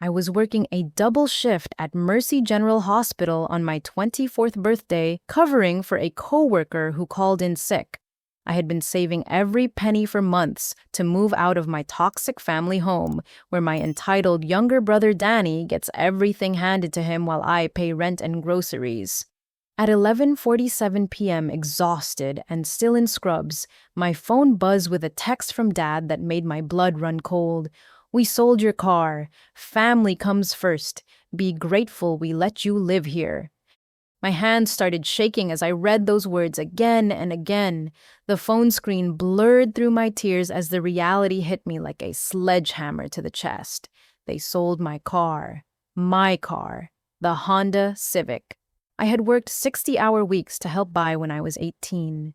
I was working a double shift at Mercy General Hospital on my 24th birthday, covering for a coworker who called in sick. I had been saving every penny for months to move out of my toxic family home, where my entitled younger brother Danny gets everything handed to him while I pay rent and groceries. At 11:47 p.m., exhausted and still in scrubs, my phone buzzed with a text from Dad that made my blood run cold. "We sold your car. Family comes first. Be grateful we let you live here." My hands started shaking as I read those words again and again. The phone screen blurred through my tears as the reality hit me like a sledgehammer to the chest. They sold my car. My car. The Honda Civic. I had worked 60-hour weeks to help buy when I was 18.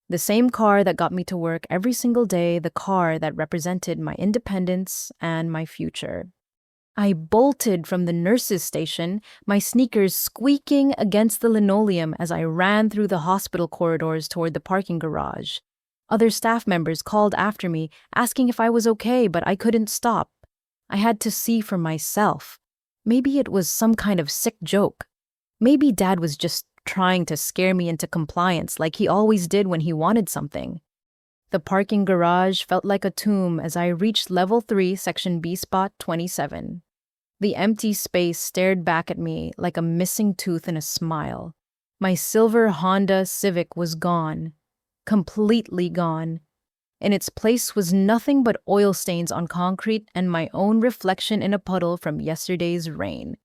The same car that got me to work every single day, the car that represented my independence and my future. I bolted from the nurse's station, my sneakers squeaking against the linoleum as I ran through the hospital corridors toward the parking garage. Other staff members called after me, asking if I was okay, but I couldn't stop. I had to see for myself. Maybe it was some kind of sick joke. Maybe Dad was just trying to scare me into compliance like he always did when he wanted something. The parking garage felt like a tomb as I reached Level 3, Section B, Spot 27. The empty space stared back at me like a missing tooth in a smile. My silver Honda Civic was gone. Completely gone. In its place was nothing but oil stains on concrete and my own reflection in a puddle from yesterday's rain.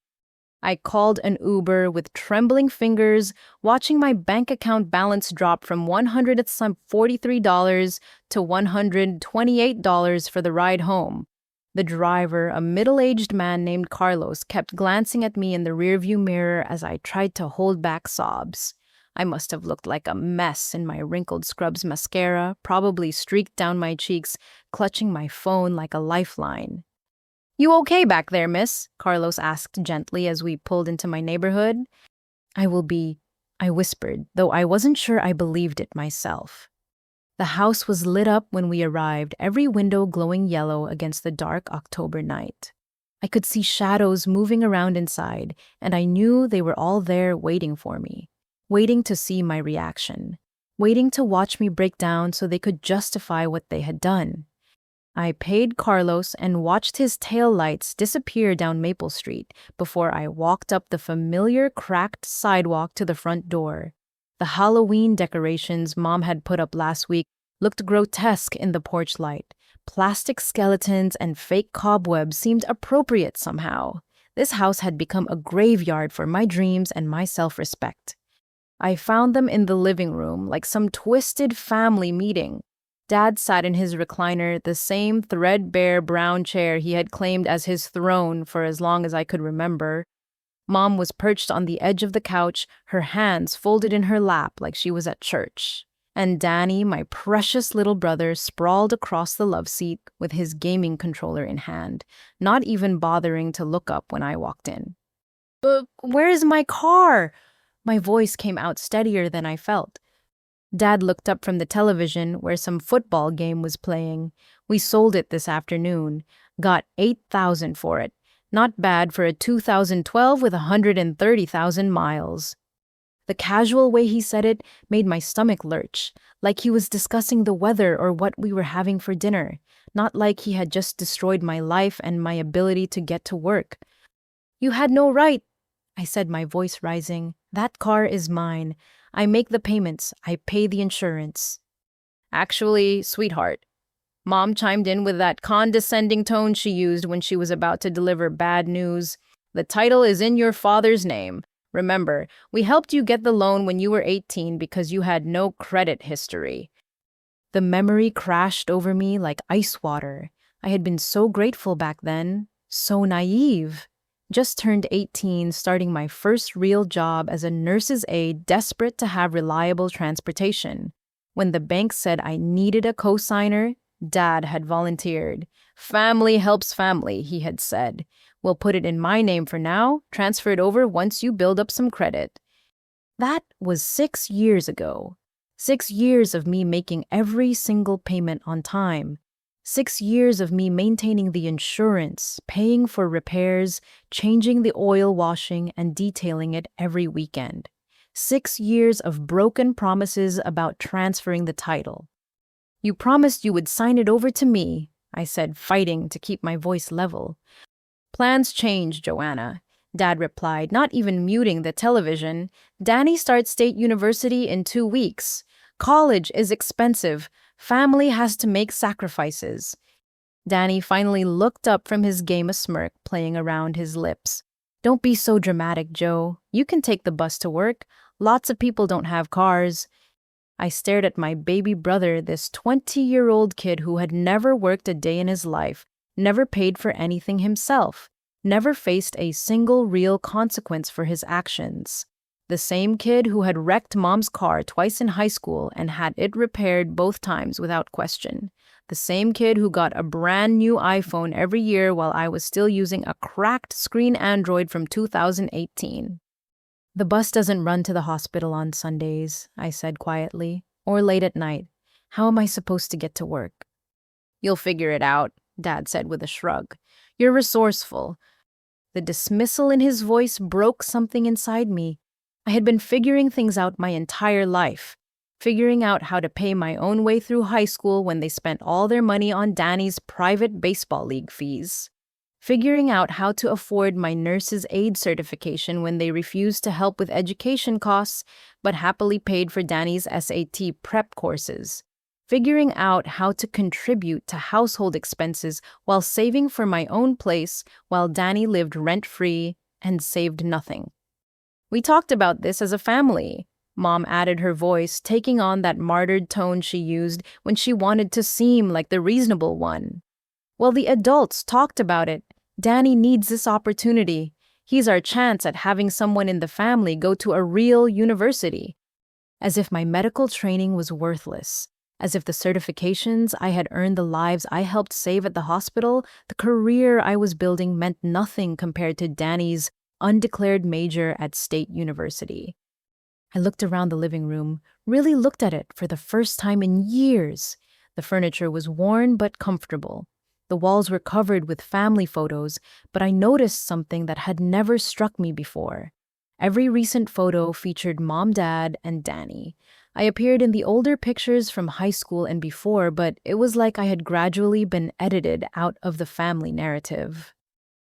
I called an Uber with trembling fingers, watching my bank account balance drop from $143 to $128 for the ride home. The driver, a middle-aged man named Carlos, kept glancing at me in the rearview mirror as I tried to hold back sobs. I must have looked like a mess in my wrinkled Scrubs mascara, probably streaked down my cheeks, clutching my phone like a lifeline. "You okay back there, miss?" Carlos asked gently as we pulled into my neighborhood. "I will be," I whispered, though I wasn't sure I believed it myself. The house was lit up when we arrived, every window glowing yellow against the dark October night. I could see shadows moving around inside, and I knew they were all there waiting for me, waiting to see my reaction, waiting to watch me break down so they could justify what they had done. I paid Carlos and watched his taillights disappear down Maple Street before I walked up the familiar cracked sidewalk to the front door. The Halloween decorations Mom had put up last week looked grotesque in the porch light. Plastic skeletons and fake cobwebs seemed appropriate somehow. This house had become a graveyard for my dreams and my self-respect. I found them in the living room, like some twisted family meeting. Dad sat in his recliner, the same threadbare brown chair he had claimed as his throne for as long as I could remember. Mom was perched on the edge of the couch, her hands folded in her lap like she was at church. And Danny, my precious little brother, sprawled across the love seat with his gaming controller in hand, not even bothering to look up when I walked in. Where is my car?" My voice came out steadier than I felt. Dad looked up from the television where some football game was playing. "We sold it this afternoon. Got $8,000 for it. Not bad for a 2012 with 130,000 miles. The casual way he said it made my stomach lurch, like he was discussing the weather or what we were having for dinner, not like he had just destroyed my life and my ability to get to work. "You had no right," I said, my voice rising. "That car is mine. I make the payments. I pay the insurance." "Actually, sweetheart," Mom chimed in with that condescending tone she used when she was about to deliver bad news, "the title is in your father's name. Remember, we helped you get the loan when you were 18 because you had no credit history." The memory crashed over me like ice water. I had been so grateful back then, so naive. Just turned 18, starting my first real job as a nurse's aide, desperate to have reliable transportation. When the bank said I needed a co-signer, Dad had volunteered. "Family helps family," he had said. "We'll put it in my name for now, transfer it over once you build up some credit." That was 6 years ago. 6 years of me making every single payment on time. 6 years of me maintaining the insurance, paying for repairs, changing the oil washing, and detailing it every weekend. 6 years of broken promises about transferring the title. You promised you would sign it over to me, I said, fighting to keep my voice level. Plans change, Joanna, Dad replied, not even muting the television. Danny starts state university in 2 weeks. College is expensive. Family has to make sacrifices. Danny finally looked up from his game, a smirk playing around his lips. Don't be so dramatic, Joe. You can take the bus to work. Lots of people don't have cars. I stared at my baby brother, this 20-year-old kid who had never worked a day in his life, never paid for anything himself, never faced a single real consequence for his actions. The same kid who had wrecked Mom's car twice in high school and had it repaired both times without question. The same kid who got a brand new iPhone every year while I was still using a cracked screen Android from 2018. The bus doesn't run to the hospital on Sundays, I said quietly, or late at night. How am I supposed to get to work? You'll figure it out, Dad said with a shrug. You're resourceful. The dismissal in his voice broke something inside me. I had been figuring things out my entire life, figuring out how to pay my own way through high school when they spent all their money on Danny's private baseball league fees, figuring out how to afford my nurse's aid certification when they refused to help with education costs but happily paid for Danny's SAT prep courses, figuring out how to contribute to household expenses while saving for my own place while Danny lived rent-free and saved nothing. We talked about this as a family, Mom added, her voice taking on that martyred tone she used when she wanted to seem like the reasonable one. Well, the adults talked about it. Danny needs this opportunity. He's our chance at having someone in the family go to a real university. As if my medical training was worthless. As if the certifications I had earned, the lives I helped save at the hospital, the career I was building meant nothing compared to Danny's undeclared major at State University. I looked around the living room, really looked at it for the first time in years. The furniture was worn but comfortable. The walls were covered with family photos, but I noticed something that had never struck me before. Every recent photo featured Mom, Dad, and Danny. I appeared in the older pictures from high school and before, but it was like I had gradually been edited out of the family narrative.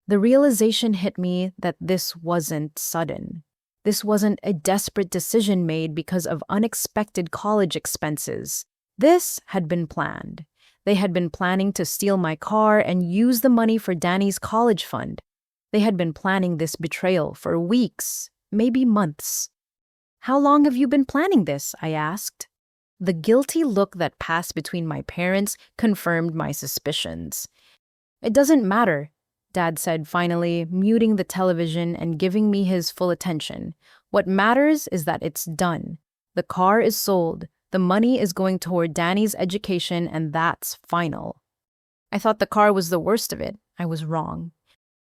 The realization hit me that this wasn't sudden. This wasn't a desperate decision made because of unexpected college expenses. This had been planned. They had been planning to steal my car and use the money for Danny's college fund. They had been planning this betrayal for weeks, maybe months. How long have you been planning this? I asked. The guilty look that passed between my parents confirmed my suspicions. It doesn't matter, Dad said finally, muting the television and giving me his full attention. What matters is that it's done. The car is sold. The money is going toward Danny's education, and that's final. I thought the car was the worst of it. I was wrong.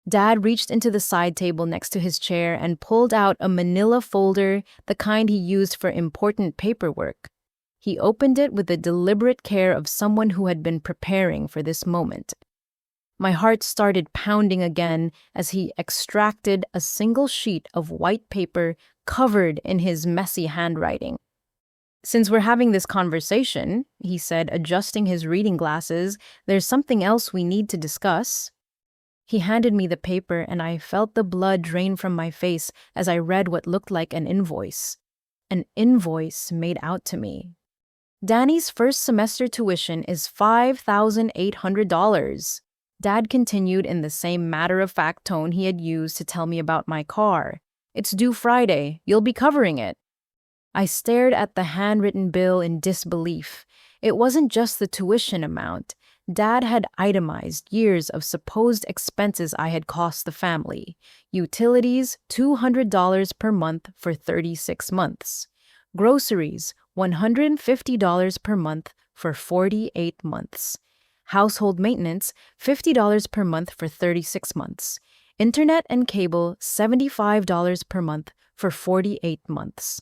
Dad reached into the side table next to his chair and pulled out a manila folder, the kind he used for important paperwork. He opened it with the deliberate care of someone who had been preparing for this moment. My heart started pounding again as he extracted a single sheet of white paper covered in his messy handwriting. Since we're having this conversation, he said, adjusting his reading glasses, there's something else we need to discuss. He handed me the paper and I felt the blood drain from my face as I read what looked like an invoice. An invoice made out to me. Danny's first semester tuition is $5,800. Dad continued in the same matter-of-fact tone he had used to tell me about my car. It's due Friday. You'll be covering it. I stared at the handwritten bill in disbelief. It wasn't just the tuition amount. Dad had itemized years of supposed expenses I had cost the family. Utilities, $200 per month for 36 months. Groceries, $150 per month for 48 months. Household maintenance, $50 per month for 36 months. Internet and cable, $75 per month for 48 months.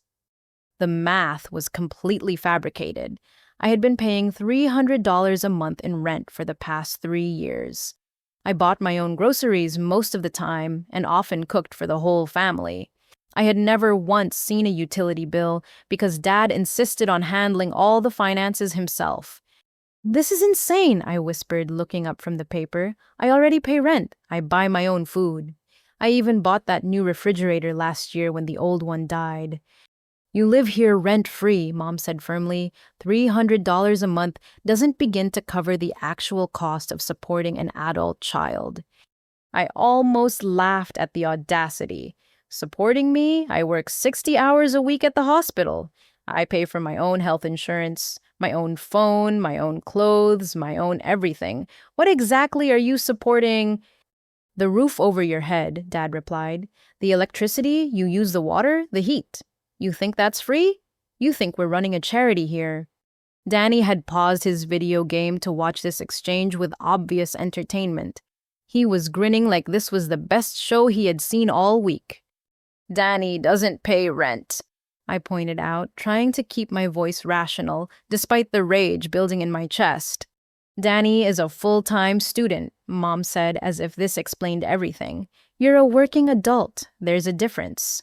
The math was completely fabricated. I had been paying $300 a month in rent for the past 3 years. I bought my own groceries most of the time and often cooked for the whole family. I had never once seen a utility bill because Dad insisted on handling all the finances himself. "This is insane," I whispered, looking up from the paper. "I already pay rent. I buy my own food. I even bought that new refrigerator last year when the old one died." "You live here rent-free," Mom said firmly. $300 a month doesn't begin to cover the actual cost of supporting an adult child. I almost laughed at the audacity. Supporting me? I work 60 hours a week at the hospital. I pay for my own health insurance, my own phone, my own clothes, my own everything. What exactly are you supporting? "The roof over your head," Dad replied. "The electricity, you use the water, the heat. You think that's free? You think we're running a charity here." Danny had paused his video game to watch this exchange with obvious entertainment. He was grinning like this was the best show he had seen all week. "Danny doesn't pay rent," I pointed out, trying to keep my voice rational despite the rage building in my chest. "Danny is a full-time student," Mom said, as if this explained everything. "You're a working adult. There's a difference."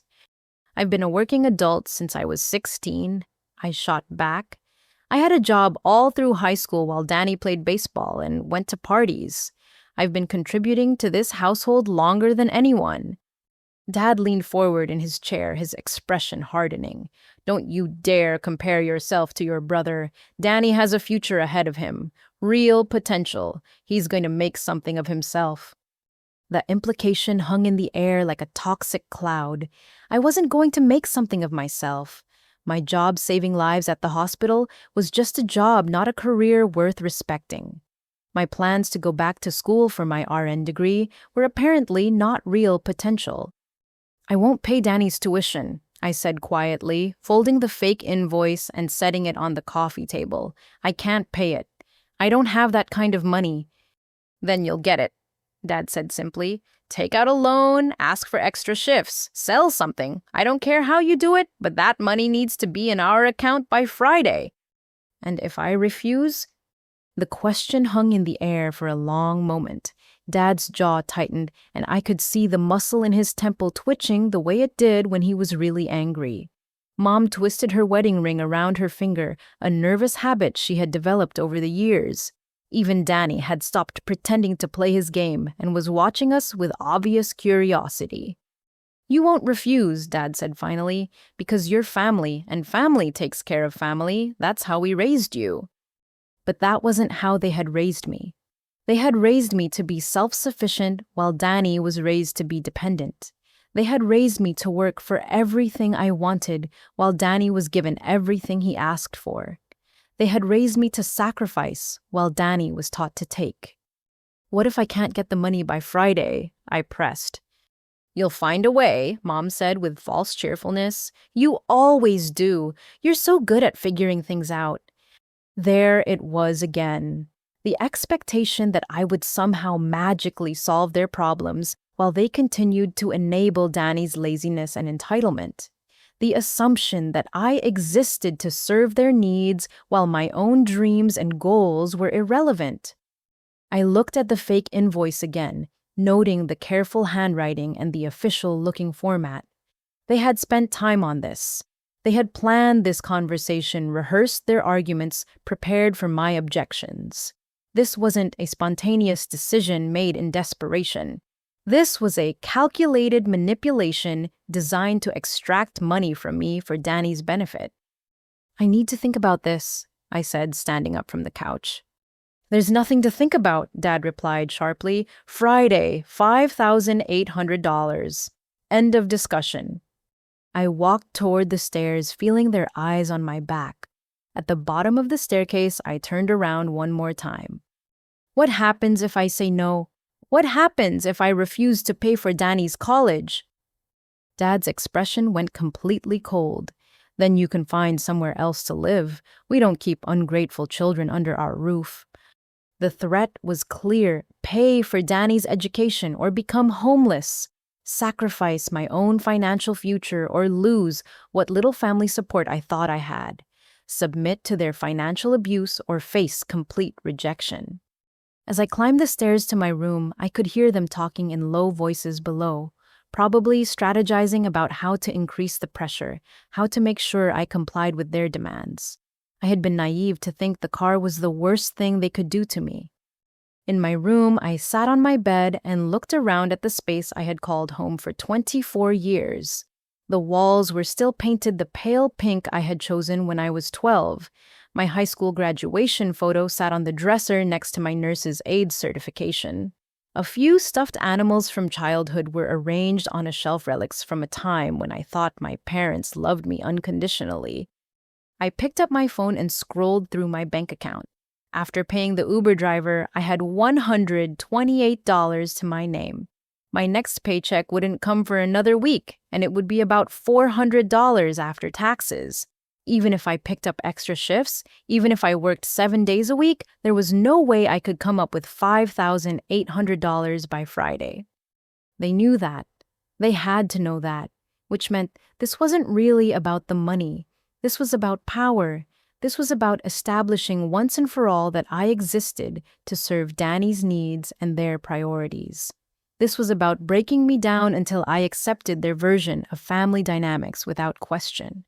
"I've been a working adult since I was 16, I shot back. "I had a job all through high school while Danny played baseball and went to parties. I've been contributing to this household longer than anyone." Dad leaned forward in his chair, his expression hardening. "Don't you dare compare yourself to your brother. Danny has a future ahead of him. Real potential. He's going to make something of himself." The implication hung in the air like a toxic cloud. I wasn't going to make something of myself. My job saving lives at the hospital was just a job, not a career worth respecting. My plans to go back to school for my RN degree were apparently not real potential. "I won't pay Danny's tuition," I said quietly, folding the fake invoice and setting it on the coffee table. "I can't pay it. I don't have that kind of money." "Then you'll get it," Dad said simply. "Take out a loan, ask for extra shifts, sell something. I don't care how you do it, but that money needs to be in our account by Friday." "And if I refuse?" The question hung in the air for a long moment. Dad's jaw tightened, and I could see the muscle in his temple twitching the way it did when he was really angry. Mom twisted her wedding ring around her finger, a nervous habit she had developed over the years. Even Danny had stopped pretending to play his game and was watching us with obvious curiosity. "You won't refuse," Dad said finally, "because you're family, and family takes care of family. That's how we raised you." But that wasn't how they had raised me. They had raised me to be self-sufficient while Danny was raised to be dependent. They had raised me to work for everything I wanted while Danny was given everything he asked for. They had raised me to sacrifice while Danny was taught to take. "What if I can't get the money by Friday?" I pressed. "You'll find a way," Mom said with false cheerfulness. "You always do. You're so good at figuring things out." There it was again. The expectation that I would somehow magically solve their problems while they continued to enable Danny's laziness and entitlement. The assumption that I existed to serve their needs while my own dreams and goals were irrelevant. I looked at the fake invoice again, noting the careful handwriting and the official-looking format. They had spent time on this. They had planned this conversation, rehearsed their arguments, prepared for my objections. This wasn't a spontaneous decision made in desperation. This was a calculated manipulation designed to extract money from me for Danny's benefit. "I need to think about this," I said, standing up from the couch. "There's nothing to think about," Dad replied sharply. "Friday, $5,800. End of discussion." I walked toward the stairs, feeling their eyes on my back. At the bottom of the staircase, I turned around one more time. "What happens if I say no? What happens if I refuse to pay for Danny's college?" Dad's expression went completely cold. "Then you can find somewhere else to live. We don't keep ungrateful children under our roof." The threat was clear: pay for Danny's education or become homeless. Sacrifice my own financial future or lose what little family support I thought I had. submit to their financial abuse, or face complete rejection. As I climbed the stairs to my room, I could hear them talking in low voices below, probably strategizing about how to increase the pressure, how to make sure I complied with their demands. I had been naive to think the car was the worst thing they could do to me. In my room, I sat on my bed and looked around at the space I had called home for 24 years. The walls were still painted the pale pink I had chosen when I was 12. My high school graduation photo sat on the dresser next to my nurse's aide certification. A few stuffed animals from childhood were arranged on a shelf, relics from a time when I thought my parents loved me unconditionally. I picked up my phone and scrolled through my bank account. After paying the Uber driver, I had $128 to my name. My next paycheck wouldn't come for another week, and it would be about $400 after taxes. Even if I picked up extra shifts, even if I worked 7 days a week, there was no way I could come up with $5,800 by Friday. They knew that. They had to know that, which meant this wasn't really about the money. This was about power. This was about establishing once and for all that I existed to serve Danny's needs and their priorities. This was about breaking me down until I accepted their version of family dynamics without question.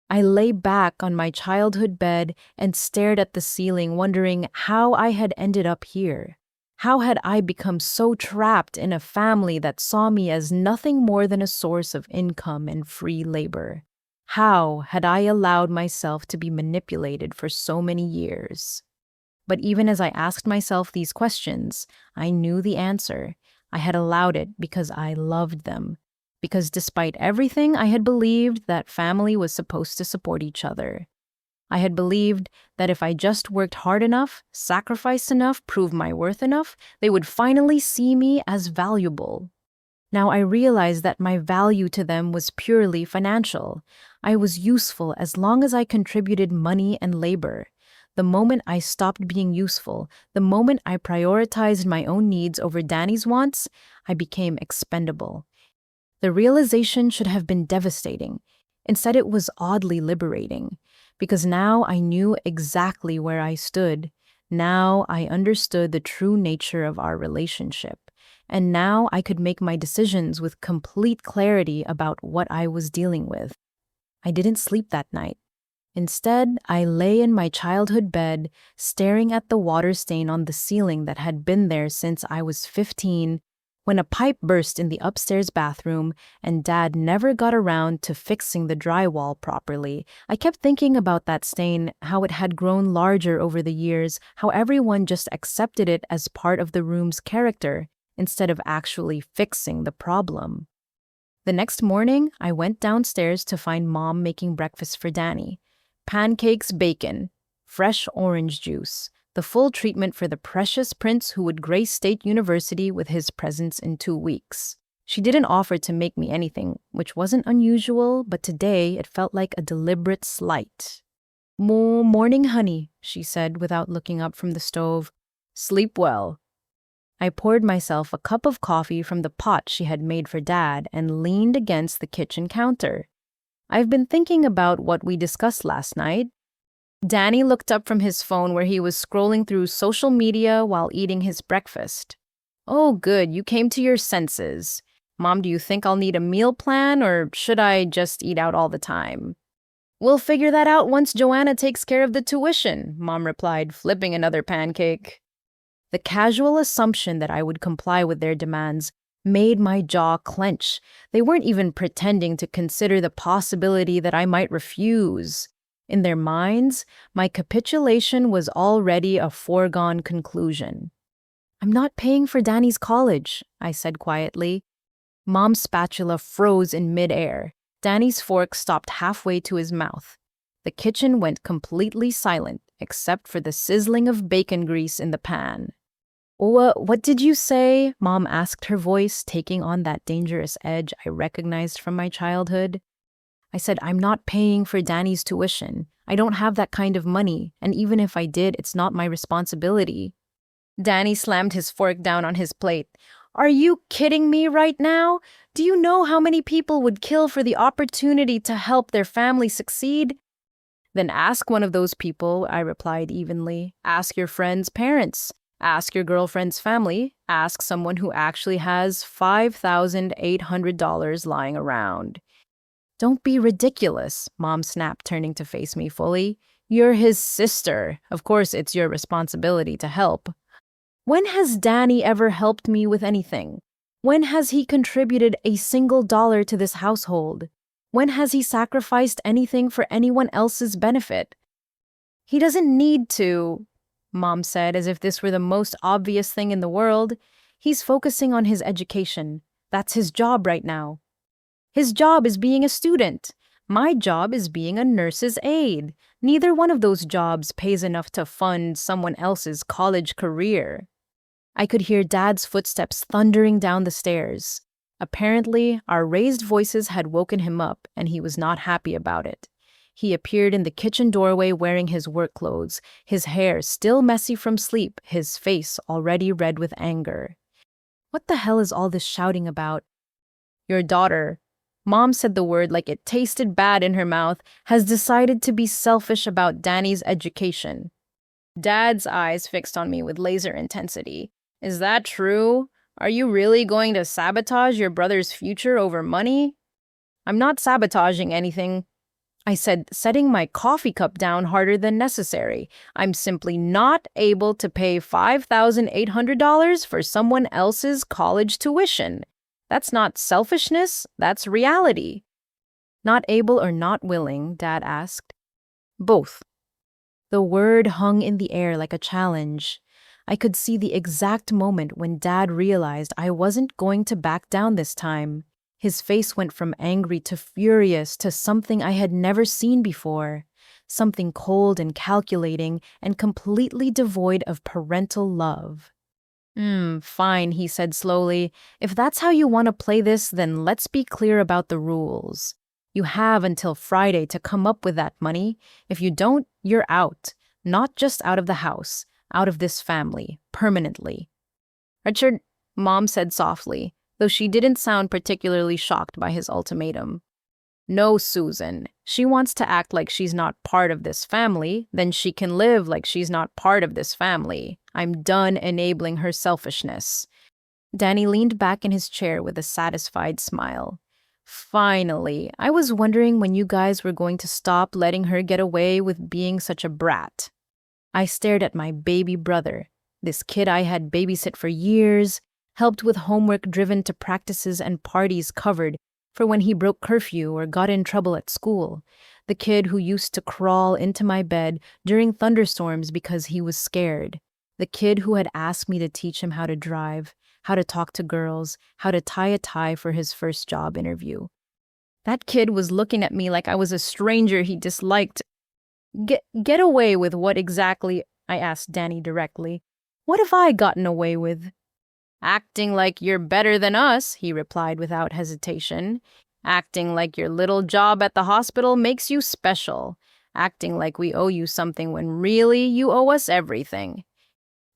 I lay back on my childhood bed and stared at the ceiling, wondering how I had ended up here. How had I become so trapped in a family that saw me as nothing more than a source of income and free labor? How had I allowed myself to be manipulated for so many years? But even as I asked myself these questions, I knew the answer. I had allowed it because I loved them. Because despite everything, I had believed that family was supposed to support each other. I had believed that if I just worked hard enough, sacrificed enough, proved my worth enough, they would finally see me as valuable. Now I realized that my value to them was purely financial. I was useful as long as I contributed money and labor. The moment I stopped being useful, the moment I prioritized my own needs over Danny's wants, I became expendable. The realization should have been devastating. Instead, it was oddly liberating, because now I knew exactly where I stood. Now I understood the true nature of our relationship. And now I could make my decisions with complete clarity about what I was dealing with. I didn't sleep that night. Instead, I lay in my childhood bed, staring at the water stain on the ceiling that had been there since I was 15, when a pipe burst in the upstairs bathroom and Dad never got around to fixing the drywall properly. I kept thinking about that stain, how it had grown larger over the years, how everyone just accepted it as part of the room's character, instead of actually fixing the problem. The next morning, I went downstairs to find Mom making breakfast for Danny. Pancakes, bacon, fresh orange juice, the full treatment for the precious prince who would grace State University with his presence in 2 weeks. She didn't offer to make me anything, which wasn't unusual, but today it felt like a deliberate slight. Morning, honey," she said without looking up from the stove. "Sleep well." I poured myself a cup of coffee from the pot she had made for Dad and leaned against the kitchen counter. "I've been thinking about what we discussed last night." Danny looked up from his phone where he was scrolling through social media while eating his breakfast. "Oh, good, you came to your senses. Mom, do you think I'll need a meal plan, or should I just eat out all the time?" "We'll figure that out once Joanna takes care of the tuition," Mom replied, flipping another pancake. The casual assumption that I would comply with their demands made my jaw clench. They weren't even pretending to consider the possibility that I might refuse. In their minds, my capitulation was already a foregone conclusion. "I'm not paying for Danny's college," I said quietly. Mom's spatula froze in midair. Danny's fork stopped halfway to his mouth. The kitchen went completely silent, except for the sizzling of bacon grease in the pan. What did you say?" Mom asked, her voice taking on that dangerous edge I recognized from my childhood. I said, "I'm not paying for Danny's tuition. I don't have that kind of money, and even if I did, it's not my responsibility." Danny slammed his fork down on his plate. "Are you kidding me right now? Do you know how many people would kill for the opportunity to help their family succeed?" Then ask one of those people, I replied evenly. Ask your friend's parents. Ask your girlfriend's family. Ask someone who actually has $5,800 lying around. Don't be ridiculous, Mom snapped, turning to face me fully. You're his sister. Of course, it's your responsibility to help. When has Danny ever helped me with anything? When has he contributed a single dollar to this household? When has he sacrificed anything for anyone else's benefit? He doesn't need to, Mom said, as if this were the most obvious thing in the world. He's focusing on his education. That's his job right now. His job is being a student. My job is being a nurse's aide. Neither one of those jobs pays enough to fund someone else's college career. I could hear Dad's footsteps thundering down the stairs. Apparently, our raised voices had woken him up, and he was not happy about it. He appeared in the kitchen doorway wearing his work clothes, his hair still messy from sleep, his face already red with anger. What the hell is all this shouting about? Your daughter, Mom said the word like it tasted bad in her mouth, has decided to be selfish about Danny's education. Dad's eyes fixed on me with laser intensity. Is that true? Are you really going to sabotage your brother's future over money? I'm not sabotaging anything, I said, setting my coffee cup down harder than necessary. I'm simply not able to pay $5,800 for someone else's college tuition. That's not selfishness, that's reality. Not able or not willing, Dad asked. Both. The word hung in the air like a challenge. I could see the exact moment when Dad realized I wasn't going to back down this time. His face went from angry to furious to something I had never seen before. Something cold and calculating and completely devoid of parental love. Fine, he said slowly. If that's how you want to play this, then let's be clear about the rules. You have until Friday to come up with that money. If you don't, you're out. Not just out of the house, out of this family, permanently. Richard, Mom said softly, though she didn't sound particularly shocked by his ultimatum. No, Susan. She wants to act like she's not part of this family, then she can live like she's not part of this family. I'm done enabling her selfishness. Danny leaned back in his chair with a satisfied smile. Finally, I was wondering when you guys were going to stop letting her get away with being such a brat. I stared at my baby brother, this kid I had babysit for years, helped with homework driven to practices and parties covered for when he broke curfew or got in trouble at school, the kid who used to crawl into my bed during thunderstorms because he was scared, the kid who had asked me to teach him how to drive, how to talk to girls, how to tie a tie for his first job interview. That kid was looking at me like I was a stranger he disliked. Get away with what exactly? I asked Danny directly. What have I gotten away with? Acting like you're better than us, he replied without hesitation. Acting like your little job at the hospital makes you special. Acting like we owe you something when really you owe us everything.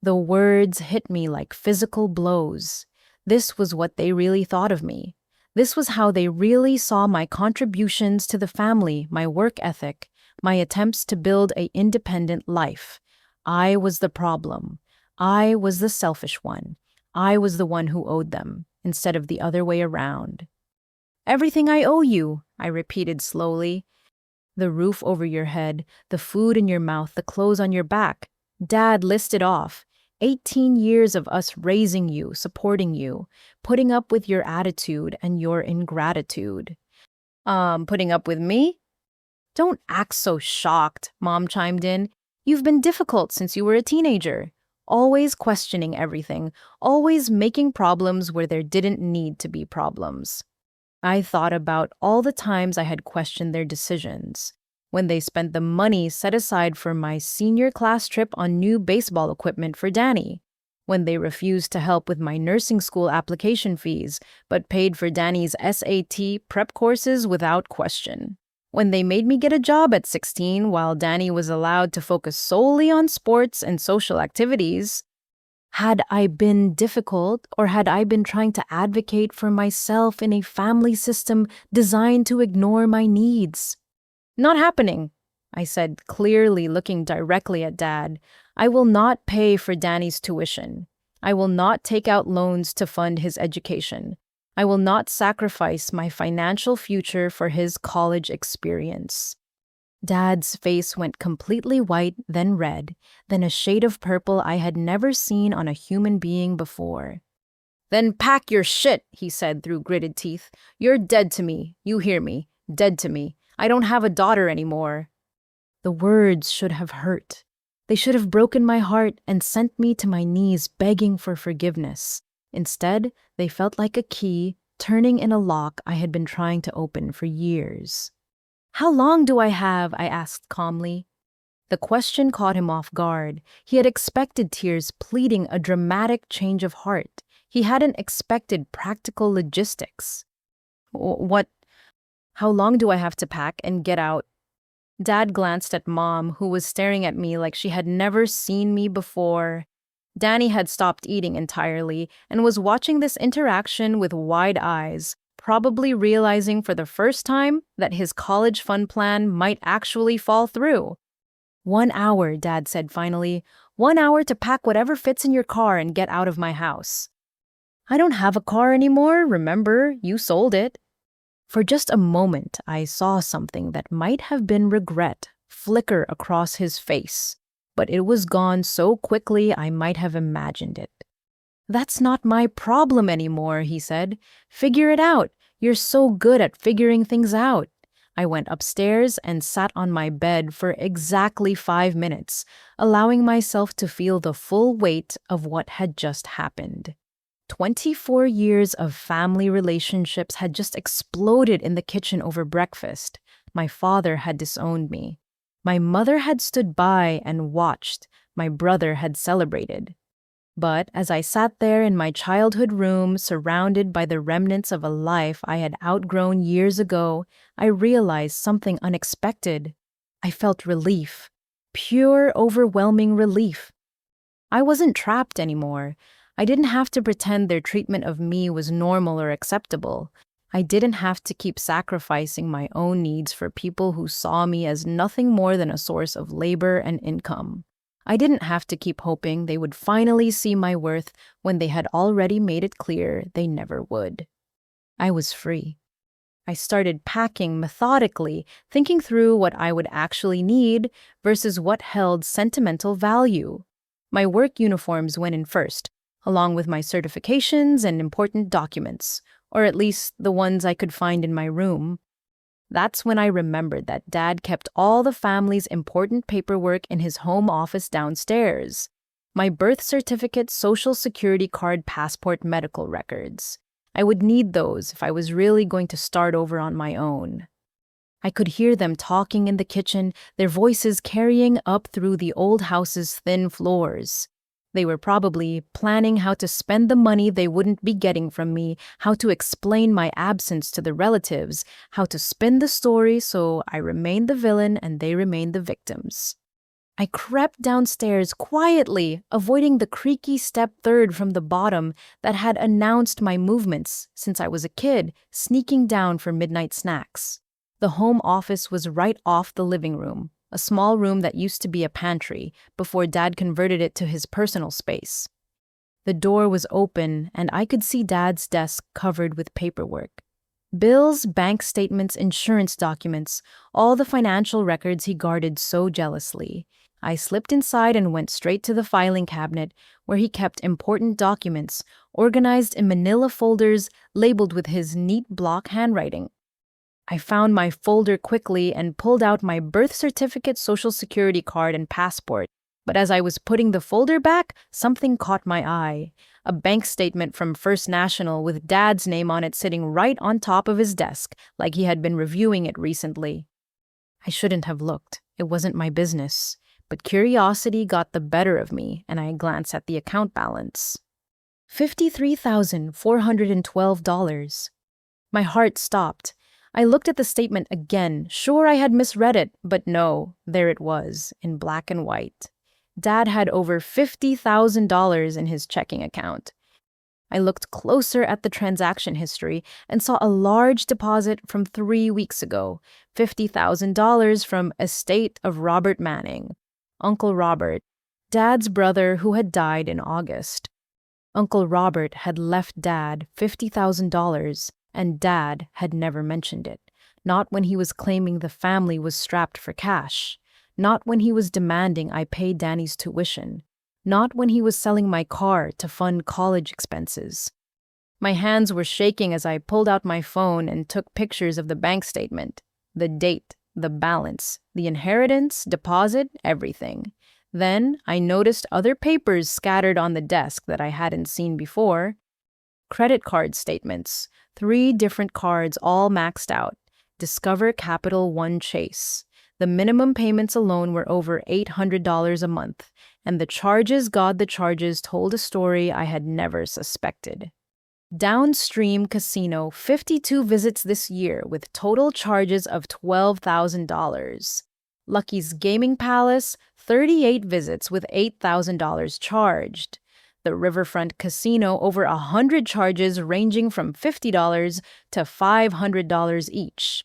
The words hit me like physical blows. This was what they really thought of me. This was how they really saw my contributions to the family, my work ethic, my attempts to build an independent life. I was the problem. I was the selfish one. I was the one who owed them, instead of the other way around. Everything I owe you, I repeated slowly. The roof over your head, the food in your mouth, the clothes on your back. Dad listed off. 18 years of us raising you, supporting you, putting up with your attitude and your ingratitude. Putting up with me? Don't act so shocked, Mom chimed in. You've been difficult since you were a teenager. Always questioning everything, always making problems where there didn't need to be problems. I thought about all the times I had questioned their decisions. When they spent the money set aside for my senior class trip on new baseball equipment for Danny. When they refused to help with my nursing school application fees, but paid for Danny's SAT prep courses without question. When they made me get a job at 16 while Danny was allowed to focus solely on sports and social activities. Had I been difficult, or had I been trying to advocate for myself in a family system designed to ignore my needs? Not happening. I said, clearly looking directly at Dad. I will not pay for Danny's tuition. I will not take out loans to fund his education. I will not sacrifice my financial future for his college experience. Dad's face went completely white, then red, then a shade of purple I had never seen on a human being before. Then pack your shit, he said through gritted teeth. You're dead to me. You hear me. Dead to me. I don't have a daughter anymore. The words should have hurt. They should have broken my heart and sent me to my knees begging for forgiveness. Instead, they felt like a key turning in a lock I had been trying to open for years. How long do I have? I asked calmly. The question caught him off guard. He had expected tears pleading a dramatic change of heart. He hadn't expected practical logistics. What? How long do I have to pack and get out? Dad glanced at Mom, who was staring at me like she had never seen me before. Danny had stopped eating entirely and was watching this interaction with wide eyes, probably realizing for the first time that his college fund plan might actually fall through. 1 hour, Dad said finally. 1 hour to pack whatever fits in your car and get out of my house. I don't have a car anymore, remember? You sold it. For just a moment, I saw something that might have been regret flicker across his face, but it was gone so quickly I might have imagined it. That's not my problem anymore, he said. Figure it out. You're so good at figuring things out. I went upstairs and sat on my bed for exactly 5 minutes, allowing myself to feel the full weight of what had just happened. 24 years of family relationships had just exploded in the kitchen over breakfast. My father had disowned me. My mother had stood by and watched. My brother had celebrated. But as I sat there in my childhood room, surrounded by the remnants of a life I had outgrown years ago, I realized something unexpected. I felt relief. Pure, overwhelming relief. I wasn't trapped anymore. I didn't have to pretend their treatment of me was normal or acceptable. I didn't have to keep sacrificing my own needs for people who saw me as nothing more than a source of labor and income. I didn't have to keep hoping they would finally see my worth when they had already made it clear they never would. I was free. I started packing methodically, thinking through what I would actually need versus what held sentimental value. My work uniforms went in first, along with my certifications and important documents, or at least the ones I could find in my room. That's when I remembered that Dad kept all the family's important paperwork in his home office downstairs. My birth certificate, social security card, passport, medical records. I would need those if I was really going to start over on my own. I could hear them talking in the kitchen, their voices carrying up through the old house's thin floors. They were probably planning how to spend the money they wouldn't be getting from me, how to explain my absence to the relatives, how to spin the story so I remained the villain and they remained the victims. I crept downstairs quietly, avoiding the creaky step third from the bottom that had announced my movements since I was a kid, sneaking down for midnight snacks. The home office was right off the living room, a small room that used to be a pantry before Dad converted it to his personal space. The door was open, and I could see Dad's desk covered with paperwork. Bills, bank statements, insurance documents, all the financial records he guarded so jealously. I slipped inside and went straight to the filing cabinet where he kept important documents, organized in manila folders labeled with his neat block handwriting. I found my folder quickly and pulled out my birth certificate, social security card, and passport. But as I was putting the folder back, something caught my eye. A bank statement from First National with Dad's name on it sitting right on top of his desk, like he had been reviewing it recently. I shouldn't have looked. It wasn't my business. But curiosity got the better of me, and I glanced at the account balance. $53,412. My heart stopped. I looked at the statement again, sure I had misread it, but no, there it was, in black and white. Dad had over $50,000 in his checking account. I looked closer at the transaction history and saw a large deposit from 3 weeks ago, $50,000 from estate of Robert Manning, Uncle Robert, Dad's brother who had died in August. Uncle Robert had left Dad $50,000, and Dad had never mentioned it, not when he was claiming the family was strapped for cash, not when he was demanding I pay Danny's tuition, not when he was selling my car to fund college expenses. My hands were shaking as I pulled out my phone and took pictures of the bank statement, the date, the balance, the inheritance, deposit, everything. Then I noticed other papers scattered on the desk that I hadn't seen before. Credit card statements, 3 different cards all maxed out. Discover Capital One Chase. The minimum payments alone were over $800 a month, and the charges, God, the charges told a story I had never suspected. Downstream Casino, 52 visits this year with total charges of $12,000. Lucky's Gaming Palace, 38 visits with $8,000 charged. The Riverfront Casino, over 100 charges ranging from $50 to $500 each.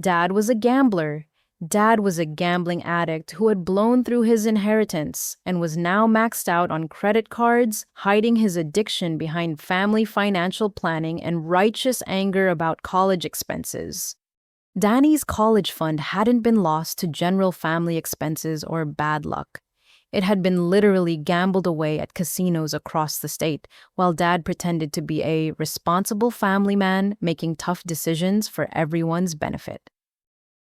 Dad was a gambler. Dad was a gambling addict who had blown through his inheritance and was now maxed out on credit cards, hiding his addiction behind family financial planning and righteous anger about college expenses. Danny's college fund hadn't been lost to general family expenses or bad luck. It had been literally gambled away at casinos across the state, while Dad pretended to be a responsible family man making tough decisions for everyone's benefit.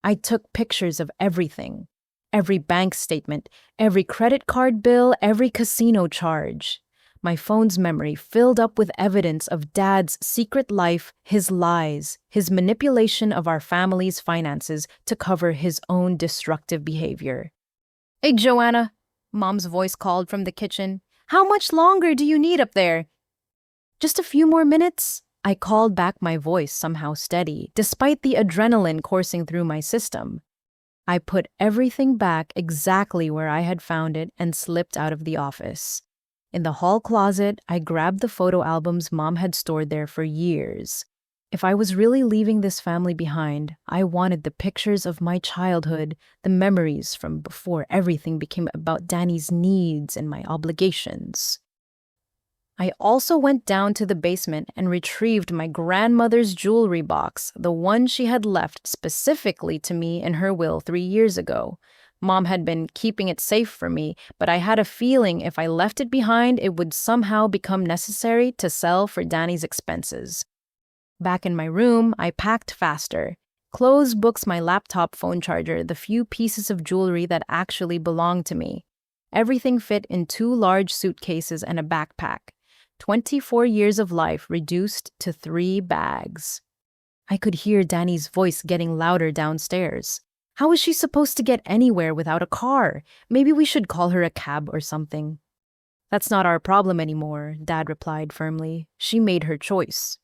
I took pictures of everything. Every bank statement, every credit card bill, every casino charge. My phone's memory filled up with evidence of Dad's secret life, his lies, his manipulation of our family's finances to cover his own destructive behavior. "Hey, Joanna," Mom's voice called from the kitchen. "How much longer do you need up there?" "Just a few more minutes," I called back, my voice somehow steady, despite the adrenaline coursing through my system. I put everything back exactly where I had found it and slipped out of the office. In the hall closet, I grabbed the photo albums Mom had stored there for years. If I was really leaving this family behind, I wanted the pictures of my childhood, the memories from before everything became about Danny's needs and my obligations. I also went down to the basement and retrieved my grandmother's jewelry box, the one she had left specifically to me in her will 3 years ago. Mom had been keeping it safe for me, but I had a feeling if I left it behind, it would somehow become necessary to sell for Danny's expenses. Back in my room, I packed faster. Clothes, books, my laptop, phone charger, the few pieces of jewelry that actually belonged to me. Everything fit in 2 large suitcases and a backpack. 24 years of life reduced to 3 bags. I could hear Danny's voice getting louder downstairs. How was she supposed to get anywhere without a car? Maybe we should call her a cab or something. "That's not our problem anymore," Dad replied firmly. "She made her choice."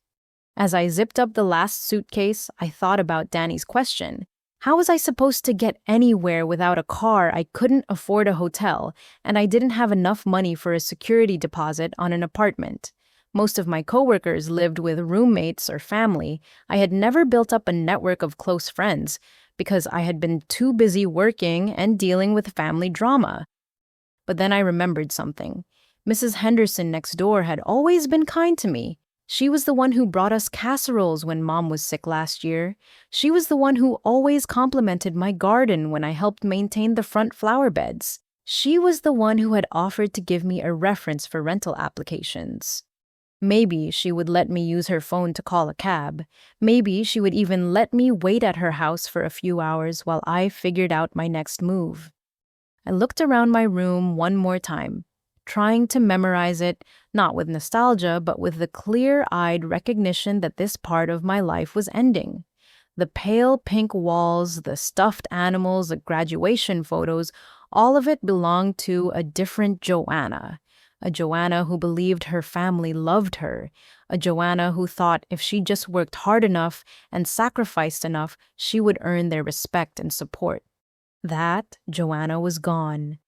As I zipped up the last suitcase, I thought about Danny's question. How was I supposed to get anywhere without a car? I couldn't afford a hotel, and I didn't have enough money for a security deposit on an apartment. Most of my coworkers lived with roommates or family. I had never built up a network of close friends because I had been too busy working and dealing with family drama. But then I remembered something. Mrs. Henderson next door had always been kind to me. She was the one who brought us casseroles when Mom was sick last year. She was the one who always complimented my garden when I helped maintain the front flower beds. She was the one who had offered to give me a reference for rental applications. Maybe she would let me use her phone to call a cab. Maybe she would even let me wait at her house for a few hours while I figured out my next move. I looked around my room one more time, trying to memorize it, not with nostalgia, but with the clear-eyed recognition that this part of my life was ending. The pale pink walls, the stuffed animals, the graduation photos, all of it belonged to a different Joanna. A Joanna who believed her family loved her. A Joanna who thought if she just worked hard enough and sacrificed enough, she would earn their respect and support. That Joanna was gone.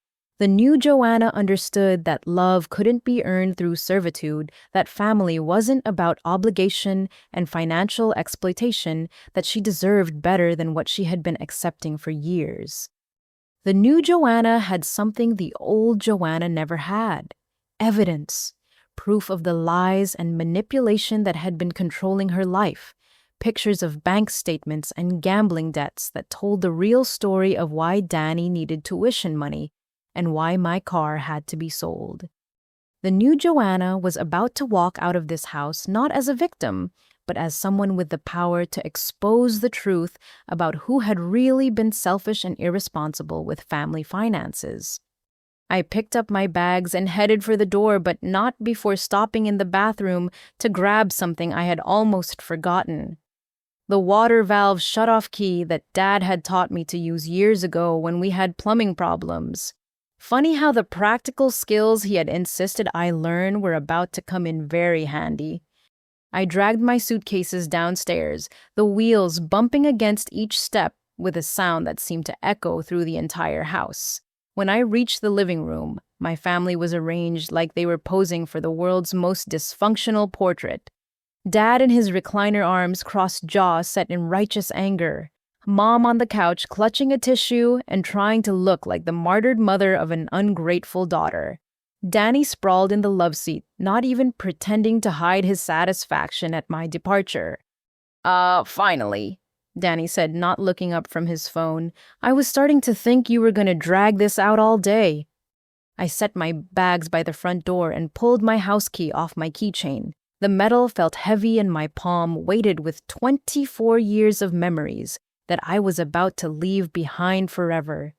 The new Joanna understood that love couldn't be earned through servitude, that family wasn't about obligation and financial exploitation, that she deserved better than what she had been accepting for years. The new Joanna had something the old Joanna never had: evidence, proof of the lies and manipulation that had been controlling her life, pictures of bank statements and gambling debts that told the real story of why Danny needed tuition money and why my car had to be sold. The new Joanna was about to walk out of this house not as a victim, but as someone with the power to expose the truth about who had really been selfish and irresponsible with family finances. I picked up my bags and headed for the door, but not before stopping in the bathroom to grab something I had almost forgotten: the water valve shutoff key that Dad had taught me to use years ago when we had plumbing problems. Funny how the practical skills he had insisted I learn were about to come in very handy. I dragged my suitcases downstairs, the wheels bumping against each step with a sound that seemed to echo through the entire house. When I reached the living room, my family was arranged like they were posing for the world's most dysfunctional portrait. Dad in his recliner arms, crossed jaw set in righteous anger. Mom on the couch clutching a tissue and trying to look like the martyred mother of an ungrateful daughter. Danny sprawled in the love seat, not even pretending to hide his satisfaction at my departure. Finally," Danny said, not looking up from his phone. "I was starting to think you were going to drag this out all day." I set my bags by the front door and pulled my house key off my keychain. The metal felt heavy in my palm, weighted with 24 years of memories that I was about to leave behind forever.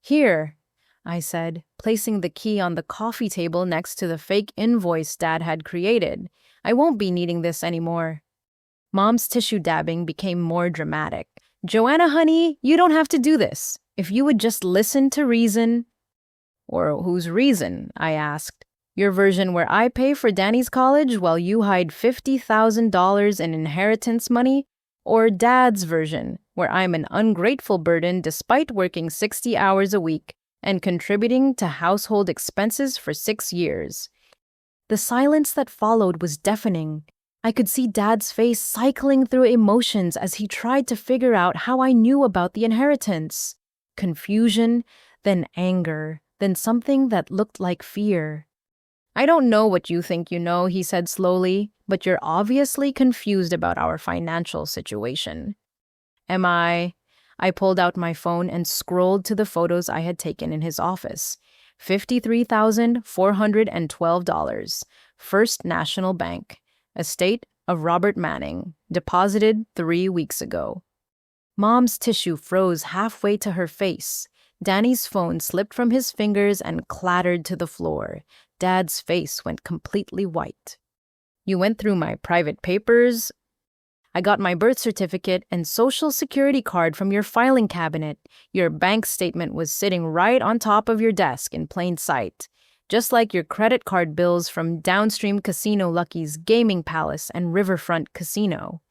"Here," I said, placing the key on the coffee table next to the fake invoice Dad had created. "I won't be needing this anymore." Mom's tissue dabbing became more dramatic. "Joanna, honey, you don't have to do this. If you would just listen to reason." "Or whose reason?" I asked. "Your version where I pay for Danny's college while you hide $50,000 in inheritance money? Or Dad's version, where I'm an ungrateful burden despite working 60 hours a week and contributing to household expenses for 6 years?" The silence that followed was deafening. I could see Dad's face cycling through emotions as he tried to figure out how I knew about the inheritance. Confusion, then anger, then something that looked like fear. "I don't know what you think you know," he said slowly, "but you're obviously confused about our financial situation." "Am I?" I pulled out my phone and scrolled to the photos I had taken in his office. $53,412. First National Bank. Estate of Robert Manning. Deposited 3 weeks ago. Mom's tissue froze halfway to her face. Danny's phone slipped from his fingers and clattered to the floor. Dad's face went completely white. "You went through my private papers?" "I got my birth certificate and social security card from your filing cabinet. Your bank statement was sitting right on top of your desk in plain sight. Just like your credit card bills from Downstream Casino Lucky's Gaming Palace and Riverfront Casino."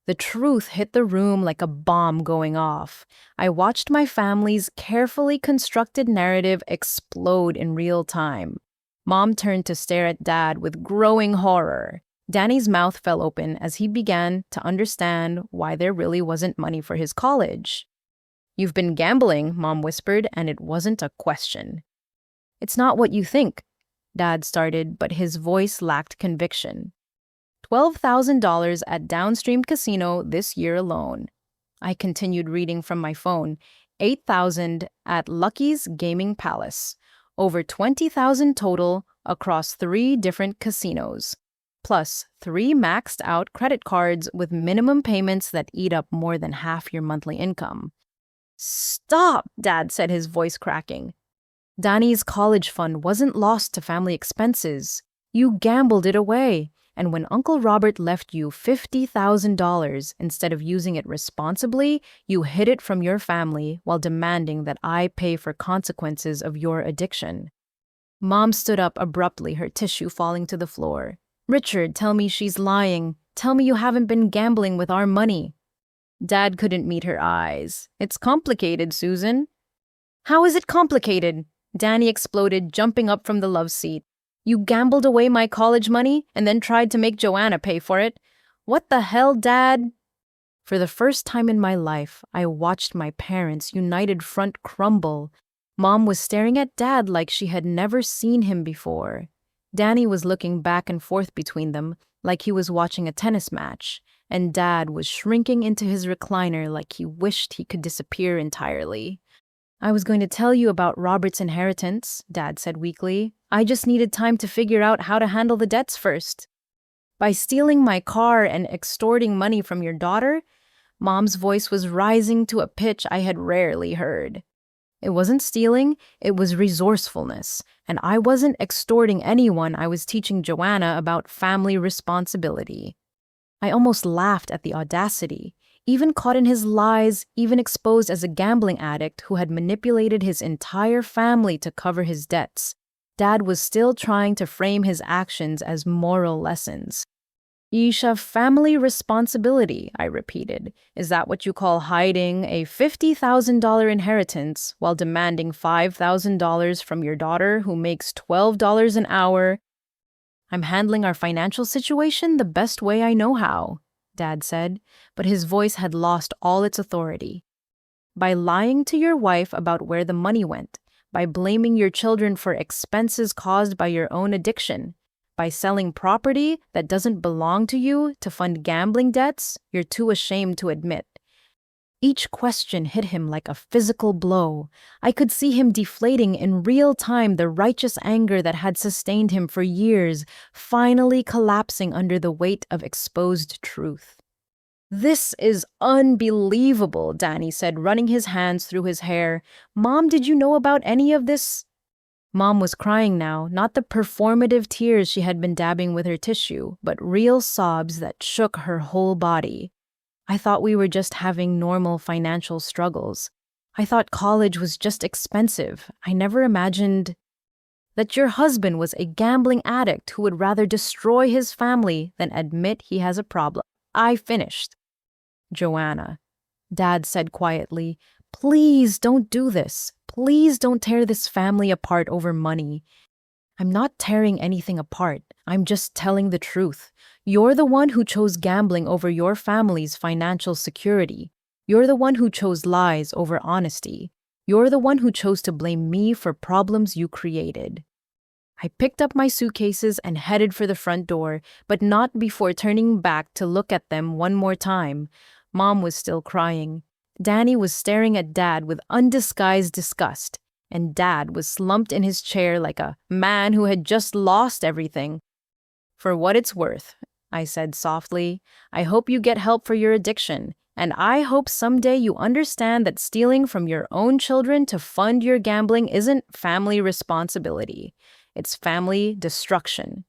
The truth hit the room like a bomb going off. I watched my family's carefully constructed narrative explode in real time. Mom turned to stare at Dad with growing horror. Danny's mouth fell open as he began to understand why there really wasn't money for his college. "You've been gambling," Mom whispered, "and it wasn't a question." "It's not what you think," Dad started, but his voice lacked conviction. $12,000 at Downstream Casino this year alone. I continued reading from my phone. $8,000 at Lucky's Gaming Palace. Over $20,000 total across 3 different casinos. Plus 3 maxed out credit cards with minimum payments that eat up more than half your monthly income. "Stop," Dad said, his voice cracking. "Danny's college fund wasn't lost to family expenses. You gambled it away. And when Uncle Robert left you $50,000, instead of using it responsibly, you hid it from your family while demanding that I pay for consequences of your addiction." Mom stood up abruptly, her tissue falling to the floor. "Richard, tell me she's lying. Tell me you haven't been gambling with our money." Dad couldn't meet her eyes. "It's complicated, Susan." "How is it complicated?" Danny exploded, jumping up from the love seat. You gambled away my college money and then tried to make Joanna pay for it? What the hell, Dad? For the first time in my life, I watched my parents' united front crumble. Mom was staring at Dad like she had never seen him before. Danny was looking back and forth between them like he was watching a tennis match, and Dad was shrinking into his recliner like he wished he could disappear entirely. I was going to tell you about Robert's inheritance, Dad said weakly. I just needed time to figure out how to handle the debts first. By stealing my car and extorting money from your daughter? Mom's voice was rising to a pitch I had rarely heard. It wasn't stealing, it was resourcefulness, and I wasn't extorting anyone. I was teaching Joanna about family responsibility. I almost laughed at the audacity. Even caught in his lies, even exposed as a gambling addict who had manipulated his entire family to cover his debts, Dad was still trying to frame his actions as moral lessons. Isha, family responsibility, I repeated. Is that what you call hiding a $50,000 inheritance while demanding $5,000 from your daughter who makes $12 an hour? I'm handling our financial situation the best way I know how, Dad said, but his voice had lost all its authority. By lying to your wife about where the money went, by blaming your children for expenses caused by your own addiction, by selling property that doesn't belong to you to fund gambling debts you're too ashamed to admit. Each question hit him like a physical blow. I could see him deflating in real time, the righteous anger that had sustained him for years, finally collapsing under the weight of exposed truth. This is unbelievable, Danny said, running his hands through his hair. Mom, did you know about any of this? Mom was crying now, not the performative tears she had been dabbing with her tissue, but real sobs that shook her whole body. I thought we were just having normal financial struggles. I thought college was just expensive. I never imagined that your husband was a gambling addict who would rather destroy his family than admit he has a problem. I finished. Joanna, Dad said quietly, please don't do this. Please don't tear this family apart over money. I'm not tearing anything apart. I'm just telling the truth. You're the one who chose gambling over your family's financial security. You're the one who chose lies over honesty. You're the one who chose to blame me for problems you created. I picked up my suitcases and headed for the front door, but not before turning back to look at them one more time. Mom was still crying. Danny was staring at Dad with undisguised disgust, and Dad was slumped in his chair like a man who had just lost everything. For what it's worth, I said softly, I hope you get help for your addiction, and I hope someday you understand that stealing from your own children to fund your gambling isn't family responsibility. It's family destruction.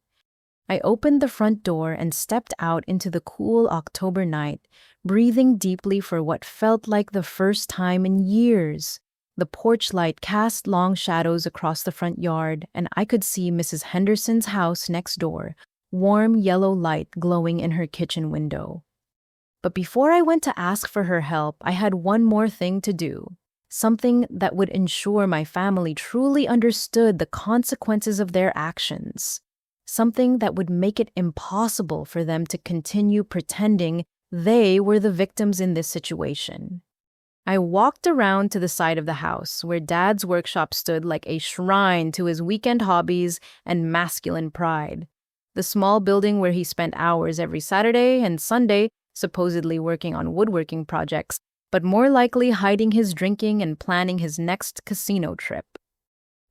I opened the front door and stepped out into the cool October night, breathing deeply for what felt like the first time in years. The porch light cast long shadows across the front yard, and I could see Mrs. Henderson's house next door, warm yellow light glowing in her kitchen window. But before I went to ask for her help, I had one more thing to do. Something that would ensure my family truly understood the consequences of their actions. Something that would make it impossible for them to continue pretending they were the victims in this situation. I walked around to the side of the house where Dad's workshop stood like a shrine to his weekend hobbies and masculine pride. The small building where he spent hours every Saturday and Sunday supposedly working on woodworking projects, but more likely hiding his drinking and planning his next casino trip.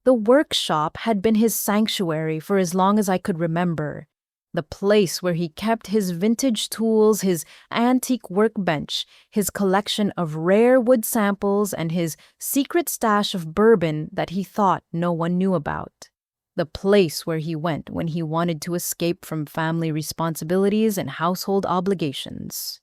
The workshop had been his sanctuary for as long as I could remember. The place where he kept his vintage tools, his antique workbench, his collection of rare wood samples, and his secret stash of bourbon that he thought no one knew about. The place where he went when he wanted to escape from family responsibilities and household obligations.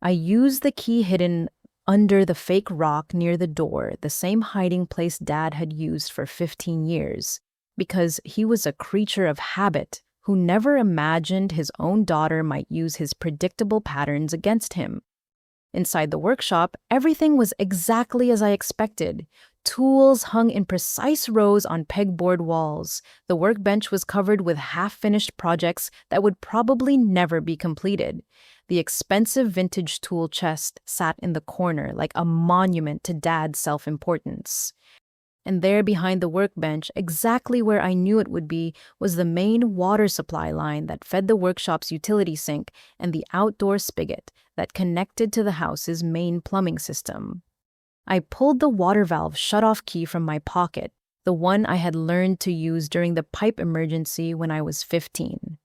I used the key hidden under the fake rock near the door, the same hiding place Dad had used for 15 years, because he was a creature of habit who never imagined his own daughter might use his predictable patterns against him. Inside the workshop, everything was exactly as I expected. Tools hung in precise rows on pegboard walls. The workbench was covered with half-finished projects that would probably never be completed. The expensive vintage tool chest sat in the corner like a monument to Dad's self-importance. And there behind the workbench, exactly where I knew it would be, was the main water supply line that fed the workshop's utility sink and the outdoor spigot that connected to the house's main plumbing system. I pulled the water valve shut-off key from my pocket, the one I had learned to use during the pipe emergency when I was 15.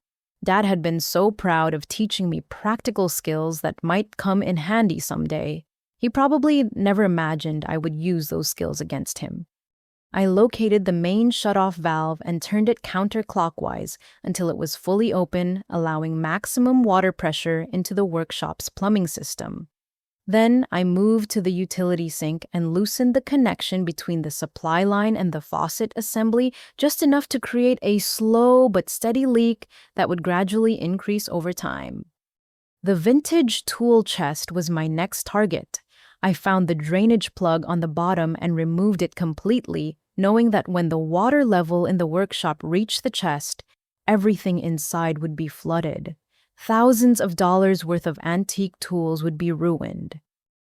Dad had been so proud of teaching me practical skills that might come in handy someday. He probably never imagined I would use those skills against him. I located the main shut-off valve and turned it counterclockwise until it was fully open, allowing maximum water pressure into the workshop's plumbing system. Then I moved to the utility sink and loosened the connection between the supply line and the faucet assembly just enough to create a slow but steady leak that would gradually increase over time. The vintage tool chest was my next target. I found the drainage plug on the bottom and removed it completely, knowing that when the water level in the workshop reached the chest, everything inside would be flooded. Thousands of dollars worth of antique tools would be ruined.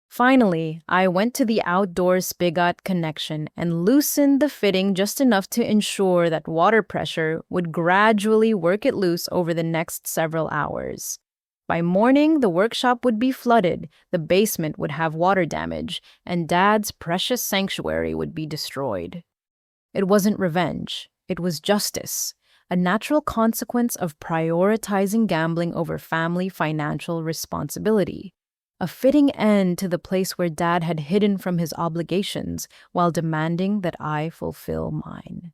Finally, I went to the outdoor spigot connection and loosened the fitting just enough to ensure that water pressure would gradually work it loose over the next several hours. By morning, the workshop would be flooded, the basement would have water damage, and Dad's precious sanctuary would be destroyed. It wasn't revenge, it was justice, a natural consequence of prioritizing gambling over family financial responsibility. A fitting end to the place where Dad had hidden from his obligations while demanding that I fulfill mine.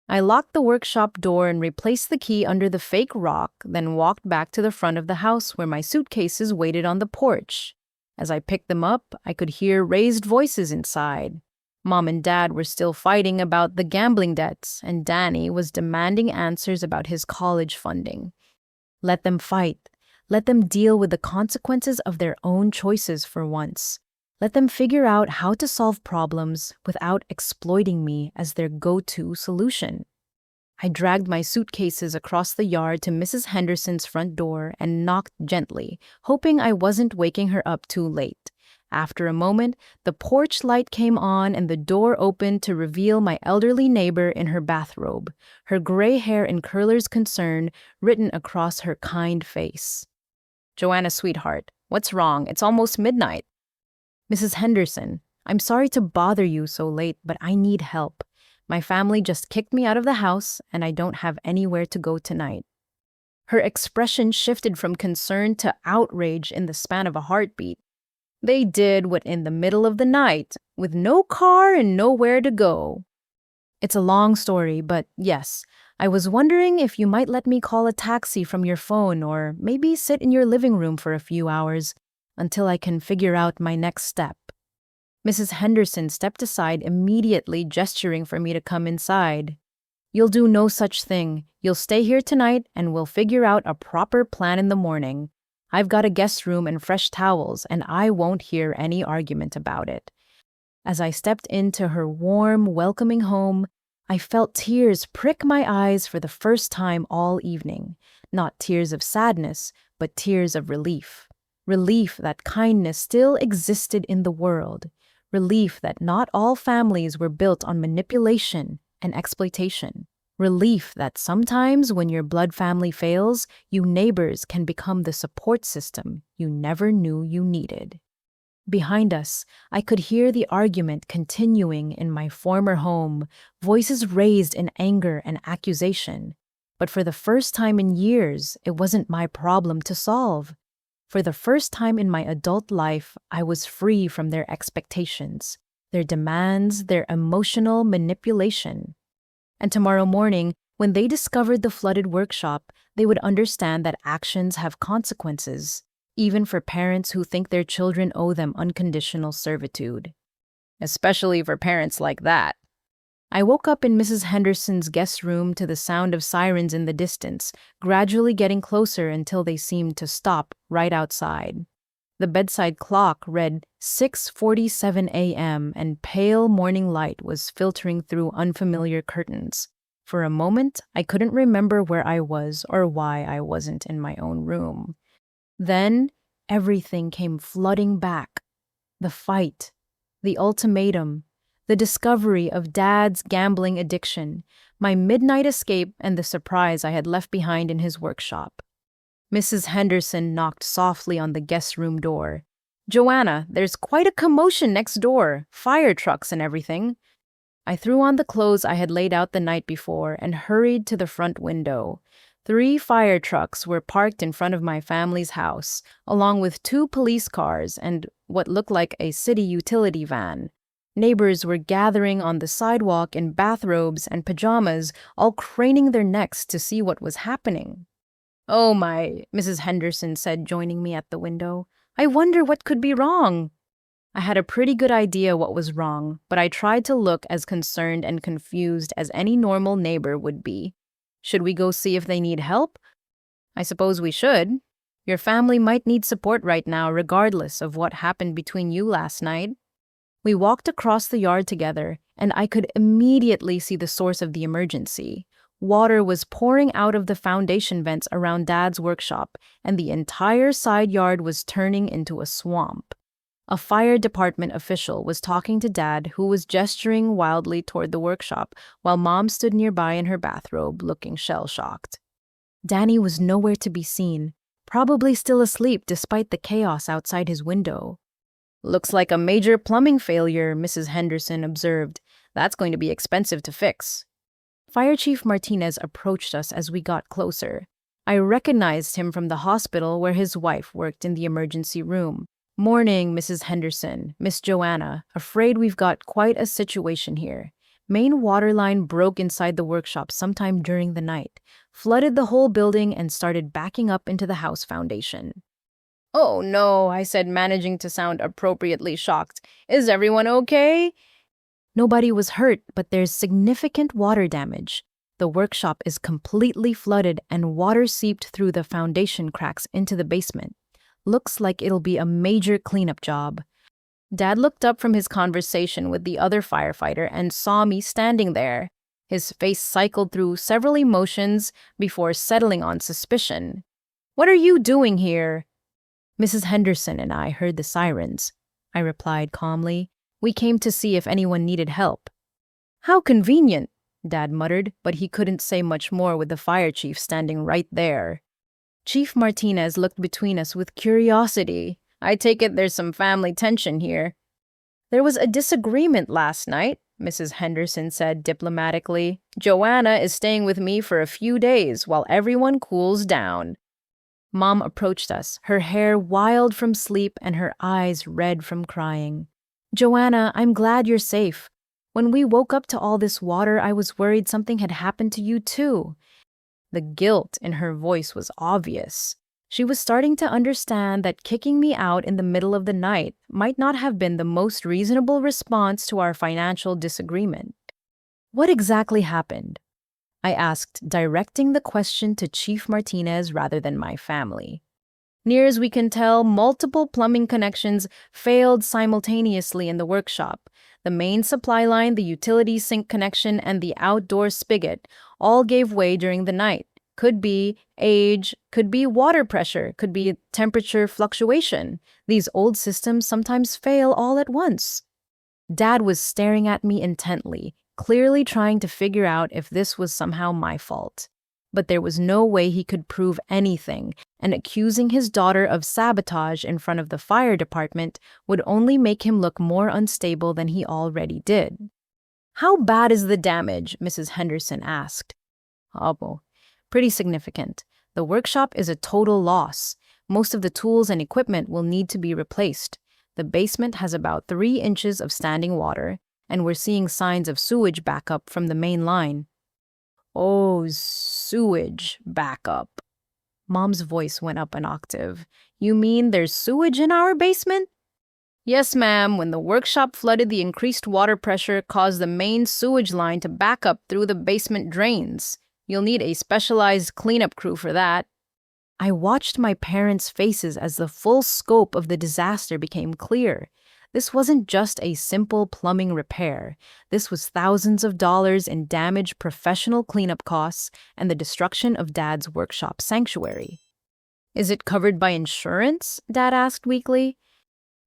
I locked the workshop door and replaced the key under the fake rock, then walked back to the front of the house where my suitcases waited on the porch. As I picked them up, I could hear raised voices inside. Mom and Dad were still fighting about the gambling debts, and Danny was demanding answers about his college funding. Let them fight. Let them deal with the consequences of their own choices for once. Let them figure out how to solve problems without exploiting me as their go-to solution. I dragged my suitcases across the yard to Mrs. Henderson's front door and knocked gently, hoping I wasn't waking her up too late. After a moment, the porch light came on and the door opened to reveal my elderly neighbor in her bathrobe, her gray hair in curler's concern written across her kind face. "Joanna, sweetheart, what's wrong? It's almost midnight." "Mrs. Henderson, I'm sorry to bother you so late, but I need help. My family just kicked me out of the house, and I don't have anywhere to go tonight." Her expression shifted from concern to outrage in the span of a heartbeat. "They did what in the middle of the night, with no car and nowhere to go." "It's a long story, but yes, I was wondering if you might let me call a taxi from your phone or maybe sit in your living room for a few hours until I can figure out my next step." Mrs. Henderson stepped aside immediately, gesturing for me to come inside. "You'll do no such thing. You'll stay here tonight and we'll figure out a proper plan in the morning. I've got a guest room and fresh towels, and I won't hear any argument about it." As I stepped into her warm, welcoming home, I felt tears prick my eyes for the first time all evening. Not tears of sadness, but tears of relief. Relief that kindness still existed in the world. Relief that not all families were built on manipulation and exploitation. Relief that sometimes when your blood family fails, you neighbors can become the support system you never knew you needed. Behind us, I could hear the argument continuing in my former home, voices raised in anger and accusation. But for the first time in years, it wasn't my problem to solve. For the first time in my adult life, I was free from their expectations, their demands, their emotional manipulation. And tomorrow morning, when they discovered the flooded workshop, they would understand that actions have consequences, even for parents who think their children owe them unconditional servitude. Especially for parents like that. I woke up in Mrs. Henderson's guest room to the sound of sirens in the distance, gradually getting closer until they seemed to stop right outside. The bedside clock read 6:47 a.m. and pale morning light was filtering through unfamiliar curtains. For a moment, I couldn't remember where I was or why I wasn't in my own room. Then, everything came flooding back. The fight, the ultimatum, the discovery of Dad's gambling addiction, my midnight escape, and the surprise I had left behind in his workshop. Mrs. Henderson knocked softly on the guest room door. "Joanna, there's quite a commotion next door, fire trucks and everything." I threw on the clothes I had laid out the night before and hurried to the front window. 3 fire trucks were parked in front of my family's house, along with 2 police cars and what looked like a city utility van. Neighbors were gathering on the sidewalk in bathrobes and pajamas, all craning their necks to see what was happening. "Oh my," Mrs. Henderson said, joining me at the window. "I wonder what could be wrong." I had a pretty good idea what was wrong, but I tried to look as concerned and confused as any normal neighbor would be. "Should we go see if they need help?" "I suppose we should. Your family might need support right now, regardless of what happened between you last night." We walked across the yard together, and I could immediately see the source of the emergency. Water was pouring out of the foundation vents around Dad's workshop, and the entire side yard was turning into a swamp. A fire department official was talking to Dad, who was gesturing wildly toward the workshop, while Mom stood nearby in her bathrobe, looking shell-shocked. Danny was nowhere to be seen, probably still asleep despite the chaos outside his window. "Looks like a major plumbing failure," Mrs. Henderson observed. "That's going to be expensive to fix." Fire Chief Martinez approached us as we got closer. I recognized him from the hospital where his wife worked in the emergency room. "Morning, Mrs. Henderson. Miss Joanna. Afraid we've got quite a situation here. Main water line broke inside the workshop sometime during the night, flooded the whole building, and started backing up into the house foundation." "Oh no," I said, managing to sound appropriately shocked. "Is everyone okay?" "Nobody was hurt, but there's significant water damage. The workshop is completely flooded and water seeped through the foundation cracks into the basement. Looks like it'll be a major cleanup job." Dad looked up from his conversation with the other firefighter and saw me standing there. His face cycled through several emotions before settling on suspicion. "What are you doing here?" "Mrs. Henderson and I heard the sirens," I replied calmly. "We came to see if anyone needed help." "How convenient," Dad muttered, but he couldn't say much more with the fire chief standing right there. Chief Martinez looked between us with curiosity. "I take it there's some family tension here." "There was a disagreement last night," Mrs. Henderson said diplomatically. "Joanna is staying with me for a few days while everyone cools down." Mom approached us, her hair wild from sleep and her eyes red from crying. "Joanna, I'm glad you're safe. When we woke up to all this water, I was worried something had happened to you too." The guilt in her voice was obvious. She was starting to understand that kicking me out in the middle of the night might not have been the most reasonable response to our financial disagreement. "What exactly happened?" I asked, directing the question to Chief Martinez rather than my family. "Near as we can tell, multiple plumbing connections failed simultaneously in the workshop. The main supply line, the utility sink connection, and the outdoor spigot all gave way during the night. Could be age, could be water pressure, could be temperature fluctuation. These old systems sometimes fail all at once." Dad was staring at me intently, clearly trying to figure out if this was somehow my fault. But there was no way he could prove anything, and accusing his daughter of sabotage in front of the fire department would only make him look more unstable than he already did. "How bad is the damage?" Mrs. Henderson asked. "Oh, pretty significant. The workshop is a total loss. Most of the tools and equipment will need to be replaced. The basement has about 3 inches of standing water, and we're seeing signs of sewage backup from the main line." "Oh, sewage backup." Mom's voice went up an octave. "You mean there's sewage in our basement?" "Yes, ma'am. When the workshop flooded, the increased water pressure caused the main sewage line to back up through the basement drains. You'll need a specialized cleanup crew for that." I watched my parents' faces as the full scope of the disaster became clear. This wasn't just a simple plumbing repair. This was thousands of dollars in damaged professional cleanup costs and the destruction of Dad's workshop sanctuary. "Is it covered by insurance?" Dad asked weakly.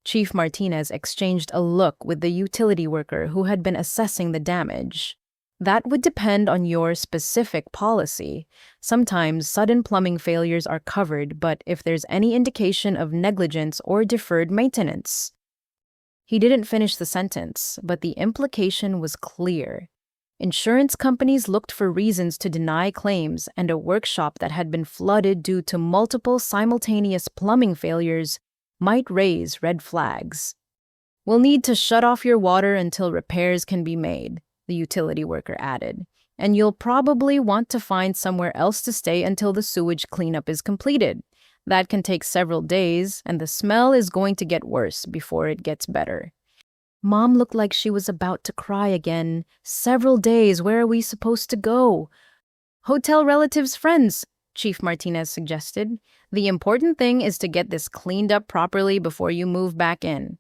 Chief Martinez exchanged a look with the utility worker who had been assessing the damage. "That would depend on your specific policy. Sometimes sudden plumbing failures are covered, but if there's any indication of negligence or deferred maintenance." He didn't finish the sentence, but the implication was clear. Insurance companies looked for reasons to deny claims, and a workshop that had been flooded due to multiple simultaneous plumbing failures might raise red flags. "We'll need to shut off your water until repairs can be made," the utility worker added, "and you'll probably want to find somewhere else to stay until the sewage cleanup is completed. That can take several days, and the smell is going to get worse before it gets better." Mom looked like she was about to cry again. "Several days, where are we supposed to go?" "Hotel relatives' friends," Chief Martinez suggested. "The important thing is to get this cleaned up properly before you move back in."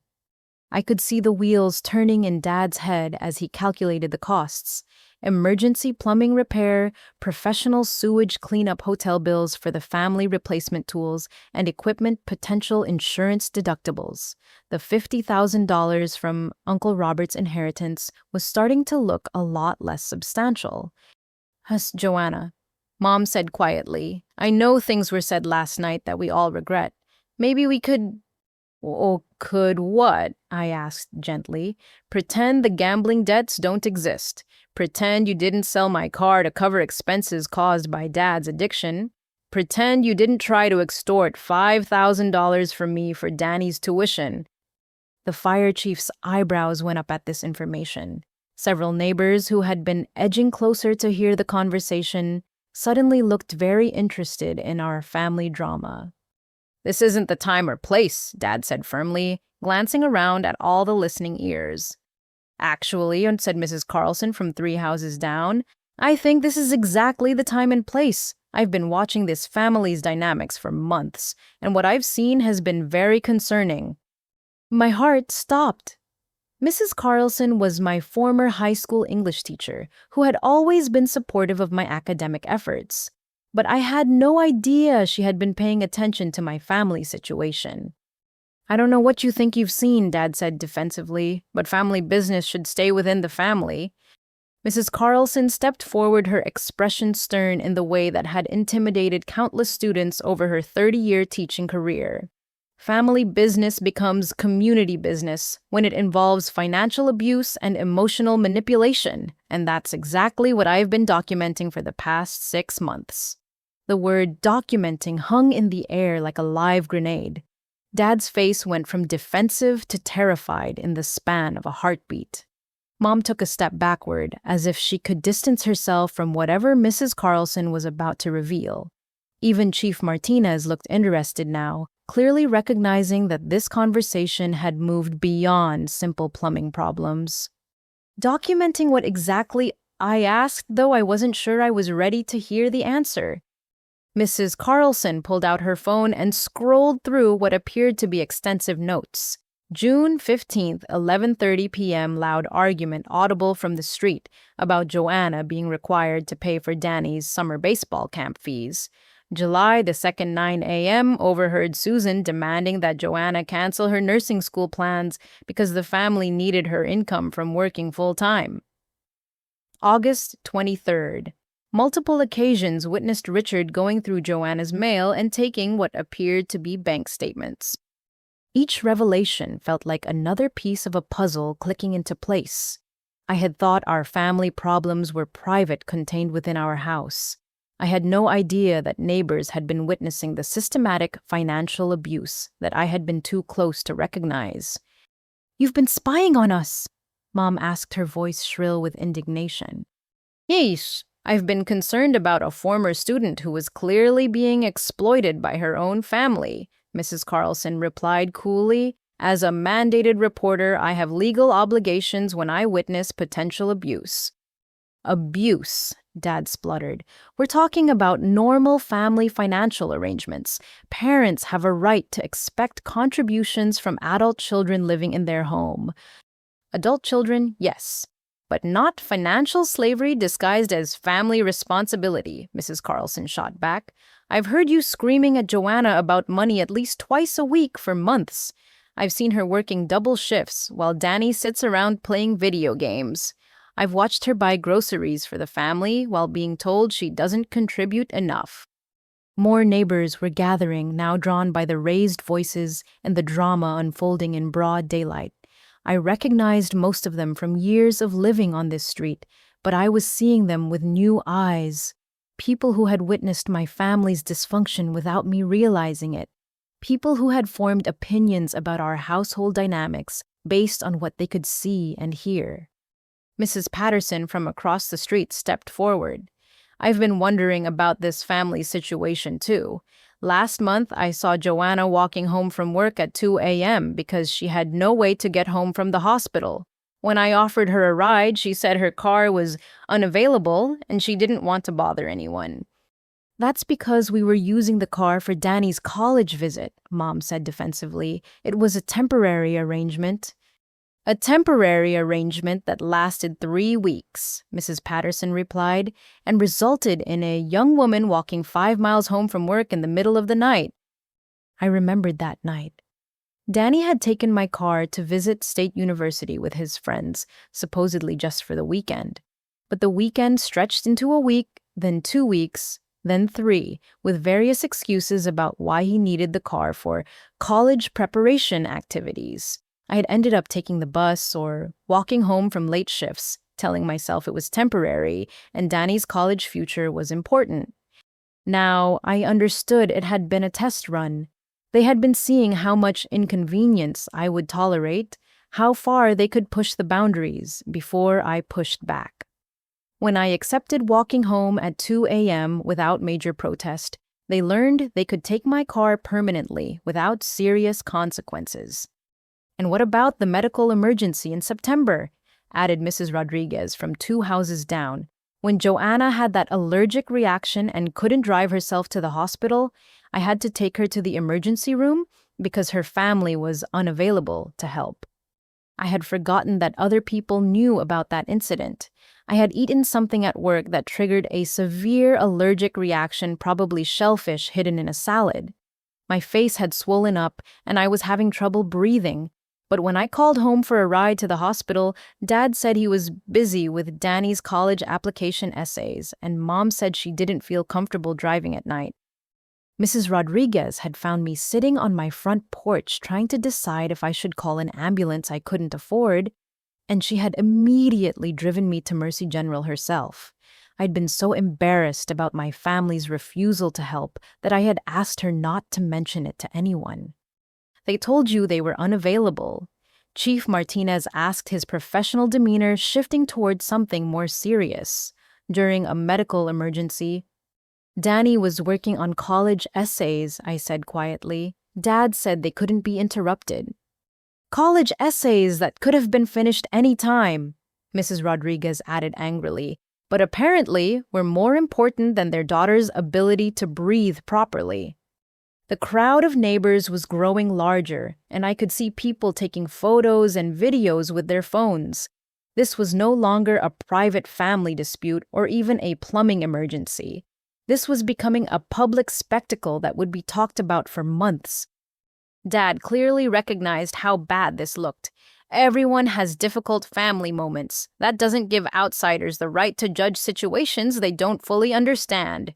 I could see the wheels turning in Dad's head as he calculated the costs. Emergency plumbing repair, professional sewage cleanup, hotel bills for the family replacement tools, and equipment potential insurance deductibles. The $50,000 from Uncle Robert's inheritance was starting to look a lot less substantial. "Hush, Joanna," Mom said quietly. "I know things were said last night that we all regret. Maybe we could—" "Oh, could what?" I asked gently. "Pretend the gambling debts don't exist. Pretend you didn't sell my car to cover expenses caused by Dad's addiction. Pretend you didn't try to extort $5,000 from me for Danny's tuition." The fire chief's eyebrows went up at this information. Several neighbors who had been edging closer to hear the conversation suddenly looked very interested in our family drama. "This isn't the time or place," Dad said firmly, glancing around at all the listening ears. "Actually," said Mrs. Carlson from 3 houses down, "I think this is exactly the time and place. I've been watching this family's dynamics for months, and what I've seen has been very concerning." My heart stopped. Mrs. Carlson was my former high school English teacher who had always been supportive of my academic efforts. But I had no idea she had been paying attention to my family situation. "I don't know what you think you've seen," Dad said defensively, "but family business should stay within the family." Mrs. Carlson stepped forward, her expression stern in the way that had intimidated countless students over her 30-year teaching career. "Family business becomes community business when it involves financial abuse and emotional manipulation, and that's exactly what I've been documenting for the past 6 months. The word documenting hung in the air like a live grenade. Dad's face went from defensive to terrified in the span of a heartbeat. Mom took a step backward, as if she could distance herself from whatever Mrs. Carlson was about to reveal. Even Chief Martinez looked interested now, clearly recognizing that this conversation had moved beyond simple plumbing problems. "Documenting what exactly?" I asked, though I wasn't sure I was ready to hear the answer. Mrs. Carlson pulled out her phone and scrolled through what appeared to be extensive notes. "June 15th, 11:30 p.m. loud argument audible from the street about Joanna being required to pay for Danny's summer baseball camp fees. July the 2nd, 9 a.m. overheard Susan demanding that Joanna cancel her nursing school plans because the family needed her income from working full-time. August 23rd. Multiple occasions witnessed Richard going through Joanna's mail and taking what appeared to be bank statements. Each revelation felt like another piece of a puzzle clicking into place. I had thought our family problems were private, contained within our house. I had no idea that neighbors had been witnessing the systematic financial abuse that I had been too close to recognize. "You've been spying on us," Mom asked, her voice shrill with indignation. "Yes, I've been concerned about a former student who was clearly being exploited by her own family," Mrs. Carlson replied coolly. "As a mandated reporter, I have legal obligations when I witness potential abuse." "Abuse," Dad spluttered. "We're talking about normal family financial arrangements. Parents have a right to expect contributions from adult children living in their home." Adult children, yes, but not financial slavery disguised as family responsibility, Mrs. Carlson shot back. "I've heard you screaming at Joanna about money at least twice a week for months. I've seen her working double shifts while Danny sits around playing video games. I've watched her buy groceries for the family while being told she doesn't contribute enough." More neighbors were gathering, now drawn by the raised voices and the drama unfolding in broad daylight. I recognized most of them from years of living on this street, but I was seeing them with new eyes. People who had witnessed my family's dysfunction without me realizing it. People who had formed opinions about our household dynamics based on what they could see and hear. Mrs. Patterson from across the street stepped forward. "I've been wondering about this family situation too. Last month, I saw Joanna walking home from work at 2 a.m. because she had no way to get home from the hospital. When I offered her a ride, she said her car was unavailable and she didn't want to bother anyone." "That's because we were using the car for Danny's college visit," Mom said defensively. "It was a temporary arrangement." "A temporary arrangement that lasted 3 weeks," Mrs. Patterson replied, "and resulted in a young woman walking 5 miles home from work in the middle of the night." I remembered that night. Danny had taken my car to visit State University with his friends, supposedly just for the weekend. But the weekend stretched into a week, then 2 weeks, then 3, with various excuses about why he needed the car for college preparation activities. I had ended up taking the bus or walking home from late shifts, telling myself it was temporary and Danny's college future was important. Now, I understood it had been a test run. They had been seeing how much inconvenience I would tolerate, how far they could push the boundaries before I pushed back. When I accepted walking home at 2 a.m. without major protest, they learned they could take my car permanently without serious consequences. "And what about the medical emergency in September?" added Mrs. Rodriguez from 2 houses down. "When Joanna had that allergic reaction and couldn't drive herself to the hospital, I had to take her to the emergency room because her family was unavailable to help." I had forgotten that other people knew about that incident. I had eaten something at work that triggered a severe allergic reaction, probably shellfish hidden in a salad. My face had swollen up and I was having trouble breathing. But when I called home for a ride to the hospital, Dad said he was busy with Danny's college application essays, and Mom said she didn't feel comfortable driving at night. Mrs. Rodriguez had found me sitting on my front porch trying to decide if I should call an ambulance I couldn't afford, and she had immediately driven me to Mercy General herself. I'd been so embarrassed about my family's refusal to help that I had asked her not to mention it to anyone. "They told you they were unavailable." Chief Martinez asked, his professional demeanor shifting towards something more serious. "During a medical emergency." "Danny was working on college essays," I said quietly. "Dad said they couldn't be interrupted." "College essays that could have been finished any time," Mrs. Rodriguez added angrily, "but apparently were more important than their daughter's ability to breathe properly." The crowd of neighbors was growing larger, and I could see people taking photos and videos with their phones. This was no longer a private family dispute or even a plumbing emergency. This was becoming a public spectacle that would be talked about for months. Dad clearly recognized how bad this looked. "Everyone has difficult family moments. That doesn't give outsiders the right to judge situations they don't fully understand."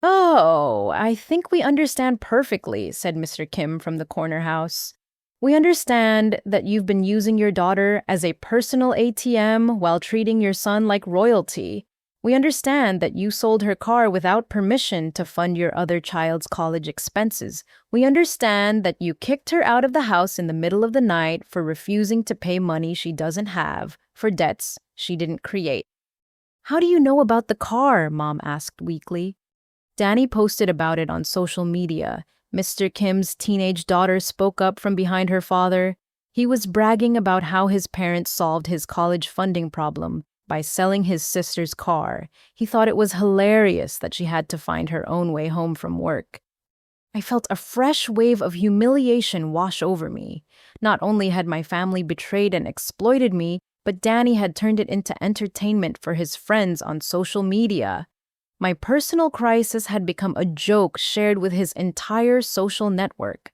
"Oh, I think we understand perfectly," said Mr. Kim from the corner house. "We understand that you've been using your daughter as a personal ATM while treating your son like royalty. We understand that you sold her car without permission to fund your other child's college expenses. We understand that you kicked her out of the house in the middle of the night for refusing to pay money she doesn't have for debts she didn't create." "How do you know about the car?" Mom asked weakly. "Danny posted about it on social media." Mr. Kim's teenage daughter spoke up from behind her father. He was bragging about how his parents solved his college funding problem. by selling his sister's car. He thought it was hilarious that she had to find her own way home from work. I felt a fresh wave of humiliation wash over me. Not only had my family betrayed and exploited me, but Danny had turned it into entertainment for his friends on social media. My personal crisis had become a joke shared with his entire social network.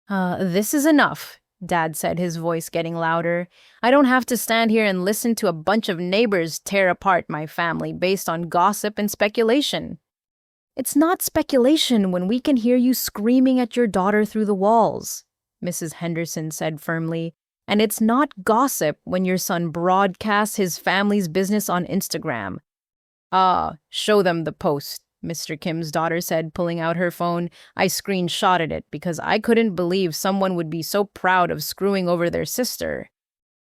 This is enough, Dad said, his voice getting louder. I don't have to stand here and listen to a bunch of neighbors tear apart my family based on gossip and speculation. It's not speculation when we can hear you screaming at your daughter through the walls, Mrs. Henderson said firmly. And it's not gossip when your son broadcasts his family's business on Instagram. Show them the post, Mr. Kim's daughter said, pulling out her phone. I screenshotted it because I couldn't believe someone would be so proud of screwing over their sister.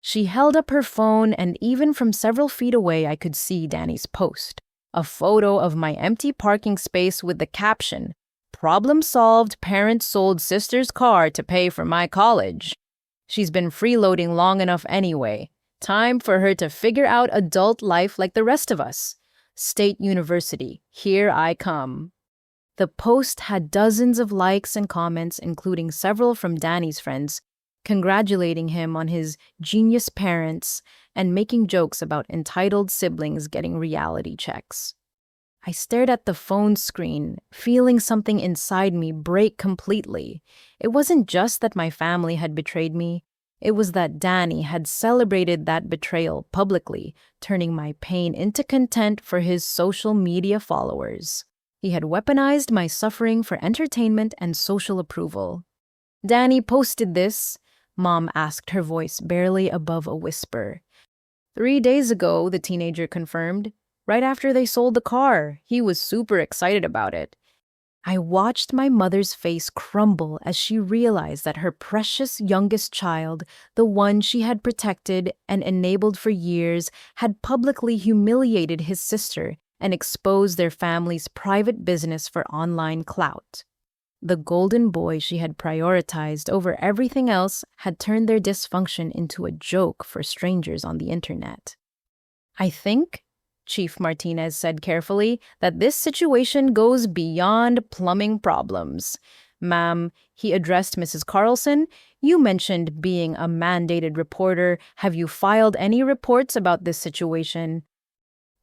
She held up her phone, and even from several feet away I could see Danny's post. A photo of my empty parking space with the caption, "Problem solved, parents sold sister's car to pay for my college." She's been freeloading long enough anyway. Time for her to figure out adult life like the rest of us. State University, here I come. The post had dozens of likes and comments, including several from Danny's friends, congratulating him on his genius parents and making jokes about entitled siblings getting reality checks. I stared at the phone screen, feeling something inside me break completely. It wasn't just that my family had betrayed me. It was that Danny had celebrated that betrayal publicly, turning my pain into content for his social media followers. He had weaponized my suffering for entertainment and social approval. Danny posted this, Mom asked, her voice barely above a whisper. 3 days ago, the teenager confirmed. Right after they sold the car, he was super excited about it. I watched my mother's face crumble as she realized that her precious youngest child, the one she had protected and enabled for years, had publicly humiliated his sister and exposed their family's private business for online clout. The golden boy she had prioritized over everything else had turned their dysfunction into a joke for strangers on the internet. I think, Chief Martinez said carefully, that this situation goes beyond plumbing problems. Ma'am, he addressed Mrs. Carlson, you mentioned being a mandated reporter. Have you filed any reports about this situation?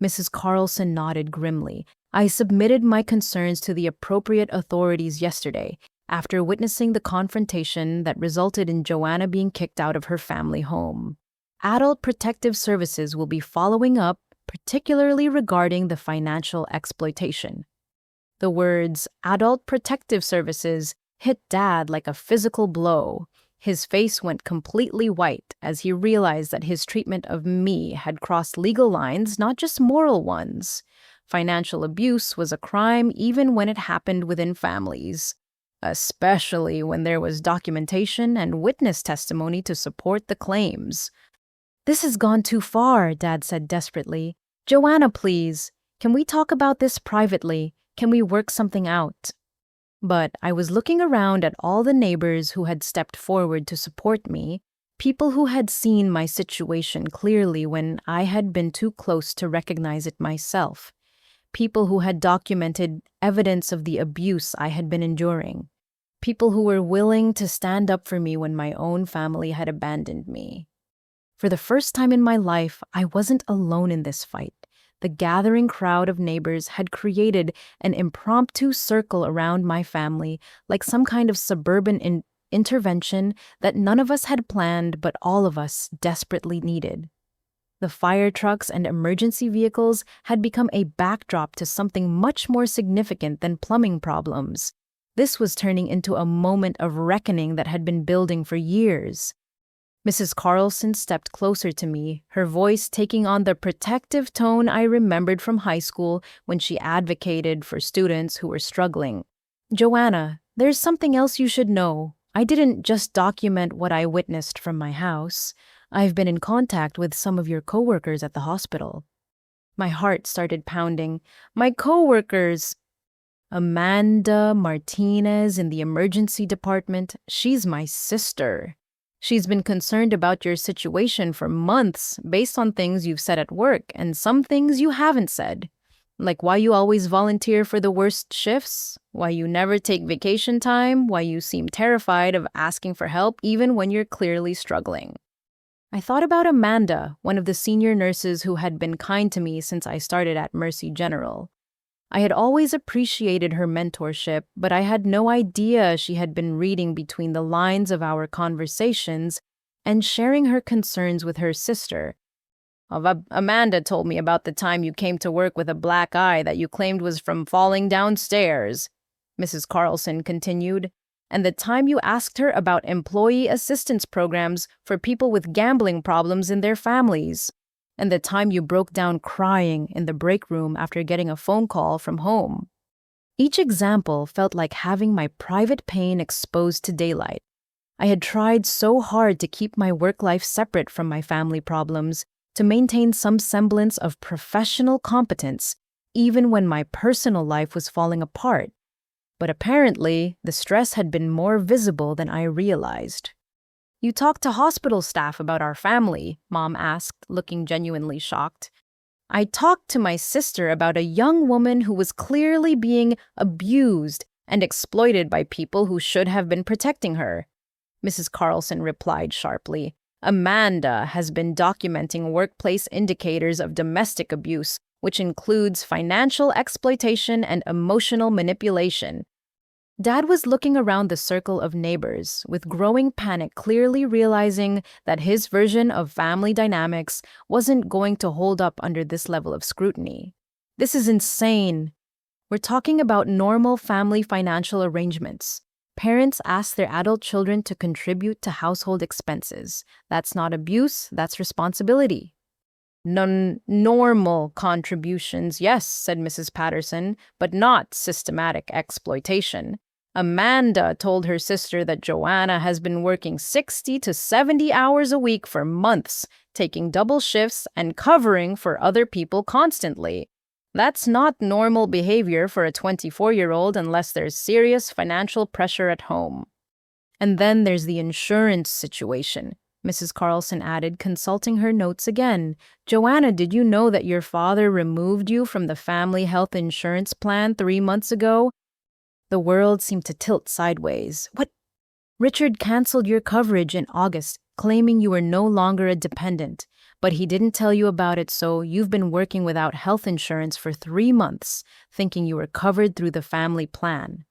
Mrs. Carlson nodded grimly. I submitted my concerns to the appropriate authorities yesterday, after witnessing the confrontation that resulted in Joanna being kicked out of her family home. Adult Protective Services will be following up, particularly regarding the financial exploitation. The words Adult Protective Services hit Dad like a physical blow. His face went completely white as he realized that his treatment of me had crossed legal lines, not just moral ones. Financial abuse was a crime even when it happened within families, especially when there was documentation and witness testimony to support the claims. This has gone too far, Dad said desperately. Joanna, please, can we talk about this privately? Can we work something out? But I was looking around at all the neighbors who had stepped forward to support me, people who had seen my situation clearly when I had been too close to recognize it myself, people who had documented evidence of the abuse I had been enduring, people who were willing to stand up for me when my own family had abandoned me. For the first time in my life, I wasn't alone in this fight. The gathering crowd of neighbors had created an impromptu circle around my family, like some kind of suburban intervention that none of us had planned but all of us desperately needed. The fire trucks and emergency vehicles had become a backdrop to something much more significant than plumbing problems. This was turning into a moment of reckoning that had been building for years. Mrs. Carlson stepped closer to me, her voice taking on the protective tone I remembered from high school when she advocated for students who were struggling. Joanna, there's something else you should know. I didn't just document what I witnessed from my house. I've been in contact with some of your coworkers at the hospital. My heart started pounding. My coworkers! Amanda Martinez in the emergency department. She's my sister. She's been concerned about your situation for months based on things you've said at work and some things you haven't said. Like why you always volunteer for the worst shifts, why you never take vacation time, why you seem terrified of asking for help even when you're clearly struggling. I thought about Amanda, one of the senior nurses who had been kind to me since I started at Mercy General. I had always appreciated her mentorship, but I had no idea she had been reading between the lines of our conversations and sharing her concerns with her sister. Amanda told me about the time you came to work with a black eye that you claimed was from falling downstairs, Mrs. Carlson continued, and the time you asked her about employee assistance programs for people with gambling problems in their families, and the time you broke down crying in the break room after getting a phone call from home. Each example felt like having my private pain exposed to daylight. I had tried so hard to keep my work life separate from my family problems, to maintain some semblance of professional competence, even when my personal life was falling apart. But apparently, the stress had been more visible than I realized. You talked to hospital staff about our family, Mom asked, looking genuinely shocked. I talked to my sister about a young woman who was clearly being abused and exploited by people who should have been protecting her. Mrs. Carlson replied sharply. Amanda has been documenting workplace indicators of domestic abuse, which includes financial exploitation and emotional manipulation. Dad was looking around the circle of neighbors, with growing panic, clearly realizing that his version of family dynamics wasn't going to hold up under this level of scrutiny. This is insane. We're talking about normal family financial arrangements. Parents ask their adult children to contribute to household expenses. That's not abuse, that's responsibility. Normal contributions, yes, said Mrs. Patterson, but not systematic exploitation. Amanda told her sister that Joanna has been working 60 to 70 hours a week for months, taking double shifts and covering for other people constantly. That's not normal behavior for a 24-year-old unless there's serious financial pressure at home. And then there's the insurance situation, Mrs. Carlson added, consulting her notes again. Joanna, did you know that your father removed you from the family health insurance plan 3 months ago? The world seemed to tilt sideways. What? Richard canceled your coverage in August, claiming you were no longer a dependent. But he didn't tell you about it, so you've been working without health insurance for 3 months, thinking you were covered through the family plan.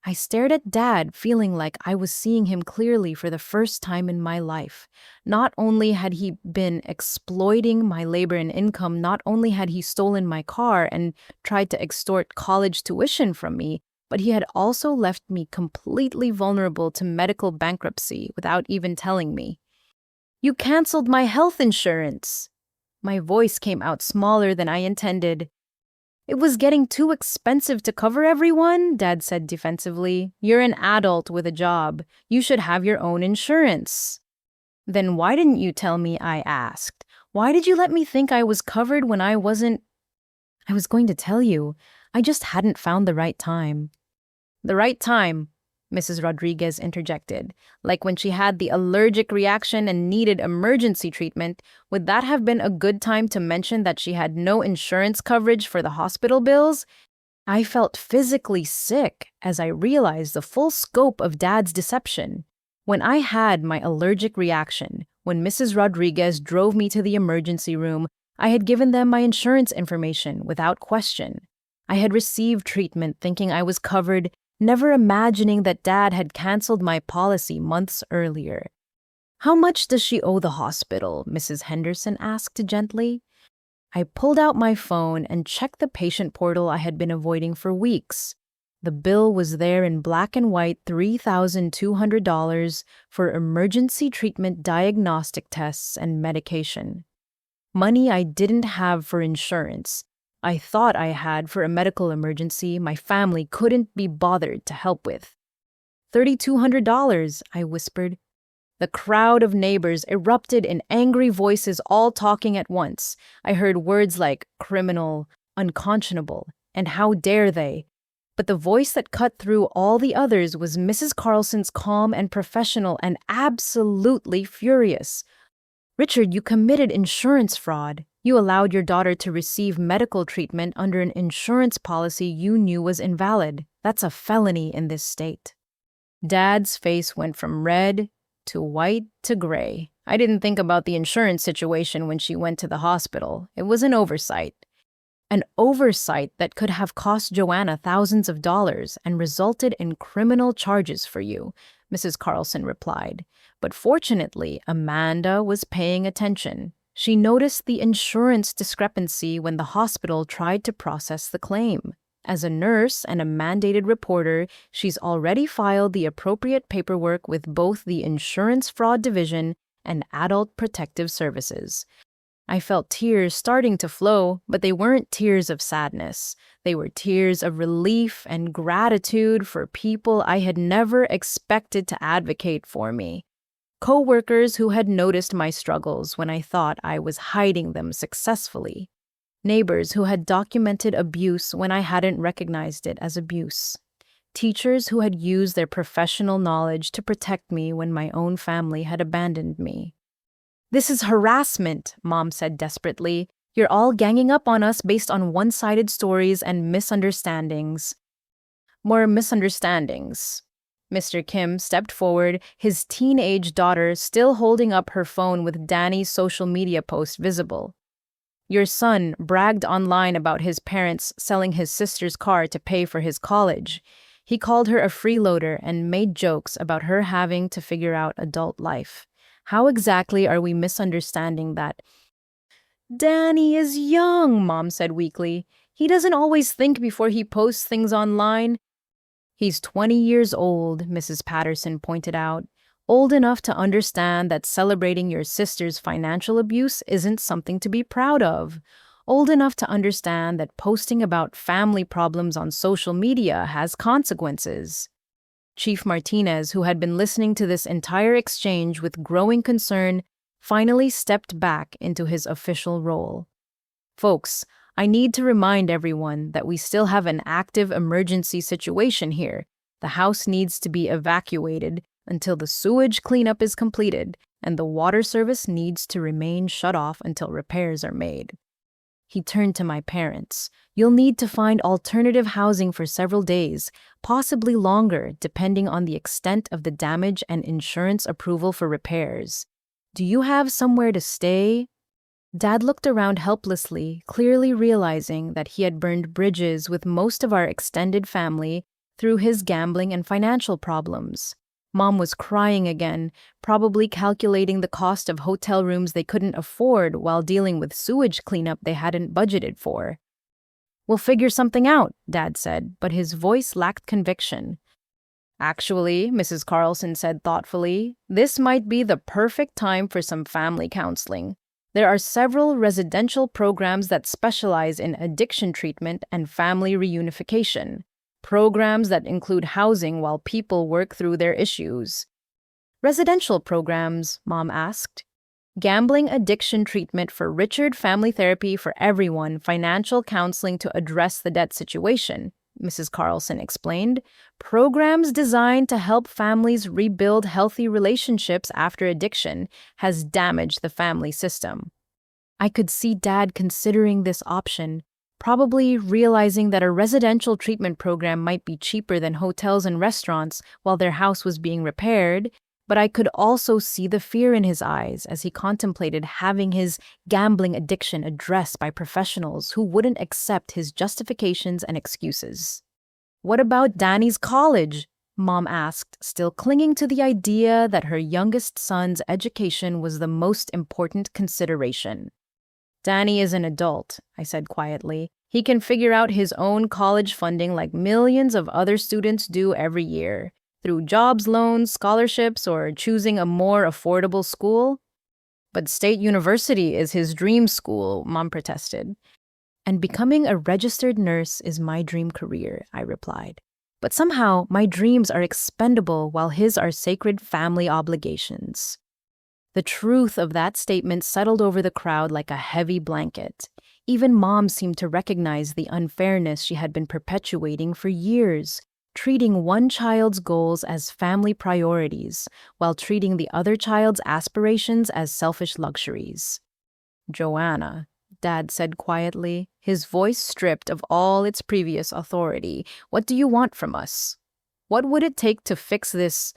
I stared at Dad, feeling like I was seeing him clearly for the first time in my life. Not only had he been exploiting my labor and income, not only had he stolen my car and tried to extort college tuition from me, but he had also left me completely vulnerable to medical bankruptcy without even telling me. You canceled my health insurance. My voice came out smaller than I intended. It was getting too expensive to cover everyone, Dad said defensively. You're an adult with a job. You should have your own insurance. Then why didn't you tell me, I asked. Why did you let me think I was covered when I wasn't? I was going to tell you. I just hadn't found the right time. The right time, Mrs. Rodriguez interjected. Like when she had the allergic reaction and needed emergency treatment, would that have been a good time to mention that she had no insurance coverage for the hospital bills? I felt physically sick as I realized the full scope of Dad's deception. When I had my allergic reaction, when Mrs. Rodriguez drove me to the emergency room, I had given them my insurance information without question. I had received treatment thinking I was covered, never imagining that Dad had canceled my policy months earlier. How much does she owe the hospital? Mrs. Henderson asked gently. I pulled out my phone and checked the patient portal I had been avoiding for weeks. The bill was there in black and white, $3,200 for emergency treatment, diagnostic tests, and medication. Money I didn't have for insurance. I thought I had for a medical emergency my family couldn't be bothered to help with. $3,200, I whispered. The crowd of neighbors erupted in angry voices, all talking at once. I heard words like criminal, unconscionable, and how dare they. But the voice that cut through all the others was Mrs. Carlson's, calm and professional and absolutely furious. "Richard, you committed insurance fraud. You allowed your daughter to receive medical treatment under an insurance policy you knew was invalid. That's a felony in this state." Dad's face went from red to white to gray. "I didn't think about the insurance situation when she went to the hospital. It was an oversight. An oversight that could have cost Joanna thousands of dollars and resulted in criminal charges for you," Mrs. Carlson replied. But fortunately, Amanda was paying attention. She noticed the insurance discrepancy when the hospital tried to process the claim. As a nurse and a mandated reporter, she's already filed the appropriate paperwork with both the Insurance Fraud Division and Adult Protective Services. I felt tears starting to flow, but they weren't tears of sadness. They were tears of relief and gratitude for people I had never expected to advocate for me. Co-workers who had noticed my struggles when I thought I was hiding them successfully. Neighbors who had documented abuse when I hadn't recognized it as abuse. Teachers who had used their professional knowledge to protect me when my own family had abandoned me. "This is harassment," Mom said desperately. "You're all ganging up on us based on one-sided stories and misunderstandings." "More misunderstandings." Mr. Kim stepped forward, his teenage daughter still holding up her phone with Danny's social media post visible. "Your son bragged online about his parents selling his sister's car to pay for his college. He called her a freeloader and made jokes about her having to figure out adult life. How exactly are we misunderstanding that?" "Danny is young," Mom said weakly. "He doesn't always think before he posts things online." "He's 20 years old," Mrs. Patterson pointed out. "Old enough to understand that celebrating your sister's financial abuse isn't something to be proud of. Old enough to understand that posting about family problems on social media has consequences." Chief Martinez, who had been listening to this entire exchange with growing concern, finally stepped back into his official role. "Folks, I need to remind everyone that we still have an active emergency situation here. The house needs to be evacuated until the sewage cleanup is completed, and the water service needs to remain shut off until repairs are made." He turned to my parents. "You'll need to find alternative housing for several days, possibly longer, depending on the extent of the damage and insurance approval for repairs. Do you have somewhere to stay?" Dad looked around helplessly, clearly realizing that he had burned bridges with most of our extended family through his gambling and financial problems. Mom was crying again, probably calculating the cost of hotel rooms they couldn't afford while dealing with sewage cleanup they hadn't budgeted for. "We'll figure something out," Dad said, but his voice lacked conviction. "Actually," Mrs. Carlson said thoughtfully, "this might be the perfect time for some family counseling. There are several residential programs that specialize in addiction treatment and family reunification. Programs that include housing while people work through their issues." "Residential programs?" Mom asked. "Gambling addiction treatment for Richard, family therapy for everyone, financial counseling to address the debt situation," Mrs. Carlson explained. "Programs designed to help families rebuild healthy relationships after addiction has damaged the family system." I could see Dad considering this option, probably realizing that a residential treatment program might be cheaper than hotels and restaurants while their house was being repaired, but I could also see the fear in his eyes as he contemplated having his gambling addiction addressed by professionals who wouldn't accept his justifications and excuses. "What about Danny's college?" Mom asked, still clinging to the idea that her youngest son's education was the most important consideration. "Danny is an adult," I said quietly. "He can figure out his own college funding like millions of other students do every year, through jobs, loans, scholarships, or choosing a more affordable school." "But State University is his dream school," Mom protested. "And becoming a registered nurse is my dream career," I replied. "But somehow my dreams are expendable while his are sacred family obligations." The truth of that statement settled over the crowd like a heavy blanket. Even Mom seemed to recognize the unfairness she had been perpetuating for years, treating one child's goals as family priorities while treating the other child's aspirations as selfish luxuries. "Joanna," Dad said quietly, his voice stripped of all its previous authority, "what do you want from us? What would it take to fix this?"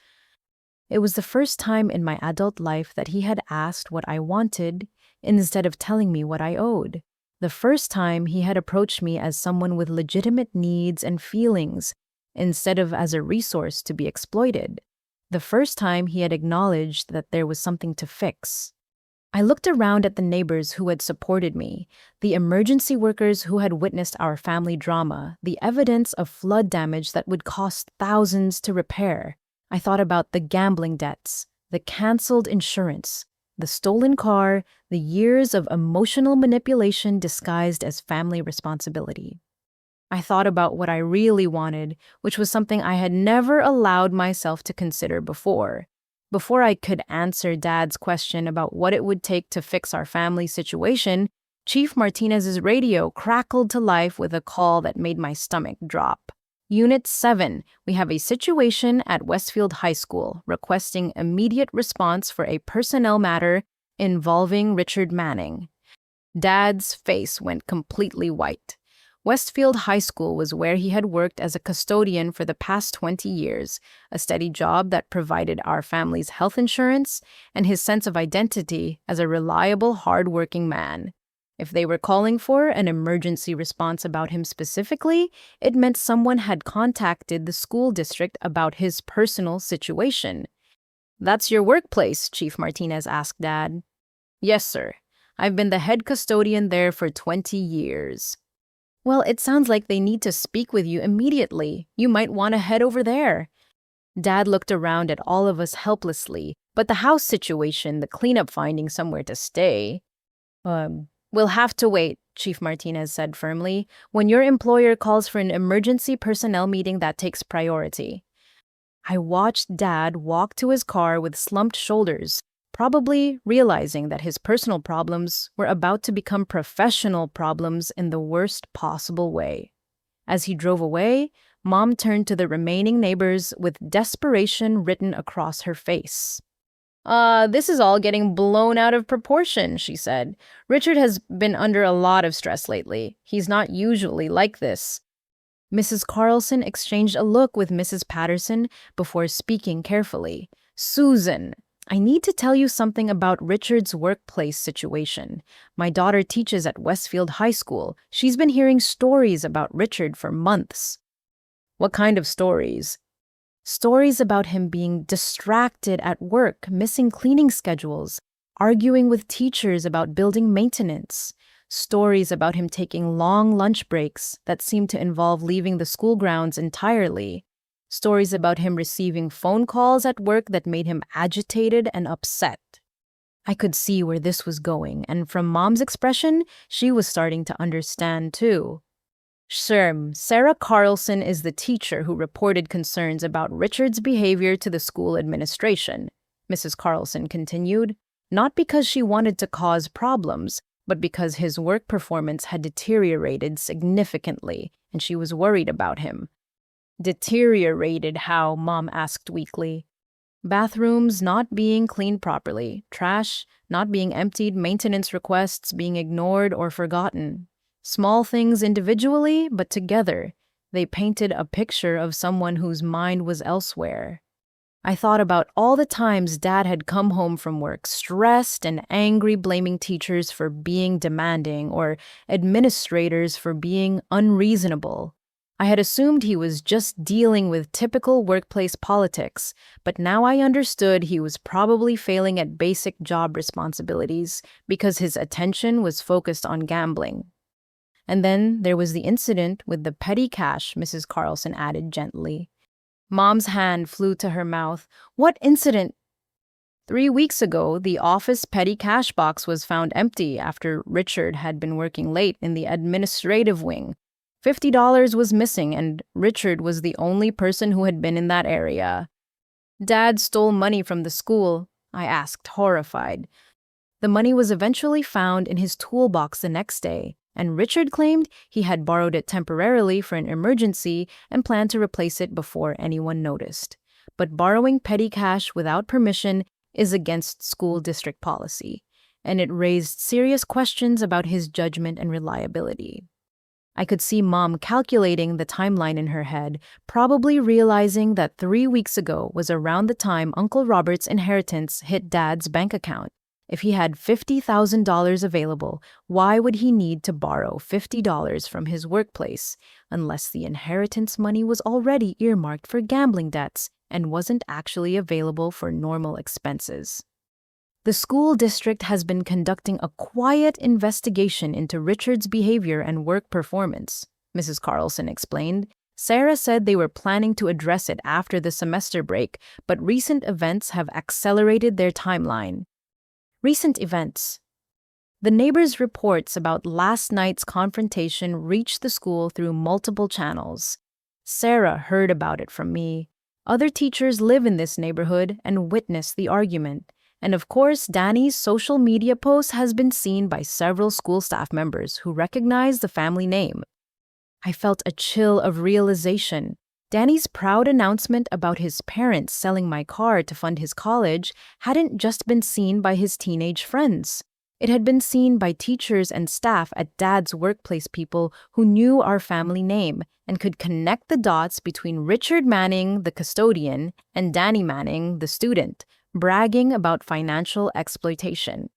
It was the first time in my adult life that he had asked what I wanted instead of telling me what I owed. The first time he had approached me as someone with legitimate needs and feelings instead of as a resource to be exploited. The first time he had acknowledged that there was something to fix. I looked around at the neighbors who had supported me, the emergency workers who had witnessed our family drama, the evidence of flood damage that would cost thousands to repair. I thought about the gambling debts, the canceled insurance, the stolen car, the years of emotional manipulation disguised as family responsibility. I thought about what I really wanted, which was something I had never allowed myself to consider before. Before I could answer Dad's question about what it would take to fix our family situation, Chief Martinez's radio crackled to life with a call that made my stomach drop. "Unit 7, we have a situation at Westfield High School requesting immediate response for a personnel matter involving Richard Manning." Dad's face went completely white. Westfield High School was where he had worked as a custodian for the past 20 years, a steady job that provided our family's health insurance and his sense of identity as a reliable, hard-working man. If they were calling for an emergency response about him specifically, it meant someone had contacted the school district about his personal situation. "That's your workplace?" Chief Martinez asked Dad. "Yes, sir. I've been the head custodian there for 20 years. "Well, it sounds like they need to speak with you immediately. You might want to head over there." Dad looked around at all of us helplessly, but the house situation, the cleanup finding somewhere to stay. We'll have to wait," Chief Martinez said firmly. "When your employer calls for an emergency personnel meeting, that takes priority." I watched Dad walk to his car with slumped shoulders, probably realizing that his personal problems were about to become professional problems in the worst possible way. As he drove away, Mom turned to the remaining neighbors with desperation written across her face. This is all getting blown out of proportion," she said. "Richard has been under a lot of stress lately. He's not usually like this." Mrs. Carlson exchanged a look with Mrs. Patterson before speaking carefully. "Susan, I need to tell you something about Richard's workplace situation. My daughter teaches at Westfield High School. She's been hearing stories about Richard for months." "What kind of stories?" "Stories about him being distracted at work, missing cleaning schedules, arguing with teachers about building maintenance. Stories about him taking long lunch breaks that seemed to involve leaving the school grounds entirely. Stories about him receiving phone calls at work that made him agitated and upset." I could see where this was going, and from Mom's expression, she was starting to understand too. "Sure, Sarah Carlson is the teacher who reported concerns about Richard's behavior to the school administration," Mrs. Carlson continued, "not because she wanted to cause problems, but because his work performance had deteriorated significantly, and she was worried about him." "Deteriorated how?" Mom asked weakly. "Bathrooms not being cleaned properly, trash not being emptied, maintenance requests being ignored or forgotten. Small things individually, but together, they painted a picture of someone whose mind was elsewhere." I thought about all the times Dad had come home from work, stressed and angry, blaming teachers for being demanding or administrators for being unreasonable. I had assumed he was just dealing with typical workplace politics, but now I understood he was probably failing at basic job responsibilities because his attention was focused on gambling. "And then there was the incident with the petty cash," Mrs. Carlson added gently. Mom's hand flew to her mouth. "What incident?" 3 weeks ago, the office petty cash box was found empty after Richard had been working late in the administrative wing. $50 was missing, and Richard was the only person who had been in that area. "Dad stole money from the school?" I asked, horrified. "The money was eventually found in his toolbox the next day, And Richard claimed he had borrowed it temporarily for an emergency and planned to replace it before anyone noticed. But borrowing petty cash without permission is against school district policy, and it raised serious questions about his judgment and reliability. I could see Mom calculating the timeline in her head, probably realizing that 3 weeks ago was around the time Uncle Robert's inheritance hit Dad's bank account. If he had $50,000 available, why would he need to borrow $50 from his workplace unless the inheritance money was already earmarked for gambling debts and wasn't actually available for normal expenses? The school district has been conducting a quiet investigation into Richard's behavior and work performance, Mrs. Carlson explained. Sarah said they were planning to address it after the semester break, but recent events have accelerated their timeline. Recent events. The neighbors' reports about last night's confrontation reached the school through multiple channels. Sarah heard about it from me. Other teachers live in this neighborhood and witnessed the argument. And of course, Danny's social media post has been seen by several school staff members who recognize the family name. I felt a chill of realization. Danny's proud announcement about his parents selling my car to fund his college hadn't just been seen by his teenage friends. It had been seen by teachers and staff at Dad's workplace, people who knew our family name and could connect the dots between Richard Manning, the custodian, and Danny Manning, the student, bragging about financial exploitation.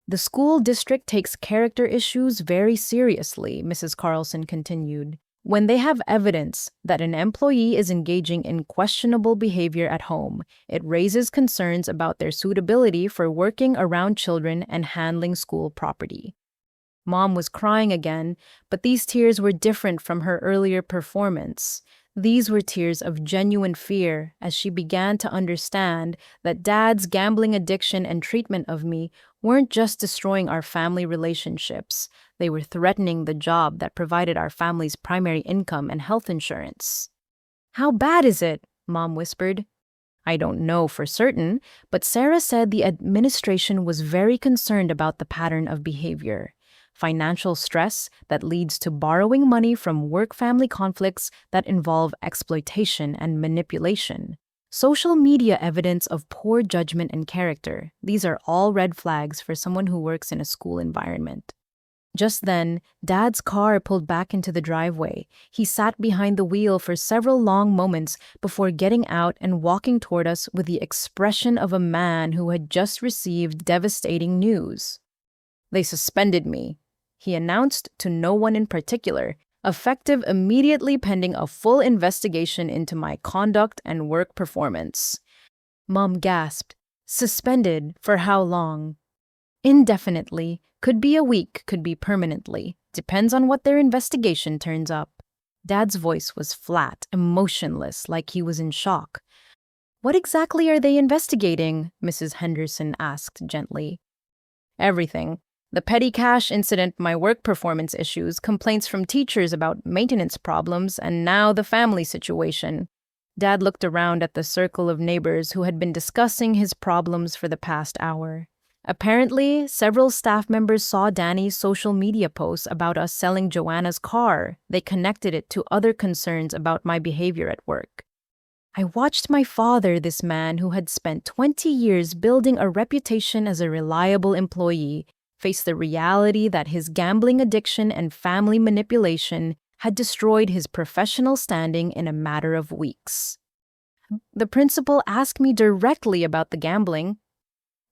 The school district takes character issues very seriously, Mrs. Carlson continued. When they have evidence that an employee is engaging in questionable behavior at home, it raises concerns about their suitability for working around children and handling school property. Mom was crying again, but these tears were different from her earlier performance. These were tears of genuine fear as she began to understand that Dad's gambling addiction and treatment of me weren't just destroying our family relationships. They were threatening the job that provided our family's primary income and health insurance. "How bad is it?" Mom whispered. I don't know for certain, but Sarah said the administration was very concerned about the pattern of behavior. Financial stress that leads to borrowing money from work-family conflicts that involve exploitation and manipulation. Social media evidence of poor judgment and character. These are all red flags for someone who works in a school environment. Just then, Dad's car pulled back into the driveway. He sat behind the wheel for several long moments before getting out and walking toward us with the expression of a man who had just received devastating news. "They suspended me," he announced to no one in particular, effective immediately pending a full investigation into my conduct and work performance. Mom gasped. "Suspended for how long?" "Indefinitely. Could be a week, could be permanently. Depends on what their investigation turns up." Dad's voice was flat, emotionless, like he was in shock. "What exactly are they investigating?" Mrs. Henderson asked gently. "Everything. The petty cash incident, my work performance issues, complaints from teachers about maintenance problems, and now the family situation." Dad looked around at the circle of neighbors who had been discussing his problems for the past hour. Apparently, several staff members saw Danny's social media posts about us selling Joanna's car. They connected it to other concerns about my behavior at work. I watched my father, this man who had spent 20 years building a reputation as a reliable employee, face the reality that his gambling addiction and family manipulation had destroyed his professional standing in a matter of weeks. The principal asked me directly about the gambling.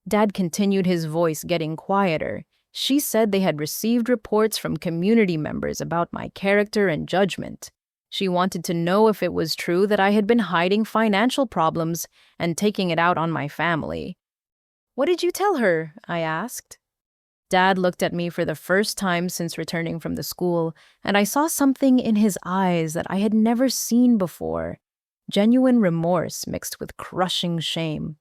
Dad continued, his voice getting quieter. She said they had received reports from community members about my character and judgment. She wanted to know if it was true that I had been hiding financial problems and taking it out on my family. "What did you tell her?" I asked. Dad looked at me for the first time since returning from the school, and I saw something in his eyes that I had never seen before. Genuine remorse mixed with crushing shame.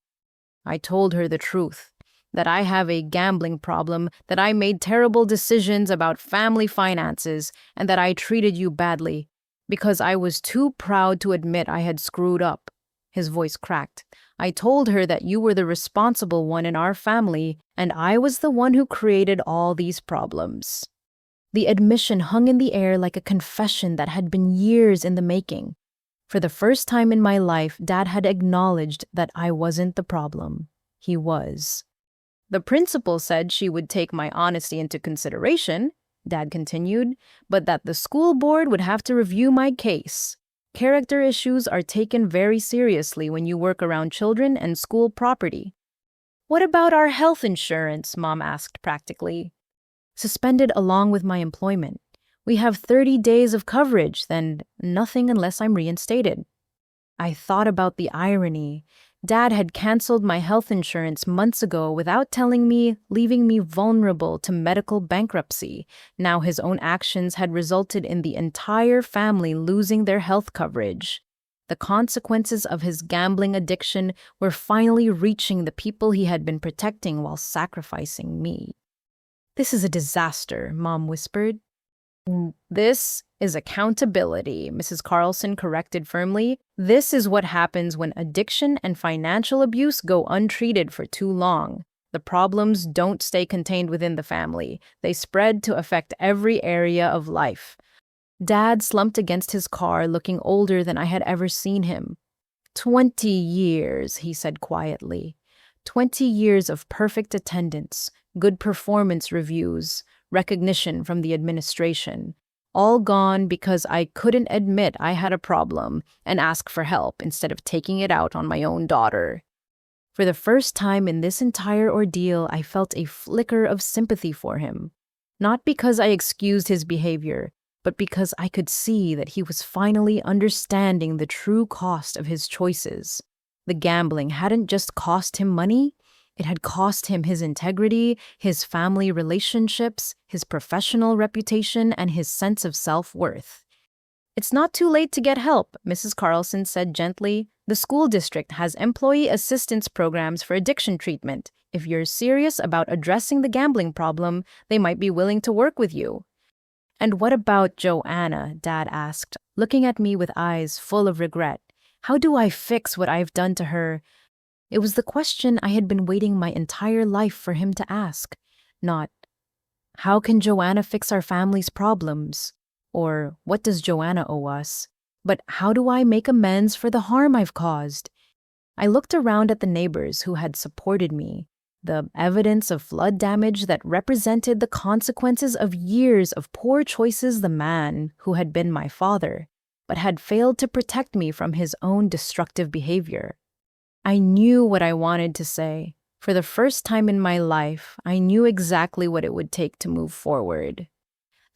I told her the truth, that I have a gambling problem, that I made terrible decisions about family finances, and that I treated you badly, because I was too proud to admit I had screwed up. His voice cracked. I told her that you were the responsible one in our family, and I was the one who created all these problems. The admission hung in the air like a confession that had been years in the making. For the first time in my life, Dad had acknowledged that I wasn't the problem. He was. The principal said she would take my honesty into consideration, Dad continued, but that the school board would have to review my case. Character issues are taken very seriously when you work around children and school property. What about our health insurance? Mom asked practically. Suspended along with my employment. We have 30 days of coverage, then nothing unless I'm reinstated. I thought about the irony. Dad had canceled my health insurance months ago without telling me, leaving me vulnerable to medical bankruptcy. Now his own actions had resulted in the entire family losing their health coverage. The consequences of his gambling addiction were finally reaching the people he had been protecting while sacrificing me. "This is a disaster," Mom whispered. "This is accountability," Mrs. Carlson corrected firmly. "This is what happens when addiction and financial abuse go untreated for too long. The problems don't stay contained within the family. They spread to affect every area of life." Dad slumped against his car, looking older than I had ever seen him. 20 years, he said quietly. 20 years of perfect attendance, good performance reviews, recognition from the administration. All gone because I couldn't admit I had a problem and ask for help instead of taking it out on my own daughter. For the first time in this entire ordeal, I felt a flicker of sympathy for him. Not because I excused his behavior, but because I could see that he was finally understanding the true cost of his choices. The gambling hadn't just cost him money, it had cost him his integrity, his family relationships, his professional reputation, and his sense of self-worth. "It's not too late to get help," Mrs. Carlson said gently. "The school district has employee assistance programs for addiction treatment. If you're serious about addressing the gambling problem, they might be willing to work with you." "And what about Joanna?" Dad asked, looking at me with eyes full of regret. "How do I fix what I've done to her?" It was the question I had been waiting my entire life for him to ask. Not, "How can Joanna fix our family's problems?" Or, "What does Joanna owe us?" But, "How do I make amends for the harm I've caused?" I looked around at the neighbors who had supported me, the evidence of flood damage that represented the consequences of years of poor choices the man who had been my father, but had failed to protect me from his own destructive behavior. I knew what I wanted to say. For the first time in my life, I knew exactly what it would take to move forward.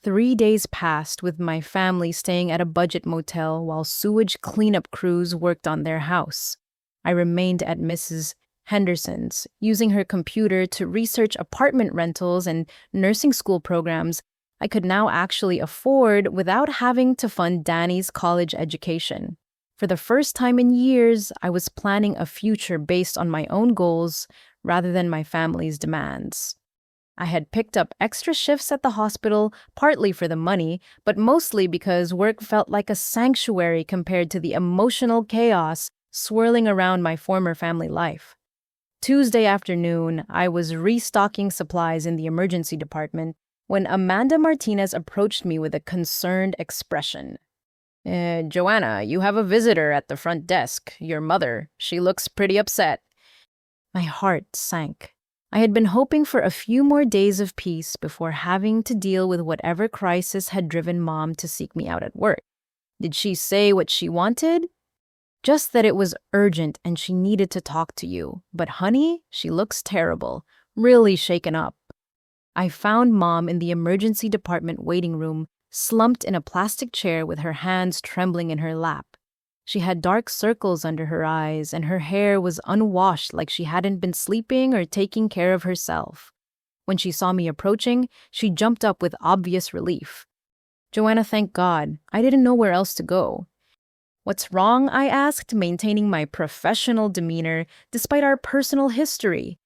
3 days passed with my family staying at a budget motel while sewage cleanup crews worked on their house. I remained at Mrs. Henderson's, using her computer to research apartment rentals and nursing school programs I could now actually afford without having to fund Danny's college education. For the first time in years, I was planning a future based on my own goals rather than my family's demands. I had picked up extra shifts at the hospital, partly for the money, but mostly because work felt like a sanctuary compared to the emotional chaos swirling around my former family life. Tuesday afternoon, I was restocking supplies in the emergency department when Amanda Martinez approached me with a concerned expression. Joanna, you have a visitor at the front desk, your mother. She looks pretty upset." My heart sank. I had been hoping for a few more days of peace before having to deal with whatever crisis had driven Mom to seek me out at work. Did she say what she wanted? Just that it was urgent and she needed to talk to you. But honey, she looks terrible, really shaken up. I found Mom in the emergency department waiting room, slumped in a plastic chair with her hands trembling in her lap. She had dark circles under her eyes, and her hair was unwashed like she hadn't been sleeping or taking care of herself. When she saw me approaching, she jumped up with obvious relief. "Joanna, thank God. I didn't know where else to go." "What's wrong?" I asked, maintaining my professional demeanor despite our personal history.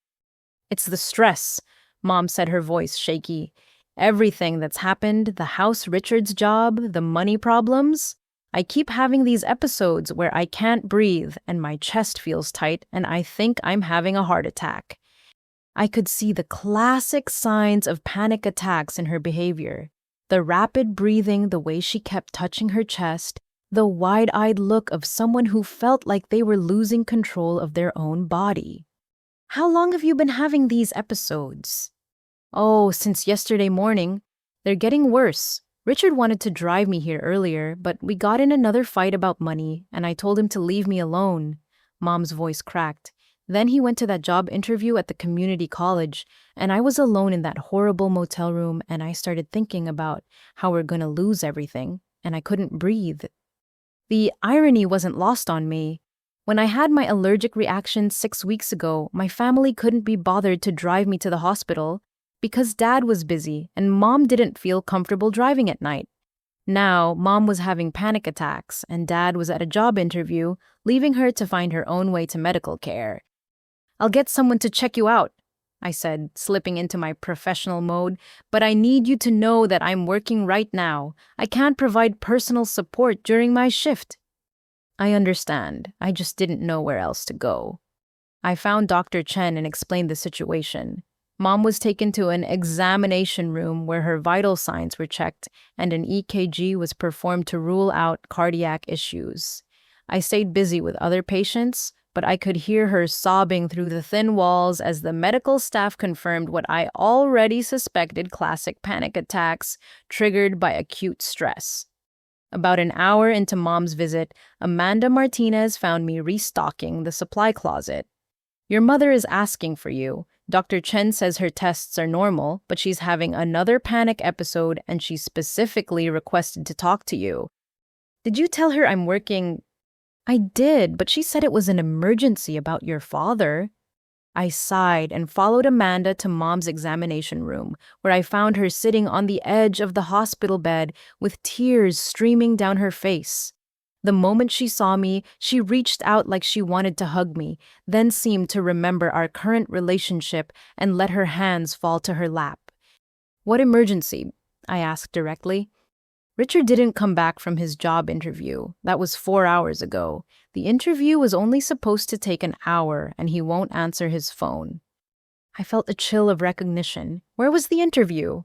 "It's the stress," Mom said, her voice shaky. "Everything that's happened, the House Richards job, the money problems. I keep having these episodes where I can't breathe and my chest feels tight and I think I'm having a heart attack." I could see the classic signs of panic attacks in her behavior. The rapid breathing, the way she kept touching her chest, the wide-eyed look of someone who felt like they were losing control of their own body. "How long have you been having these episodes?" "Oh, since yesterday morning. They're getting worse. Richard wanted to drive me here earlier, but we got in another fight about money, and I told him to leave me alone." Mom's voice cracked. "Then he went to that job interview at the community college, and I was alone in that horrible motel room, and I started thinking about how we're gonna lose everything, and I couldn't breathe." The irony wasn't lost on me. When I had my allergic reaction 6 weeks ago, my family couldn't be bothered to drive me to the hospital because Dad was busy and Mom didn't feel comfortable driving at night. Now, Mom was having panic attacks and Dad was at a job interview, leaving her to find her own way to medical care. "I'll get someone to check you out," I said, slipping into my professional mode, "but I need you to know that I'm working right now. I can't provide personal support during my shift." "I understand. I just didn't know where else to go." I found Dr. Chen and explained the situation. Mom was taken to an examination room where her vital signs were checked and an EKG was performed to rule out cardiac issues. I stayed busy with other patients, but I could hear her sobbing through the thin walls as the medical staff confirmed what I already suspected: classic panic attacks triggered by acute stress. About an hour into Mom's visit, Amanda Martinez found me restocking the supply closet. "Your mother is asking for you. Dr. Chen says her tests are normal, but she's having another panic episode and she specifically requested to talk to you." "Did you tell her I'm working?" "I did, but she said it was an emergency about your father." I sighed and followed Amanda to Mom's examination room, where I found her sitting on the edge of the hospital bed with tears streaming down her face. The moment she saw me, she reached out like she wanted to hug me, then seemed to remember our current relationship and let her hands fall to her lap. "What emergency?" I asked directly. "Richard didn't come back from his job interview. That was 4 hours ago. The interview was only supposed to take an hour, and he won't answer his phone." I felt a chill of recognition. Where was the interview?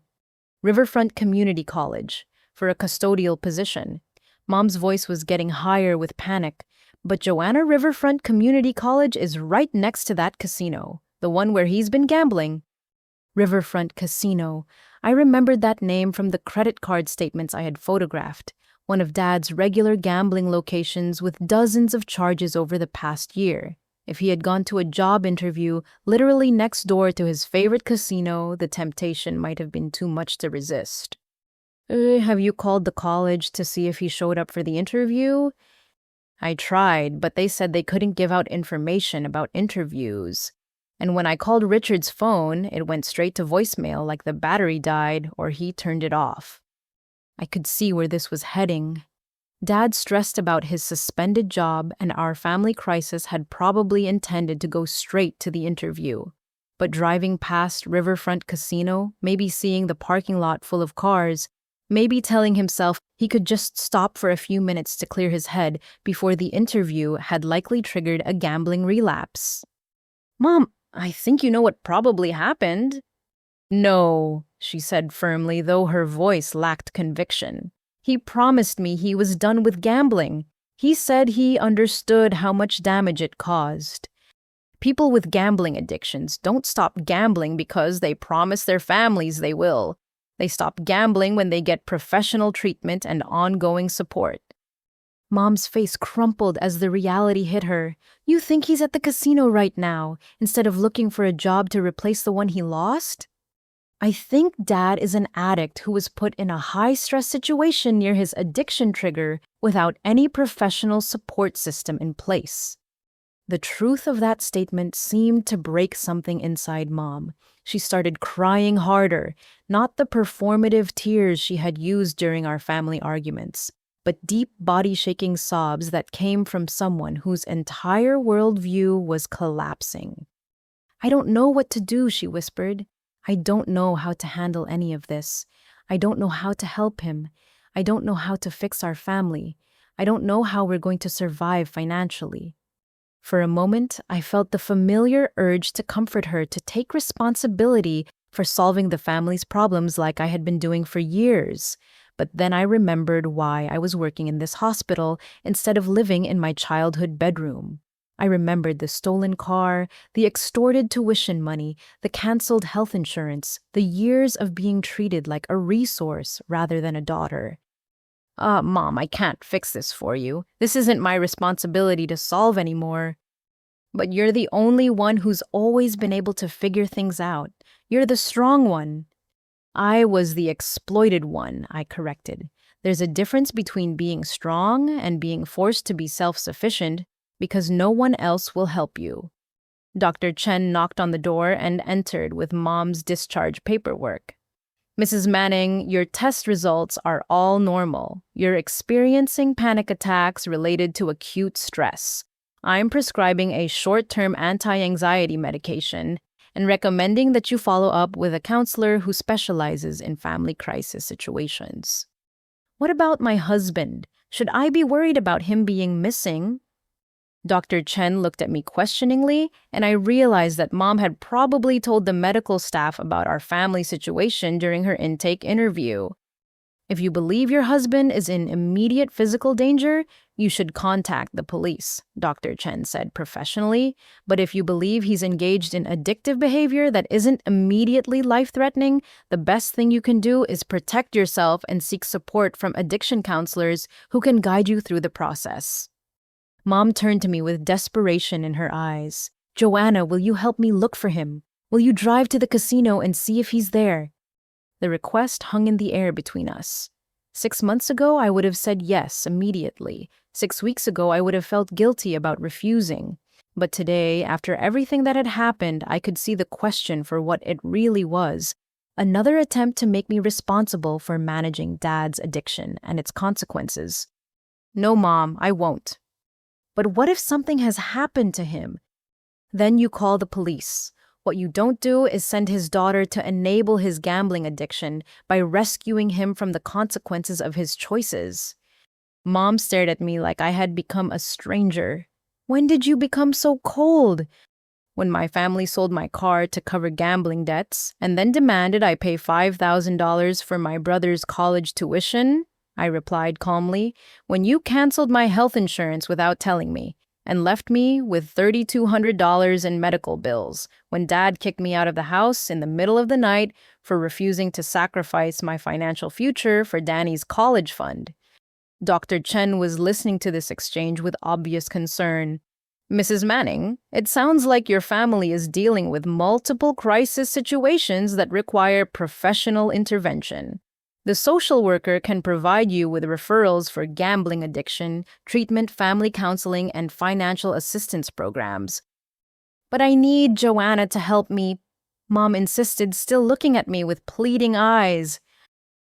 "Riverfront Community College, for a custodial position." Mom's voice was getting higher with panic. "But Joanna, Riverfront Community College is right next to that casino, the one where he's been gambling." Riverfront Casino. I remembered that name from the credit card statements I had photographed, one of Dad's regular gambling locations with dozens of charges over the past year. If he had gone to a job interview literally next door to his favorite casino, the temptation might have been too much to resist. Have you called the college to see if he showed up for the interview?" I tried, but they said they couldn't give out information about interviews. And when I called Richard's phone, it went straight to voicemail like the battery died or he turned it off. I could see where this was heading. Dad stressed about his suspended job and our family crisis had probably intended to go straight to the interview. But driving past Riverfront Casino, maybe seeing the parking lot full of cars, maybe telling himself he could just stop for a few minutes to clear his head before the interview had likely triggered a gambling relapse. "Mom, I think you know what probably happened." "No," she said firmly, though her voice lacked conviction. "He promised me he was done with gambling. He said he understood how much damage it caused. People with gambling addictions don't stop gambling because they promise their families they will. They stop gambling when they get professional treatment and ongoing support." Mom's face crumpled as the reality hit her. "You think he's at the casino right now, instead of looking for a job to replace the one he lost?" "I think Dad is an addict who was put in a high-stress situation near his addiction trigger without any professional support system in place." The truth of that statement seemed to break something inside Mom. She started crying harder, not the performative tears she had used during our family arguments, but deep body-shaking sobs that came from someone whose entire worldview was collapsing. "I don't know what to do," she whispered. "I don't know how to handle any of this. I don't know how to help him. I don't know how to fix our family. I don't know how we're going to survive financially." For a moment, I felt the familiar urge to comfort her, to take responsibility for solving the family's problems like I had been doing for years. But then I remembered why I was working in this hospital instead of living in my childhood bedroom. I remembered the stolen car, the extorted tuition money, the canceled health insurance, the years of being treated like a resource rather than a daughter. Mom, I can't fix this for you. This isn't my responsibility to solve anymore. But you're the only one who's always been able to figure things out. You're the strong one. I was the exploited one, I corrected. There's a difference between being strong and being forced to be self-sufficient because no one else will help you. Dr. Chen knocked on the door and entered with Mom's discharge paperwork. Mrs. Manning, your test results are all normal. You're experiencing panic attacks related to acute stress. I'm prescribing a short-term anti-anxiety medication and recommending that you follow up with a counselor who specializes in family crisis situations. What about my husband? Should I be worried about him being missing? Dr. Chen looked at me questioningly, and I realized that Mom had probably told the medical staff about our family situation during her intake interview. If you believe your husband is in immediate physical danger, you should contact the police, Dr. Chen said professionally. But if you believe he's engaged in addictive behavior that isn't immediately life-threatening, the best thing you can do is protect yourself and seek support from addiction counselors who can guide you through the process. Mom turned to me with desperation in her eyes. Joanna, will you help me look for him? Will you drive to the casino and see if he's there? The request hung in the air between us. 6 months ago, I would have said yes immediately. 6 weeks ago, I would have felt guilty about refusing. But today, after everything that had happened, I could see the question for what it really was. Another attempt to make me responsible for managing Dad's addiction and its consequences. No, Mom, I won't. But what if something has happened to him? Then you call the police. What you don't do is send his daughter to enable his gambling addiction by rescuing him from the consequences of his choices. Mom stared at me like I had become a stranger. When did you become so cold? When my family sold my car to cover gambling debts and then demanded I pay $5,000 for my brother's college tuition, I replied calmly. When you canceled my health insurance without telling me and left me with $3,200 in medical bills, when Dad kicked me out of the house in the middle of the night for refusing to sacrifice my financial future for Danny's college fund. Dr. Chen was listening to this exchange with obvious concern. Mrs. Manning, it sounds like your family is dealing with multiple crisis situations that require professional intervention. The social worker can provide you with referrals for gambling addiction, treatment, family counseling, and financial assistance programs. But I need Joanna to help me, Mom insisted, still looking at me with pleading eyes.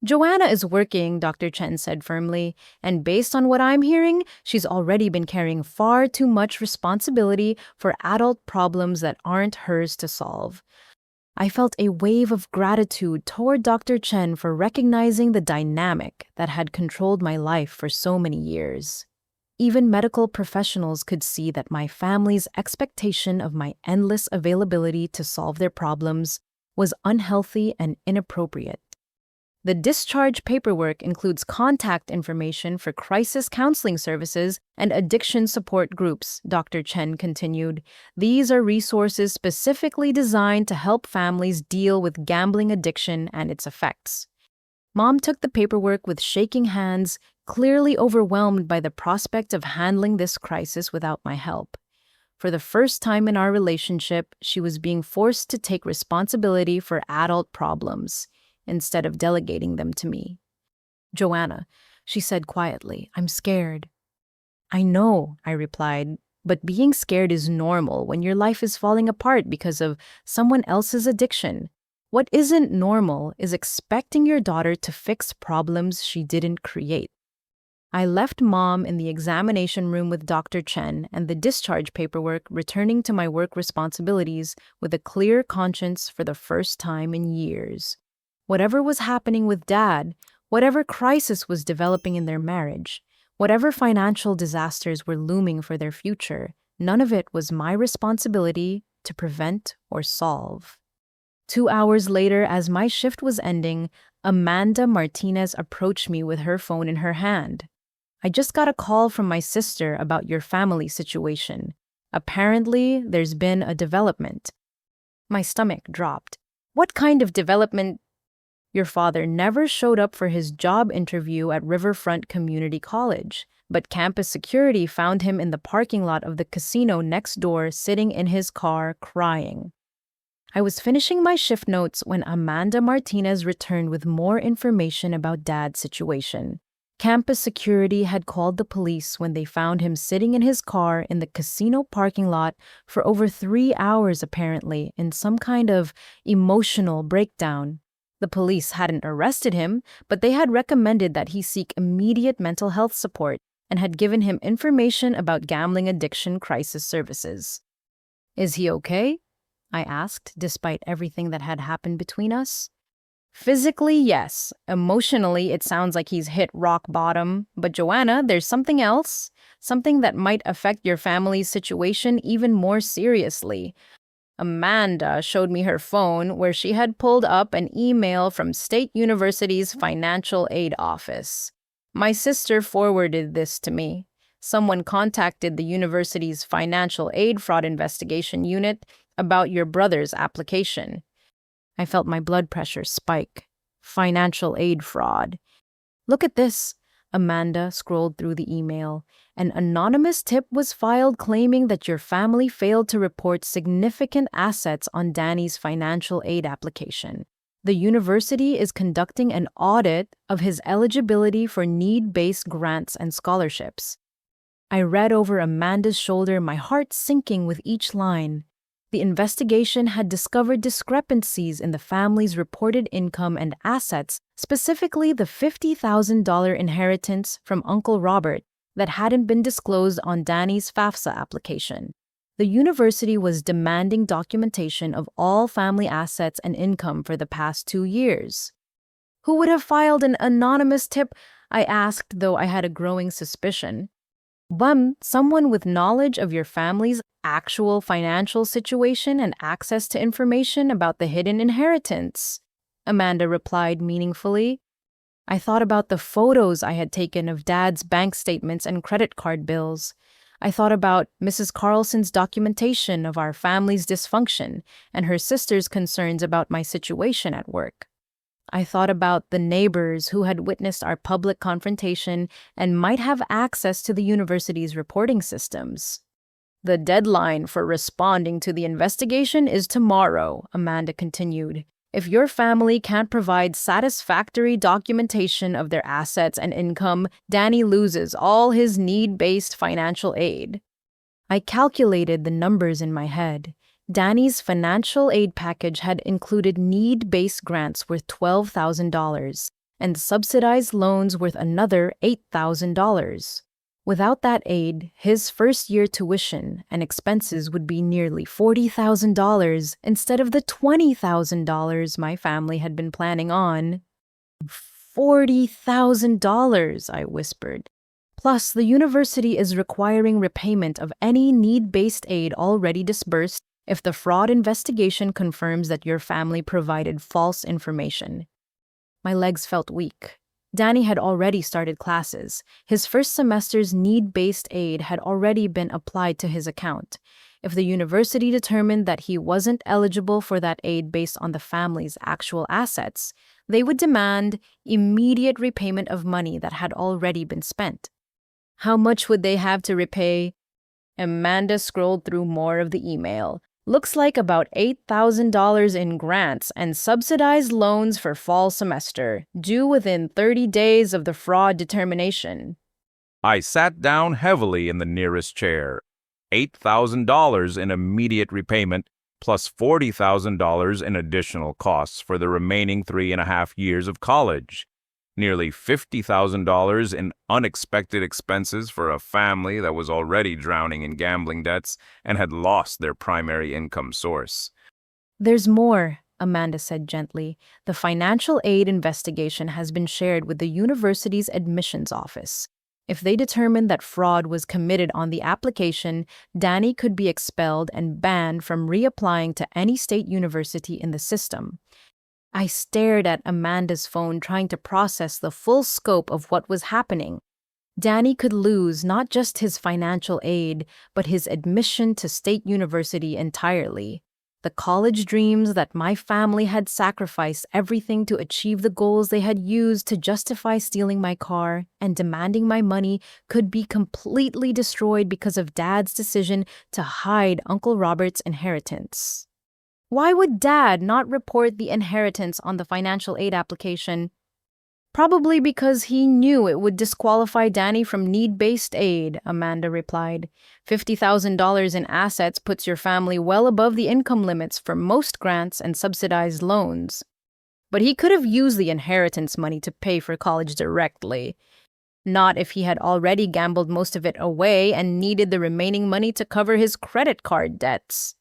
Joanna is working, Dr. Chen said firmly, and based on what I'm hearing, she's already been carrying far too much responsibility for adult problems that aren't hers to solve. I felt a wave of gratitude toward Dr. Chen for recognizing the dynamic that had controlled my life for so many years. Even medical professionals could see that my family's expectation of my endless availability to solve their problems was unhealthy and inappropriate. The discharge paperwork includes contact information for crisis counseling services and addiction support groups, Dr. Chen continued. These are resources specifically designed to help families deal with gambling addiction and its effects. Mom took the paperwork with shaking hands, clearly overwhelmed by the prospect of handling this crisis without my help. For the first time in our relationship, she was being forced to take responsibility for adult problems instead of delegating them to me. Joanna, she said quietly, I'm scared. I know, I replied, but being scared is normal when your life is falling apart because of someone else's addiction. What isn't normal is expecting your daughter to fix problems she didn't create. I left Mom in the examination room with Dr. Chen and the discharge paperwork, returning to my work responsibilities with a clear conscience for the first time in years. Whatever was happening with Dad, whatever crisis was developing in their marriage, whatever financial disasters were looming for their future, none of it was my responsibility to prevent or solve. 2 hours later, as my shift was ending, Amanda Martinez approached me with her phone in her hand. "I just got a call from my sister about your family situation. Apparently, there's been a development." My stomach dropped. "What kind of development?" "Your father never showed up for his job interview at Riverfront Community College, but campus security found him in the parking lot of the casino next door, sitting in his car, crying." I was finishing my shift notes when Amanda Martinez returned with more information about Dad's situation. Campus security had called the police when they found him sitting in his car in the casino parking lot for over 3 hours, apparently, in some kind of emotional breakdown. The police hadn't arrested him, but they had recommended that he seek immediate mental health support and had given him information about gambling addiction crisis services. "Is he okay?" I asked, despite everything that had happened between us. "Physically, yes. Emotionally, it sounds like he's hit rock bottom. But Joanna, there's something else. Something that might affect your family's situation even more seriously." Amanda showed me her phone, where she had pulled up an email from State University's financial aid office. "My sister forwarded this to me. Someone contacted the university's financial aid fraud investigation unit about your brother's application." I felt my blood pressure spike. Financial aid fraud. "Look at this." Amanda scrolled through the email. "An anonymous tip was filed claiming that your family failed to report significant assets on Danny's financial aid application. The university is conducting an audit of his eligibility for need-based grants and scholarships." I read over Amanda's shoulder, my heart sinking with each line. The investigation had discovered discrepancies in the family's reported income and assets, specifically the $50,000 inheritance from Uncle Robert that hadn't been disclosed on Danny's FAFSA application. The university was demanding documentation of all family assets and income for the past 2 years. "Who would have filed an anonymous tip?" I asked, though I had a growing suspicion. Someone with knowledge of your family's actual financial situation and access to information about the hidden inheritance," Amanda replied meaningfully. I thought about the photos I had taken of Dad's bank statements and credit card bills. I thought about Mrs. Carlson's documentation of our family's dysfunction and her sister's concerns about my situation at work. I thought about the neighbors who had witnessed our public confrontation and might have access to the university's reporting systems. "The deadline for responding to the investigation is tomorrow," Amanda continued. "If your family can't provide satisfactory documentation of their assets and income, Danny loses all his need-based financial aid." I calculated the numbers in my head. Danny's financial aid package had included need-based grants worth $12,000 and subsidized loans worth another $8,000. Without that aid, his first-year tuition and expenses would be nearly $40,000 instead of the $20,000 my family had been planning on. $40,000, I whispered. Plus, the university is requiring repayment of any need-based aid already disbursed if the fraud investigation confirms that your family provided false information. My legs felt weak. Danny had already started classes. His first semester's need-based aid had already been applied to his account. If the university determined that he wasn't eligible for that aid based on the family's actual assets, they would demand immediate repayment of money that had already been spent. How much would they have to repay? Amanda scrolled through more of the email. "Looks like about $8,000 in grants and subsidized loans for fall semester, due within 30 days of the fraud determination." I sat down heavily in the nearest chair. $8,000 in immediate repayment, plus $40,000 in additional costs for the remaining 3.5 years of college. Nearly $50,000 in unexpected expenses for a family that was already drowning in gambling debts and had lost their primary income source. "There's more," Amanda said gently. "The financial aid investigation has been shared with the university's admissions office. If they determined that fraud was committed on the application, Danny could be expelled and banned from reapplying to any state university in the system. I stared at Amanda's phone, trying to process the full scope of what was happening. Danny could lose not just his financial aid, but his admission to state university entirely. The college dreams that my family had sacrificed everything to achieve, the goals they had used to justify stealing my car and demanding my money, could be completely destroyed because of Dad's decision to hide Uncle Robert's inheritance. Why would Dad not report the inheritance on the financial aid application? Probably because he knew it would disqualify Danny from need-based aid, Amanda replied. $50,000 in assets puts your family well above the income limits for most grants and subsidized loans. But he could have used the inheritance money to pay for college directly. Not if he had already gambled most of it away and needed the remaining money to cover his credit card debts.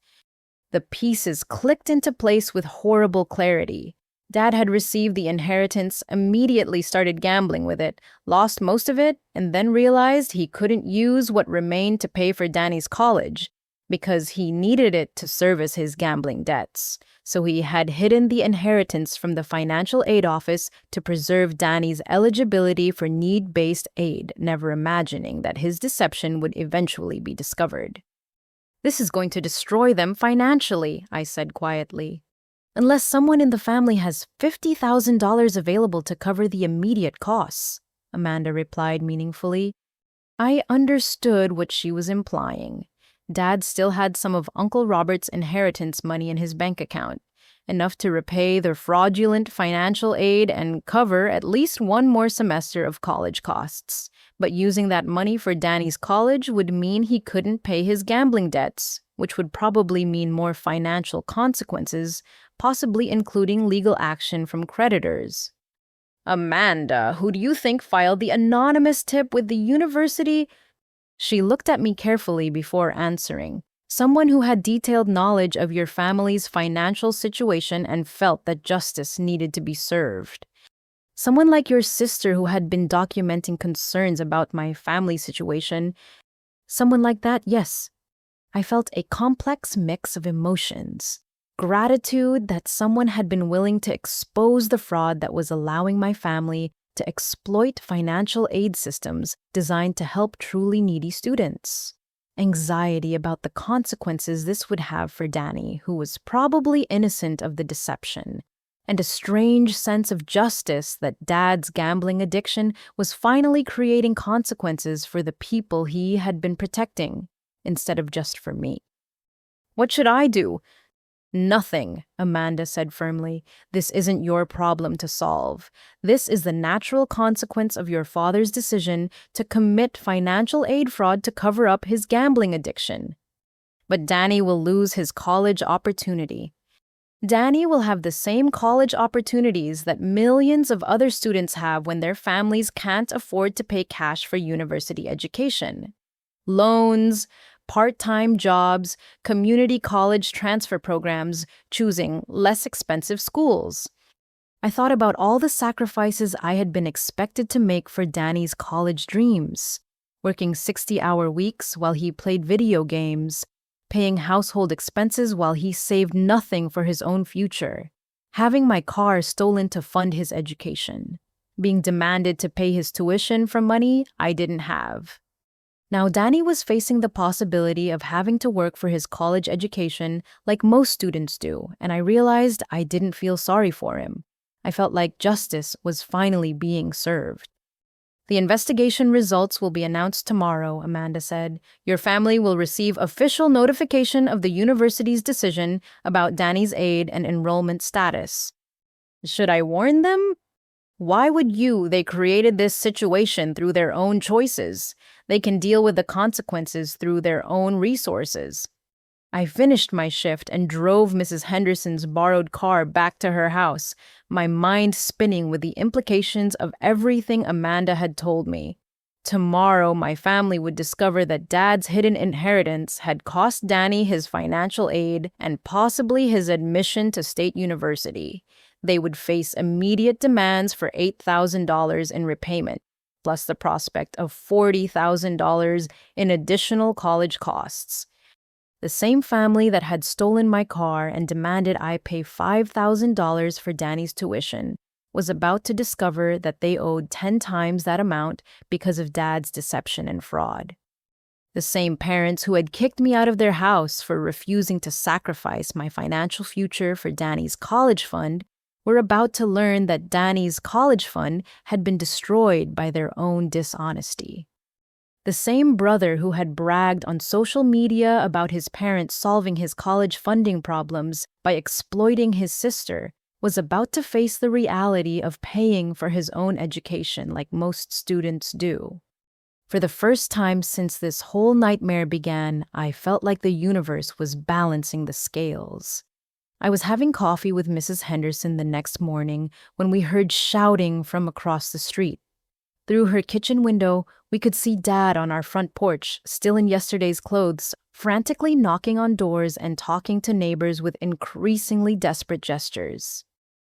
The pieces clicked into place with horrible clarity. Dad had received the inheritance, immediately started gambling with it, lost most of it, and then realized he couldn't use what remained to pay for Danny's college because he needed it to service his gambling debts. So he had hidden the inheritance from the financial aid office to preserve Danny's eligibility for need-based aid, never imagining that his deception would eventually be discovered. "This is going to destroy them financially," I said quietly. "Unless someone in the family has $50,000 available to cover the immediate costs," Amanda replied meaningfully. I understood what she was implying. Dad still had some of Uncle Robert's inheritance money in his bank account, enough to repay the fraudulent financial aid and cover at least one more semester of college costs. But using that money for Danny's college would mean he couldn't pay his gambling debts, which would probably mean more financial consequences, possibly including legal action from creditors. "Amanda, who do you think filed the anonymous tip with the university?" She looked at me carefully before answering. "Someone who had detailed knowledge of your family's financial situation and felt that justice needed to be served. Someone like your sister who had been documenting concerns about my family situation. Someone like that, yes." I felt a complex mix of emotions. Gratitude that someone had been willing to expose the fraud that was allowing my family to exploit financial aid systems designed to help truly needy students. Anxiety about the consequences this would have for Danny, who was probably innocent of the deception. And a strange sense of justice that Dad's gambling addiction was finally creating consequences for the people he had been protecting, instead of just for me. "What should I do?" "Nothing," Amanda said firmly. "This isn't your problem to solve. This is the natural consequence of your father's decision to commit financial aid fraud to cover up his gambling addiction. But Danny will lose his college opportunity. Danny will have the same college opportunities that millions of other students have when their families can't afford to pay cash for university education. Loans, part-time jobs, community college transfer programs, choosing less expensive schools." I thought about all the sacrifices I had been expected to make for Danny's college dreams, working 60-hour weeks while he played video games, paying household expenses while he saved nothing for his own future, having my car stolen to fund his education, being demanded to pay his tuition from money I didn't have. Now, Danny was facing the possibility of having to work for his college education like most students do, and I realized I didn't feel sorry for him. I felt like justice was finally being served. "The investigation results will be announced tomorrow," Amanda said. "Your family will receive official notification of the university's decision about Danny's aid and enrollment status." Should I warn them? Why would you? They created this situation through their own choices. They can deal with the consequences through their own resources. I finished my shift and drove Mrs. Henderson's borrowed car back to her house, my mind spinning with the implications of everything Amanda had told me. Tomorrow, my family would discover that Dad's hidden inheritance had cost Danny his financial aid and possibly his admission to state university. They would face immediate demands for $8,000 in repayment. plus the prospect of $40,000 in additional college costs. The same family that had stolen my car and demanded I pay $5,000 for Danny's tuition was about to discover that they owed 10 times that amount because of Dad's deception and fraud. The same parents who had kicked me out of their house for refusing to sacrifice my financial future for Danny's college fund were about to learn that Danny's college fund had been destroyed by their own dishonesty. The same brother who had bragged on social media about his parents solving his college funding problems by exploiting his sister was about to face the reality of paying for his own education like most students do. For the first time since this whole nightmare began, I felt like the universe was balancing the scales. I was having coffee with Mrs. Henderson the next morning when we heard shouting from across the street. Through her kitchen window, we could see Dad on our front porch, still in yesterday's clothes, frantically knocking on doors and talking to neighbors with increasingly desperate gestures.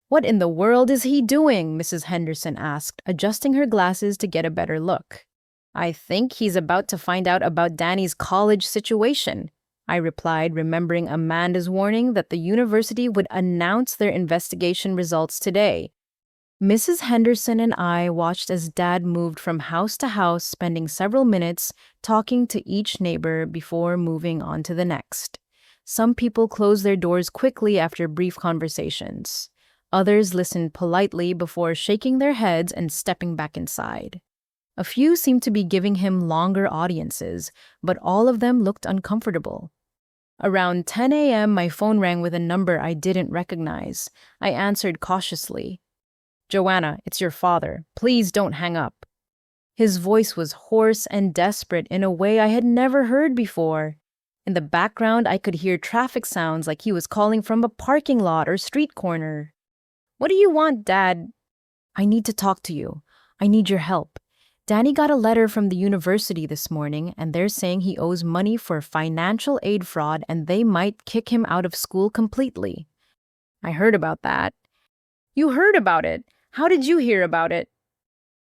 "What in the world is he doing?" Mrs. Henderson asked, adjusting her glasses to get a better look. "I think he's about to find out about Danny's college situation," I replied, remembering Amanda's warning that the university would announce their investigation results today. Mrs. Henderson and I watched as Dad moved from house to house, spending several minutes talking to each neighbor before moving on to the next. Some people closed their doors quickly after brief conversations. Others listened politely before shaking their heads and stepping back inside. A few seemed to be giving him longer audiences, but all of them looked uncomfortable. Around 10 a.m., my phone rang with a number I didn't recognize. I answered cautiously. "Joanna, it's your father. Please don't hang up." His voice was hoarse and desperate in a way I had never heard before. In the background, I could hear traffic sounds like he was calling from a parking lot or street corner. "What do you want, Dad?" "I need to talk to you. I need your help. Danny got a letter from the university this morning, and they're saying he owes money for financial aid fraud and they might kick him out of school completely." "I heard about that." "You heard about it? How did you hear about it?"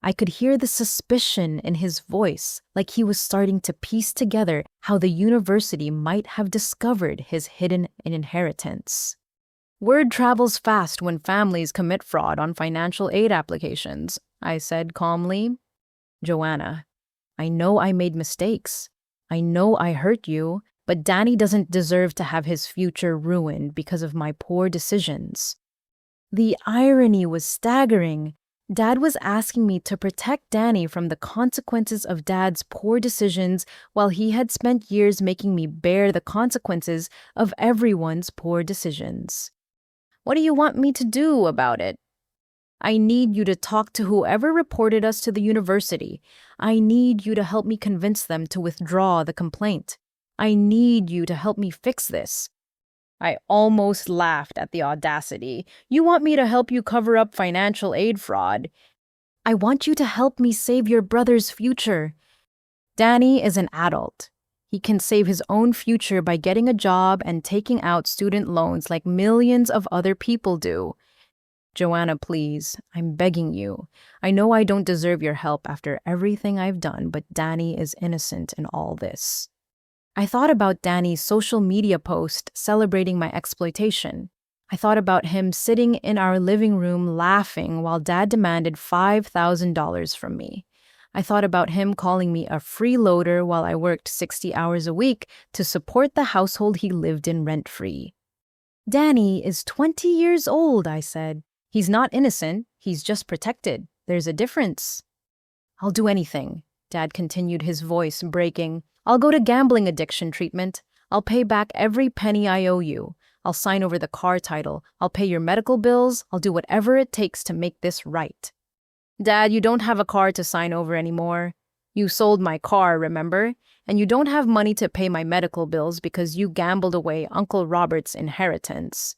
I could hear the suspicion in his voice, like he was starting to piece together how the university might have discovered his hidden inheritance. "Word travels fast when families commit fraud on financial aid applications," I said calmly. "Joanna, I know I made mistakes. I know I hurt you, but Danny doesn't deserve to have his future ruined because of my poor decisions." The irony was staggering. Dad was asking me to protect Danny from the consequences of Dad's poor decisions while he had spent years making me bear the consequences of everyone's poor decisions. "What do you want me to do about it?" "I need you to talk to whoever reported us to the university. I need you to help me convince them to withdraw the complaint. I need you to help me fix this." I almost laughed at the audacity. "You want me to help you cover up financial aid fraud?" "I want you to help me save your brother's future." Danny is an adult. He can save his own future by getting a job and taking out student loans like millions of other people do. "Joanna, please, I'm begging you. I know I don't deserve your help after everything I've done, but Danny is innocent in all this." I thought about Danny's social media post celebrating my exploitation. I thought about him sitting in our living room laughing while Dad demanded $5,000 from me. I thought about him calling me a freeloader while I worked 60 hours a week to support the household he lived in rent-free. "Danny is 20 years old," I said. "He's not innocent, he's just protected. There's a difference." "I'll do anything," Dad continued, his voice breaking. "I'll go to gambling addiction treatment. I'll pay back every penny I owe you. I'll sign over the car title. I'll pay your medical bills. I'll do whatever it takes to make this right." "Dad, you don't have a car to sign over anymore. You sold my car, remember? And you don't have money to pay my medical bills because you gambled away Uncle Robert's inheritance."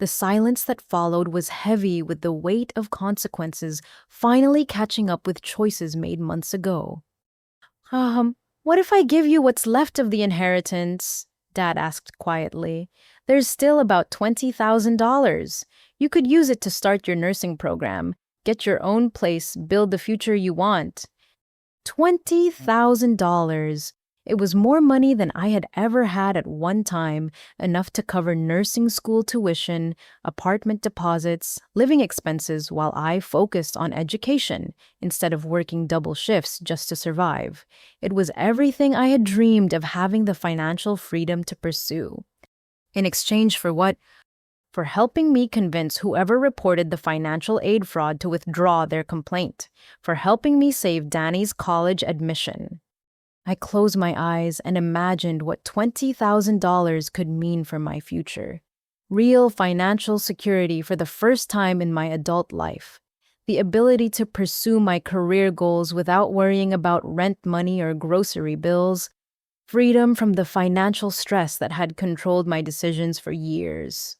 The silence that followed was heavy with the weight of consequences finally catching up with choices made months ago. What if I give you what's left of the inheritance?" Dad asked quietly. "There's still about $20,000. You could use it to start your nursing program, get your own place, build the future you want. $20,000. It was more money than I had ever had at one time, enough to cover nursing school tuition, apartment deposits, living expenses while I focused on education instead of working double shifts just to survive. It was everything I had dreamed of having the financial freedom to pursue. In exchange for what? For helping me convince whoever reported the financial aid fraud to withdraw their complaint, for helping me save Danny's college admission. I closed my eyes and imagined what $20,000 could mean for my future. Real financial security for the first time in my adult life. The ability to pursue my career goals without worrying about rent money or grocery bills. Freedom from the financial stress that had controlled my decisions for years.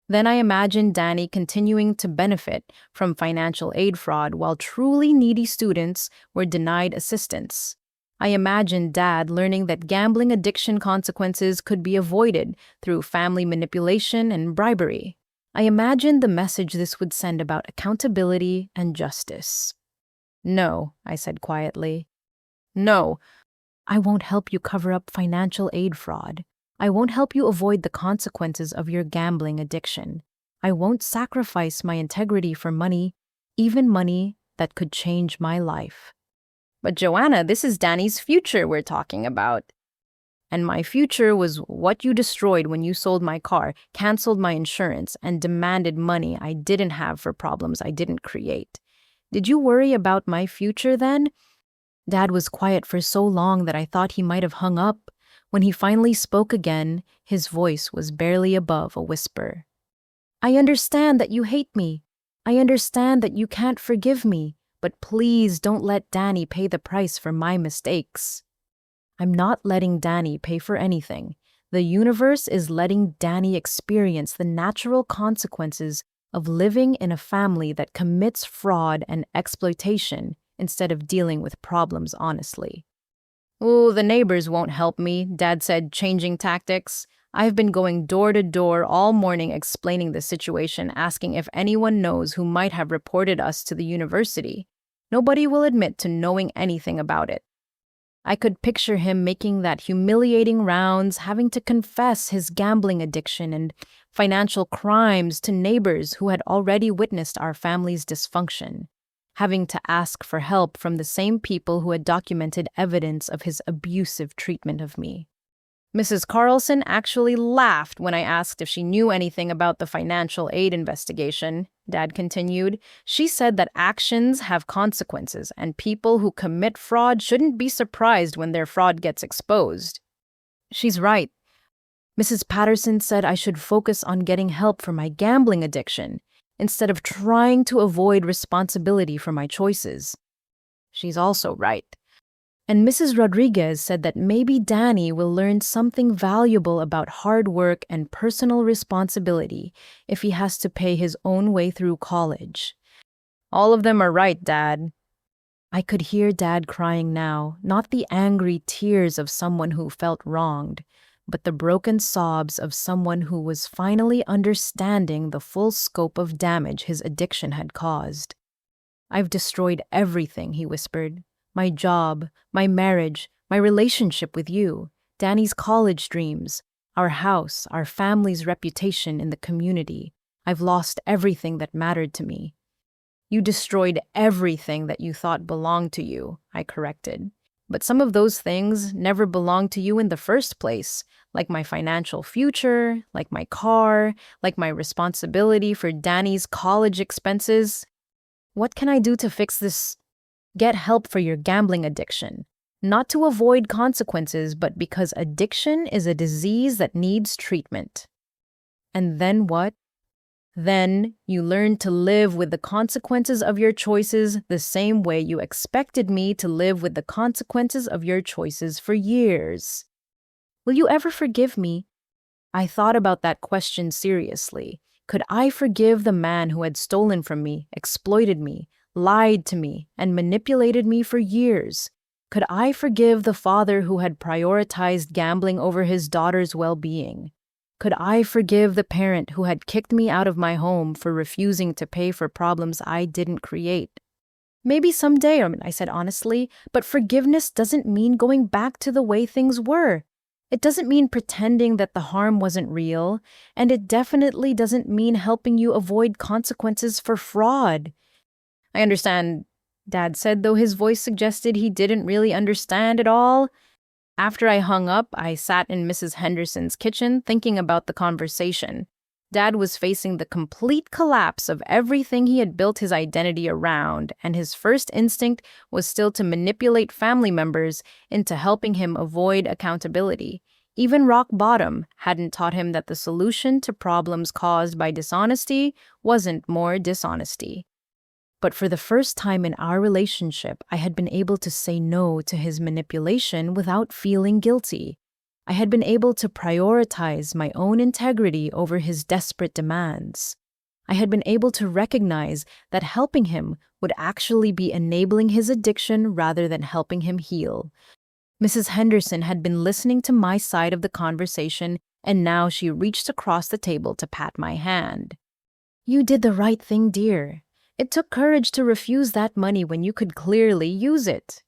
Then I imagined Danny continuing to benefit from financial aid fraud while truly needy students were denied assistance. I imagined Dad learning that gambling addiction consequences could be avoided through family manipulation and bribery. I imagined the message this would send about accountability and justice. No, I said quietly. No, I won't help you cover up financial aid fraud. I won't help you avoid the consequences of your gambling addiction. I won't sacrifice my integrity for money, even money that could change my life. But Joanna, this is Danny's future we're talking about. And my future was what you destroyed when you sold my car, canceled my insurance, and demanded money I didn't have for problems I didn't create. Did you worry about my future then? Dad was quiet for so long that I thought he might have hung up. When he finally spoke again, his voice was barely above a whisper. I understand that you hate me. I understand that you can't forgive me. But please don't let Danny pay the price for my mistakes. I'm not letting Danny pay for anything. The universe is letting Danny experience the natural consequences of living in a family that commits fraud and exploitation instead of dealing with problems honestly. Oh, the neighbors won't help me, Dad said, changing tactics. I've been going door to door all morning explaining the situation, asking if anyone knows who might have reported us to the university. Nobody will admit to knowing anything about it. I could picture him making that humiliating rounds, having to confess his gambling addiction and financial crimes to neighbors who had already witnessed our family's dysfunction, having to ask for help from the same people who had documented evidence of his abusive treatment of me. Mrs. Carlson actually laughed when I asked if she knew anything about the financial aid investigation, Dad continued. She said that actions have consequences, and people who commit fraud shouldn't be surprised when their fraud gets exposed. She's right. Mrs. Patterson said I should focus on getting help for my gambling addiction instead of trying to avoid responsibility for my choices. She's also right. And Mrs. Rodriguez said that maybe Danny will learn something valuable about hard work and personal responsibility if he has to pay his own way through college. All of them are right, Dad. I could hear Dad crying now, not the angry tears of someone who felt wronged, but the broken sobs of someone who was finally understanding the full scope of damage his addiction had caused. I've destroyed everything, he whispered. My job, my marriage, my relationship with you, Danny's college dreams, our house, our family's reputation in the community. I've lost everything that mattered to me. You destroyed everything that you thought belonged to you, I corrected. But some of those things never belonged to you in the first place, like my financial future, like my car, like my responsibility for Danny's college expenses. What can I do to fix this? Get help for your gambling addiction. Not to avoid consequences, but because addiction is a disease that needs treatment. And then what? Then you learn to live with the consequences of your choices the same way you expected me to live with the consequences of your choices for years. Will you ever forgive me? I thought about that question seriously. Could I forgive the man who had stolen from me, exploited me, lied to me, and manipulated me for years? Could I forgive the father who had prioritized gambling over his daughter's well-being? Could I forgive the parent who had kicked me out of my home for refusing to pay for problems I didn't create? Maybe someday, I said honestly, but forgiveness doesn't mean going back to the way things were. It doesn't mean pretending that the harm wasn't real, and it definitely doesn't mean helping you avoid consequences for fraud. I understand, Dad said, though his voice suggested he didn't really understand at all. After I hung up, I sat in Mrs. Henderson's kitchen thinking about the conversation. Dad was facing the complete collapse of everything he had built his identity around, and his first instinct was still to manipulate family members into helping him avoid accountability. Even rock bottom hadn't taught him that the solution to problems caused by dishonesty wasn't more dishonesty. But for the first time in our relationship, I had been able to say no to his manipulation without feeling guilty. I had been able to prioritize my own integrity over his desperate demands. I had been able to recognize that helping him would actually be enabling his addiction rather than helping him heal. Mrs. Henderson had been listening to my side of the conversation, and now she reached across the table to pat my hand. "You did the right thing, dear. It took courage to refuse that money when you could clearly use it."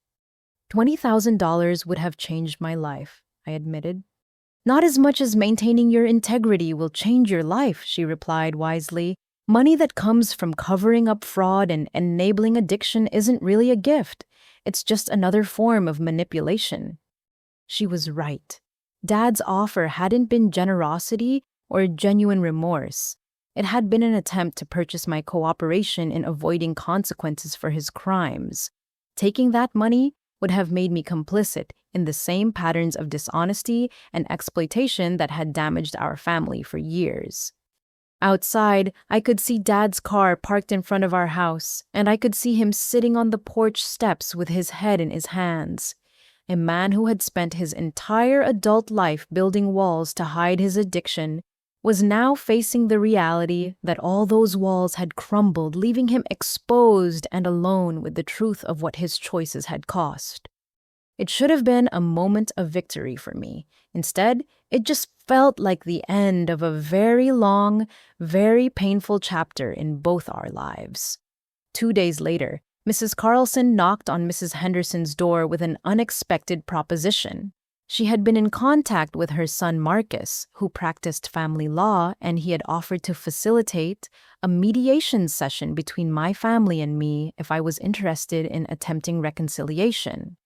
$20,000 would have changed my life, I admitted. "Not as much as maintaining your integrity will change your life," she replied wisely. "Money that comes from covering up fraud and enabling addiction isn't really a gift. It's just another form of manipulation." She was right. Dad's offer hadn't been generosity or genuine remorse. It had been an attempt to purchase my cooperation in avoiding consequences for his crimes. Taking that money would have made me complicit in the same patterns of dishonesty and exploitation that had damaged our family for years. Outside, I could see Dad's car parked in front of our house, and I could see him sitting on the porch steps with his head in his hands. A man who had spent his entire adult life building walls to hide his addiction was now facing the reality that all those walls had crumbled, leaving him exposed and alone with the truth of what his choices had cost. It should have been a moment of victory for me. Instead, it just felt like the end of a very long, very painful chapter in both our lives. 2 days later, Mrs. Carlson knocked on Mrs. Henderson's door with an unexpected proposition. She had been in contact with her son Marcus, who practiced family law, and he had offered to facilitate a mediation session between my family and me if I was interested in attempting reconciliation.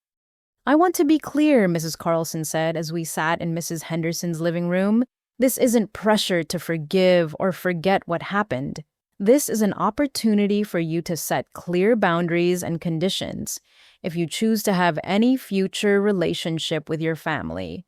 "I want to be clear," Mrs. Carlson said as we sat in Mrs. Henderson's living room. "This isn't pressure to forgive or forget what happened. This is an opportunity for you to set clear boundaries and conditions if you choose to have any future relationship with your family."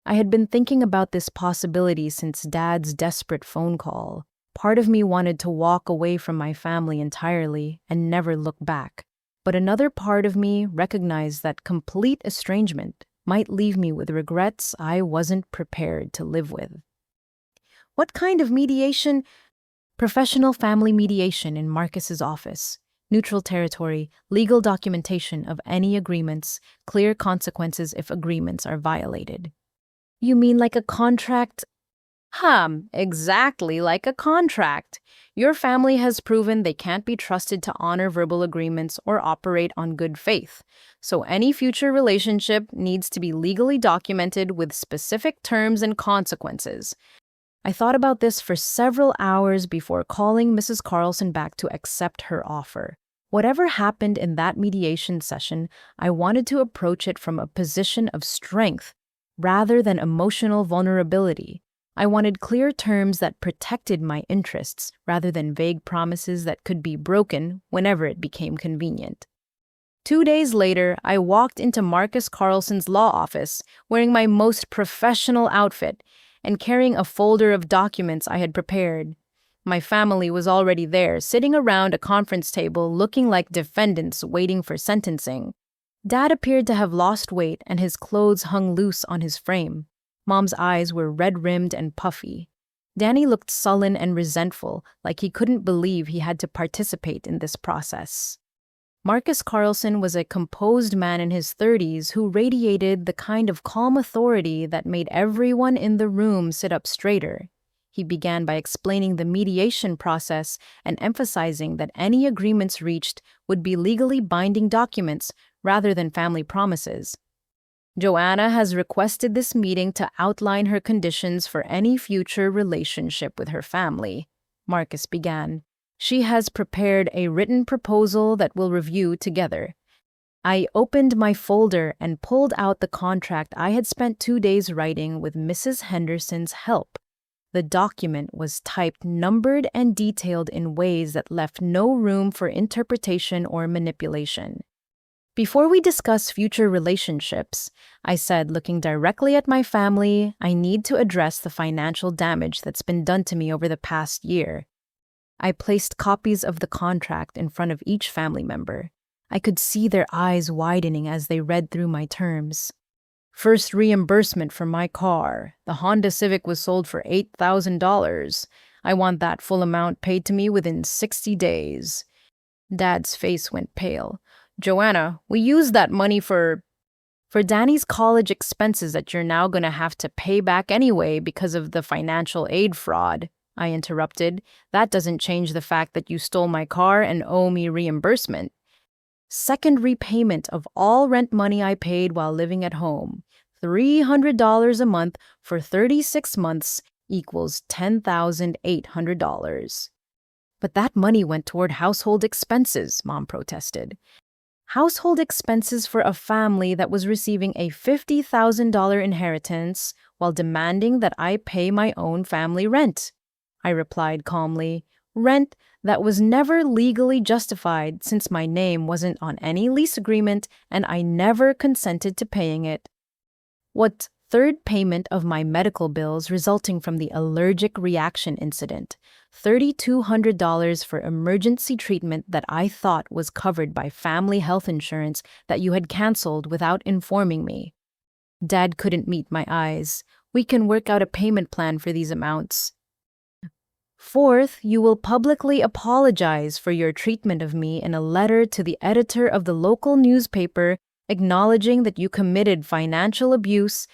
I had been thinking about this possibility since Dad's desperate phone call. Part of me wanted to walk away from my family entirely and never look back. But another part of me recognized that complete estrangement might leave me with regrets I wasn't prepared to live with. "What kind of mediation?" "Professional family mediation in Marcus's office. Neutral territory, legal documentation of any agreements, clear consequences if agreements are violated." "You mean like a contract?" Exactly like a contract. Your family has proven they can't be trusted to honor verbal agreements or operate on good faith. So any future relationship needs to be legally documented with specific terms and consequences. I thought about this for several hours before calling Mrs. Carlson back to accept her offer. Whatever happened in that mediation session, I wanted to approach it from a position of strength rather than emotional vulnerability. I wanted clear terms that protected my interests rather than vague promises that could be broken whenever it became convenient. 2 days later, I walked into Marcus Carlson's law office wearing my most professional outfit and carrying a folder of documents I had prepared. My family was already there, sitting around a conference table looking like defendants waiting for sentencing. Dad appeared to have lost weight and his clothes hung loose on his frame. Mom's eyes were red-rimmed and puffy. Danny looked sullen and resentful, like he couldn't believe he had to participate in this process. Marcus Carlson was a composed man in his 30s who radiated the kind of calm authority that made everyone in the room sit up straighter. He began by explaining the mediation process and emphasizing that any agreements reached would be legally binding documents rather than family promises. Joanna has requested this meeting to outline her conditions for any future relationship with her family, Marcus began. She has prepared a written proposal that we'll review together. I opened my folder and pulled out the contract I had spent 2 days writing with Mrs. Henderson's help. The document was typed, numbered, and detailed in ways that left no room for interpretation or manipulation. Before we discuss future relationships, I said, looking directly at my family, I need to address the financial damage that's been done to me over the past year. I placed copies of the contract in front of each family member. I could see their eyes widening as they read through my terms. First reimbursement for my car. The Honda Civic was sold for $8,000. I want that full amount paid to me within 60 days. Dad's face went pale. Joanna, we used that money for Danny's college expenses that you're now going to have to pay back anyway because of the financial aid fraud, I interrupted. That doesn't change the fact that you stole my car and owe me reimbursement. Second repayment of all rent money I paid while living at home. $300 a month for 36 months equals $10,800. But that money went toward household expenses, Mom protested. Household expenses for a family that was receiving a $50,000 inheritance while demanding that I pay my own family rent, I replied calmly. Rent that was never legally justified since my name wasn't on any lease agreement and I never consented to paying it. What third payment of my medical bills resulting from the allergic reaction incident, $3,200 for emergency treatment that I thought was covered by family health insurance that you had canceled without informing me. Dad couldn't meet my eyes. We can work out a payment plan for these amounts. Fourth, you will publicly apologize for your treatment of me in a letter to the editor of the local newspaper acknowledging that you committed financial abuse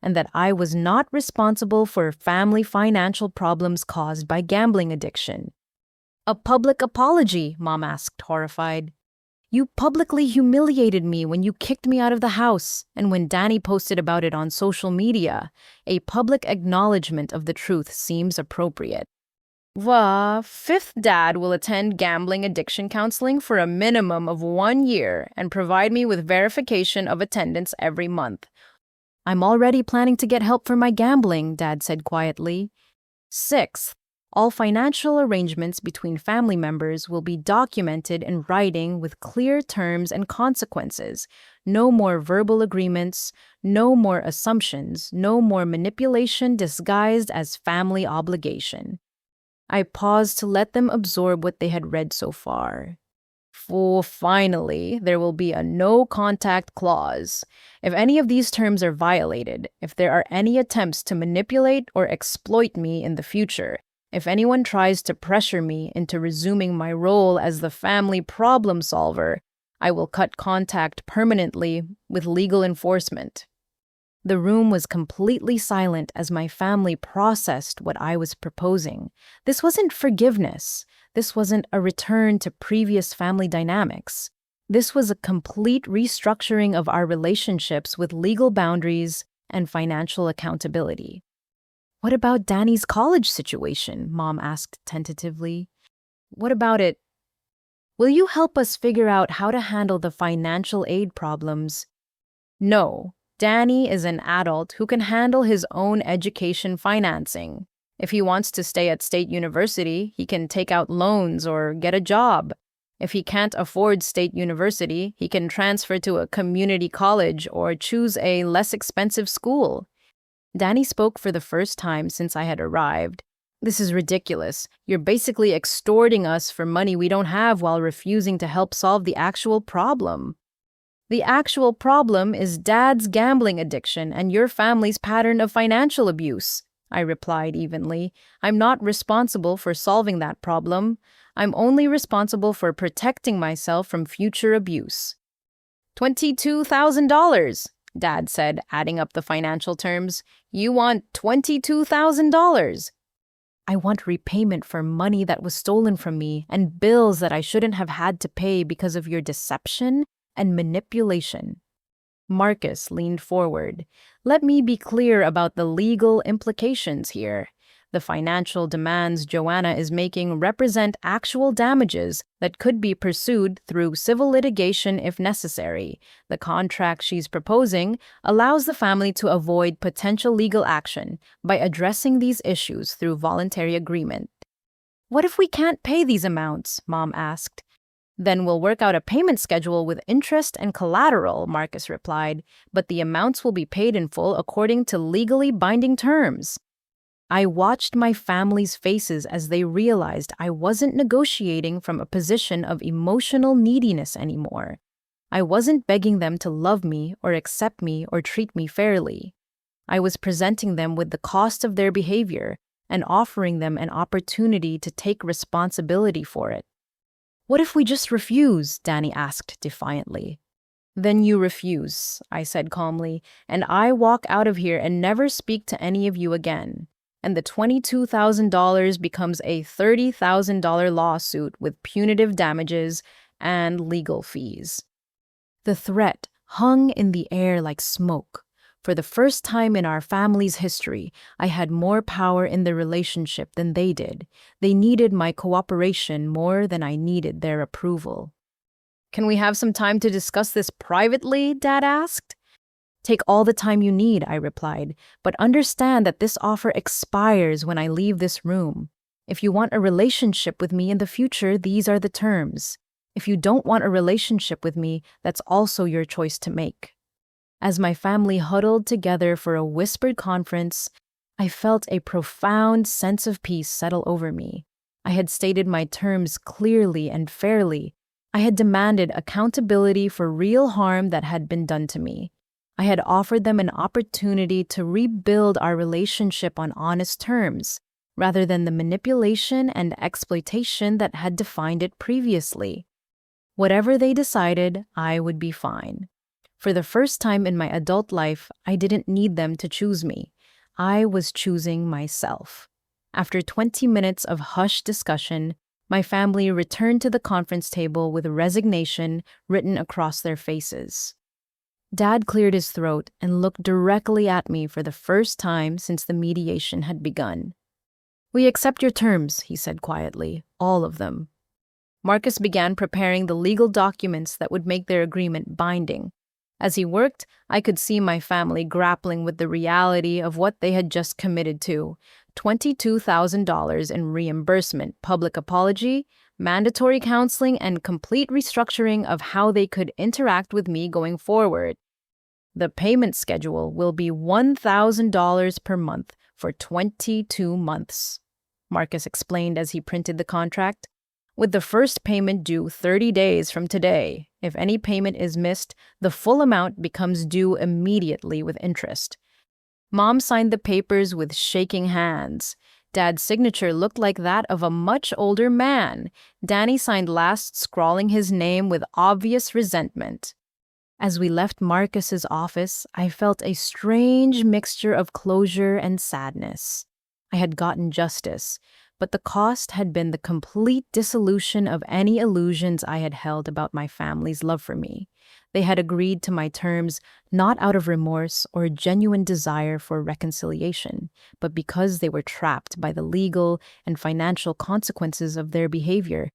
and that I was not responsible for family financial problems caused by gambling addiction. A public apology, Mom asked, horrified. You publicly humiliated me when you kicked me out of the house and when Danny posted about it on social media. A public acknowledgement of the truth seems appropriate. Fifth, Dad will attend gambling addiction counseling for a minimum of 1 year and provide me with verification of attendance every month. I'm already planning to get help for my gambling, Dad said quietly. Sixth, all financial arrangements between family members will be documented in writing with clear terms and consequences. No more verbal agreements, no more assumptions, no more manipulation disguised as family obligation. I paused to let them absorb what they had read so far. Finally, there will be a no-contact clause. If any of these terms are violated, if there are any attempts to manipulate or exploit me in the future, if anyone tries to pressure me into resuming my role as the family problem solver, I will cut contact permanently with legal enforcement. The room was completely silent as my family processed what I was proposing. This wasn't forgiveness. This wasn't a return to previous family dynamics. This was a complete restructuring of our relationships with legal boundaries and financial accountability. What about Danny's college situation? Mom asked tentatively. What about it? Will you help us figure out how to handle the financial aid problems? No. Danny is an adult who can handle his own education financing. If he wants to stay at State University, he can take out loans or get a job. If he can't afford State University, he can transfer to a community college or choose a less expensive school. Danny spoke for the first time since I had arrived. This is ridiculous. You're basically extorting us for money we don't have while refusing to help solve the actual problem. The actual problem is Dad's gambling addiction and your family's pattern of financial abuse, I replied evenly. I'm not responsible for solving that problem. I'm only responsible for protecting myself from future abuse. $22,000, Dad said, adding up the financial terms. You want $22,000. I want repayment for money that was stolen from me and bills that I shouldn't have had to pay because of your deception and manipulation. Marcus leaned forward. Let me be clear about the legal implications here. The financial demands Joanna is making represent actual damages that could be pursued through civil litigation if necessary. The contract she's proposing allows the family to avoid potential legal action by addressing these issues through voluntary agreement. What if we can't pay these amounts? Mom asked. Then we'll work out a payment schedule with interest and collateral, Marcus replied, but the amounts will be paid in full according to legally binding terms. I watched my family's faces as they realized I wasn't negotiating from a position of emotional neediness anymore. I wasn't begging them to love me or accept me or treat me fairly. I was presenting them with the cost of their behavior and offering them an opportunity to take responsibility for it. What if we just refuse? Danny asked defiantly. Then you refuse, I said calmly, and I walk out of here and never speak to any of you again. And the $22,000 becomes a $30,000 lawsuit with punitive damages and legal fees. The threat hung in the air like smoke. For the first time in our family's history, I had more power in the relationship than they did. They needed my cooperation more than I needed their approval. Can we have some time to discuss this privately? Dad asked. Take all the time you need, I replied, but understand that this offer expires when I leave this room. If you want a relationship with me in the future, these are the terms. If you don't want a relationship with me, that's also your choice to make. As my family huddled together for a whispered conference, I felt a profound sense of peace settle over me. I had stated my terms clearly and fairly. I had demanded accountability for real harm that had been done to me. I had offered them an opportunity to rebuild our relationship on honest terms, rather than the manipulation and exploitation that had defined it previously. Whatever they decided, I would be fine. For the first time in my adult life, I didn't need them to choose me. I was choosing myself. After 20 minutes of hushed discussion, my family returned to the conference table with resignation written across their faces. Dad cleared his throat and looked directly at me for the first time since the mediation had begun. We accept your terms, he said quietly, all of them. Marcus began preparing the legal documents that would make their agreement binding. As he worked, I could see my family grappling with the reality of what they had just committed to: $22,000 in reimbursement, public apology, mandatory counseling, and complete restructuring of how they could interact with me going forward. The payment schedule will be $1,000 per month for 22 months, Marcus explained as he printed the contract, with the first payment due 30 days from today. If any payment is missed, the full amount becomes due immediately with interest. Mom signed the papers with shaking hands. Dad's signature looked like that of a much older man. Danny signed last, scrawling his name with obvious resentment. As we left Marcus's office, I felt a strange mixture of closure and sadness. I had gotten justice, but the cost had been the complete dissolution of any illusions I had held about my family's love for me. They had agreed to my terms not out of remorse or genuine desire for reconciliation, but because they were trapped by the legal and financial consequences of their behavior.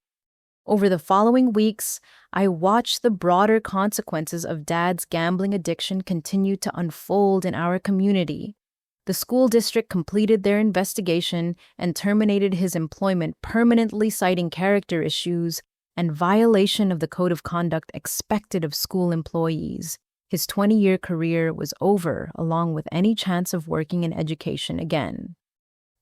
Over the following weeks, I watched the broader consequences of Dad's gambling addiction continue to unfold in our community. The school district completed their investigation and terminated his employment permanently, citing character issues and violation of the code of conduct expected of school employees. His 20-year career was over, along with any chance of working in education again.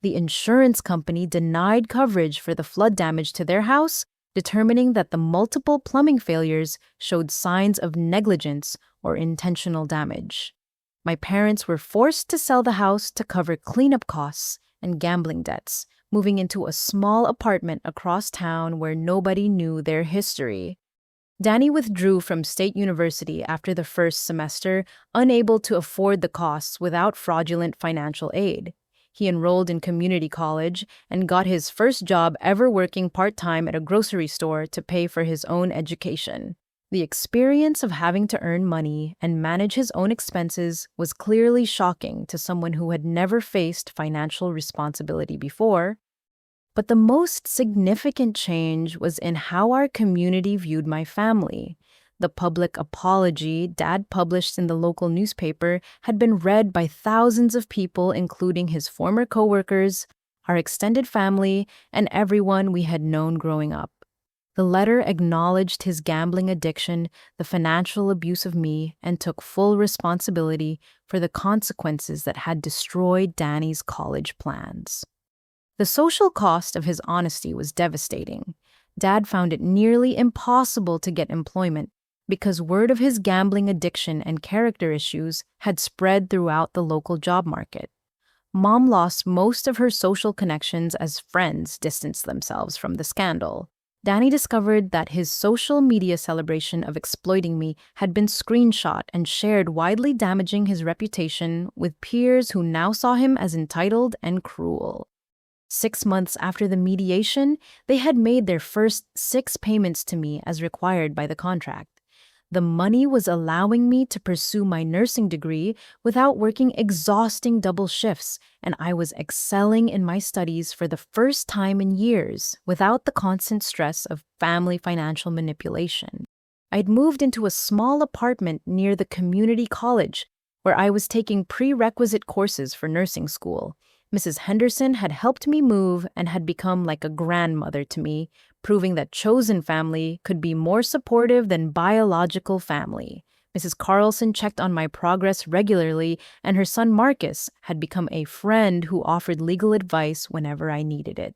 The insurance company denied coverage for the flood damage to their house, determining that the multiple plumbing failures showed signs of negligence or intentional damage. My parents were forced to sell the house to cover cleanup costs and gambling debts, moving into a small apartment across town where nobody knew their history. Danny withdrew from State University after the first semester, unable to afford the costs without fraudulent financial aid. He enrolled in community college and got his first job ever working part-time at a grocery store to pay for his own education. The experience of having to earn money and manage his own expenses was clearly shocking to someone who had never faced financial responsibility before. But the most significant change was in how our community viewed my family. The public apology Dad published in the local newspaper had been read by thousands of people, including his former coworkers, our extended family, and everyone we had known growing up. The letter acknowledged his gambling addiction, the financial abuse of me, and took full responsibility for the consequences that had destroyed Danny's college plans. The social cost of his honesty was devastating. Dad found it nearly impossible to get employment because word of his gambling addiction and character issues had spread throughout the local job market. Mom lost most of her social connections as friends distanced themselves from the scandal. Danny discovered that his social media celebration of exploiting me had been screenshot and shared, widely damaging his reputation with peers who now saw him as entitled and cruel. 6 months after the mediation, they had made their first 6 payments to me as required by the contract. The money was allowing me to pursue my nursing degree without working exhausting double shifts, and I was excelling in my studies for the first time in years without the constant stress of family financial manipulation. I'd moved into a small apartment near the community college where I was taking prerequisite courses for nursing school. Mrs. Henderson had helped me move and had become like a grandmother to me, proving that chosen family could be more supportive than biological family. Mrs. Carlson checked on my progress regularly, and her son Marcus had become a friend who offered legal advice whenever I needed it.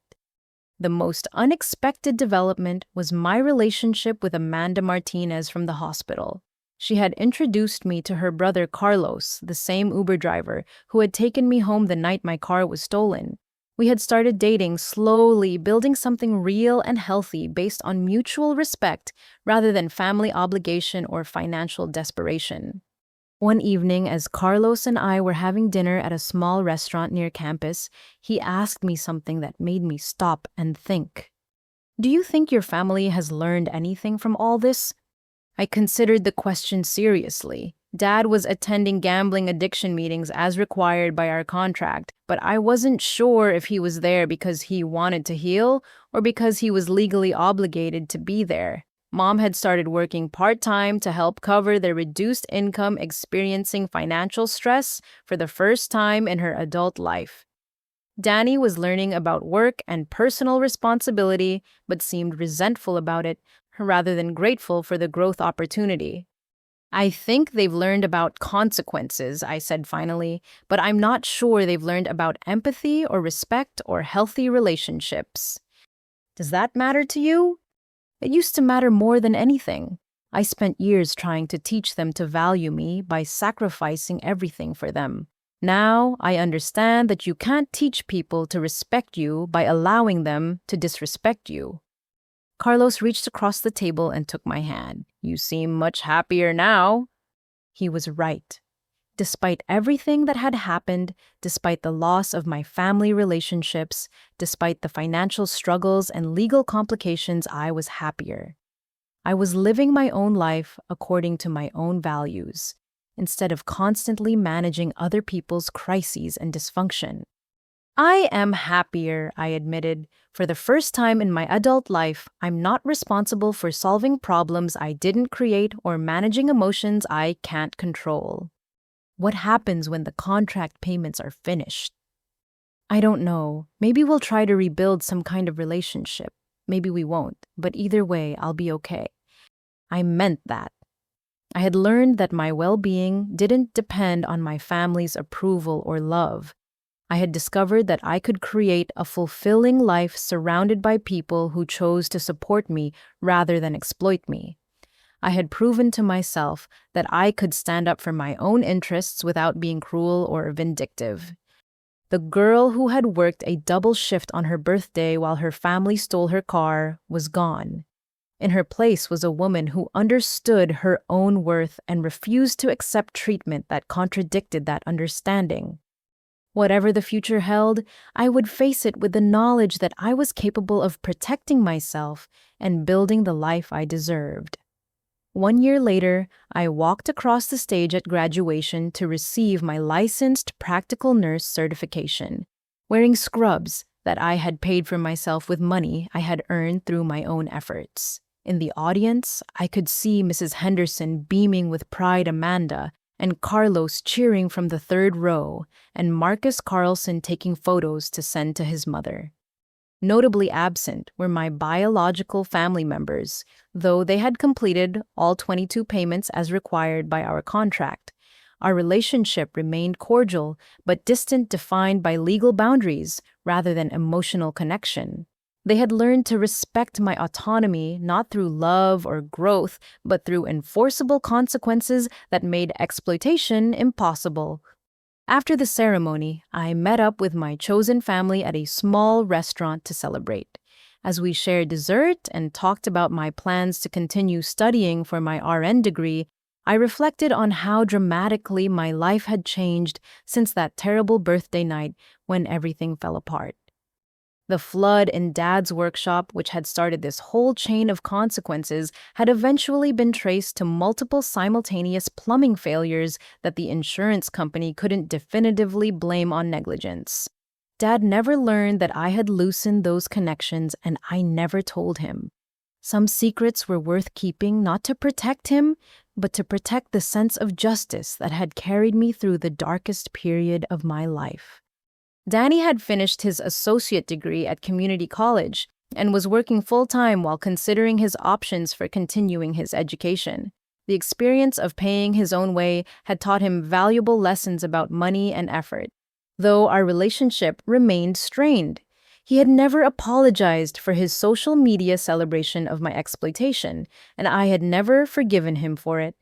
The most unexpected development was my relationship with Amanda Martinez from the hospital. She had introduced me to her brother Carlos, the same Uber driver who had taken me home the night my car was stolen. We had started dating slowly, building something real and healthy based on mutual respect rather than family obligation or financial desperation. One evening, as Carlos and I were having dinner at a small restaurant near campus, he asked me something that made me stop and think. "Do you think your family has learned anything from all this?" I considered the question seriously. Dad was attending gambling addiction meetings as required by our contract, but I wasn't sure if he was there because he wanted to heal or because he was legally obligated to be there. Mom had started working part-time to help cover the reduced income, experiencing financial stress for the first time in her adult life. Danny was learning about work and personal responsibility, but seemed resentful about it rather than grateful for the growth opportunity. "I think they've learned about consequences," I said finally, "but I'm not sure they've learned about empathy or respect or healthy relationships." "Does that matter to you?" "It used to matter more than anything. I spent years trying to teach them to value me by sacrificing everything for them. Now I understand that you can't teach people to respect you by allowing them to disrespect you." Carlos reached across the table and took my hand. "You seem much happier now." He was right. Despite everything that had happened, despite the loss of my family relationships, despite the financial struggles and legal complications, I was happier. I was living my own life according to my own values, instead of constantly managing other people's crises and dysfunction. "I am happier," I admitted. "For the first time in my adult life, I'm not responsible for solving problems I didn't create or managing emotions I can't control." "What happens when the contract payments are finished?" "I don't know. Maybe we'll try to rebuild some kind of relationship. Maybe we won't, but either way, I'll be okay." I meant that. I had learned that my well-being didn't depend on my family's approval or love. I had discovered that I could create a fulfilling life surrounded by people who chose to support me rather than exploit me. I had proven to myself that I could stand up for my own interests without being cruel or vindictive. The girl who had worked a double shift on her birthday while her family stole her car was gone. In her place was a woman who understood her own worth and refused to accept treatment that contradicted that understanding. Whatever the future held, I would face it with the knowledge that I was capable of protecting myself and building the life I deserved. 1 year later, I walked across the stage at graduation to receive my licensed practical nurse certification, wearing scrubs that I had paid for myself with money I had earned through my own efforts. In the audience, I could see Mrs. Henderson beaming with pride Amanda, and Carlos cheering from the third row, and Marcus Carlson taking photos to send to his mother. Notably absent were my biological family members, though they had completed all 22 payments as required by our contract. Our relationship remained cordial, but distant, defined by legal boundaries rather than emotional connection. They had learned to respect my autonomy not through love or growth, but through enforceable consequences that made exploitation impossible. After the ceremony, I met up with my chosen family at a small restaurant to celebrate. As we shared dessert and talked about my plans to continue studying for my RN degree, I reflected on how dramatically my life had changed since that terrible birthday night when everything fell apart. The flood in Dad's workshop, which had started this whole chain of consequences, had eventually been traced to multiple simultaneous plumbing failures that the insurance company couldn't definitively blame on negligence. Dad never learned that I had loosened those connections, and I never told him. Some secrets were worth keeping, not to protect him, but to protect the sense of justice that had carried me through the darkest period of my life. Danny had finished his associate degree at community college and was working full-time while considering his options for continuing his education. The experience of paying his own way had taught him valuable lessons about money and effort, though our relationship remained strained. He had never apologized for his social media celebration of my exploitation, and I had never forgiven him for it.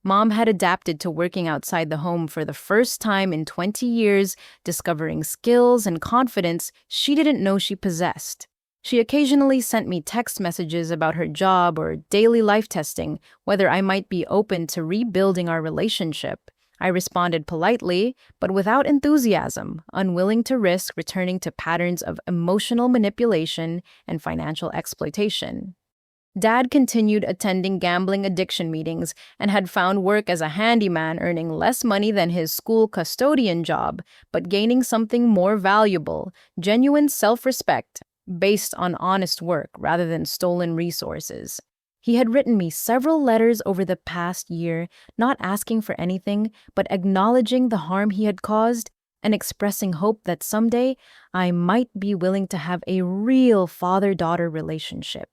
Mom had adapted to working outside the home for the first time in 20 years, discovering skills and confidence she didn't know she possessed. She occasionally sent me text messages about her job or daily life testing, whether I might be open to rebuilding our relationship. I responded politely, but without enthusiasm, unwilling to risk returning to patterns of emotional manipulation and financial exploitation. Dad continued attending gambling addiction meetings and had found work as a handyman, earning less money than his school custodian job, but gaining something more valuable, genuine self-respect, based on honest work rather than stolen resources. He had written me several letters over the past year, not asking for anything, but acknowledging the harm he had caused and expressing hope that someday I might be willing to have a real father-daughter relationship.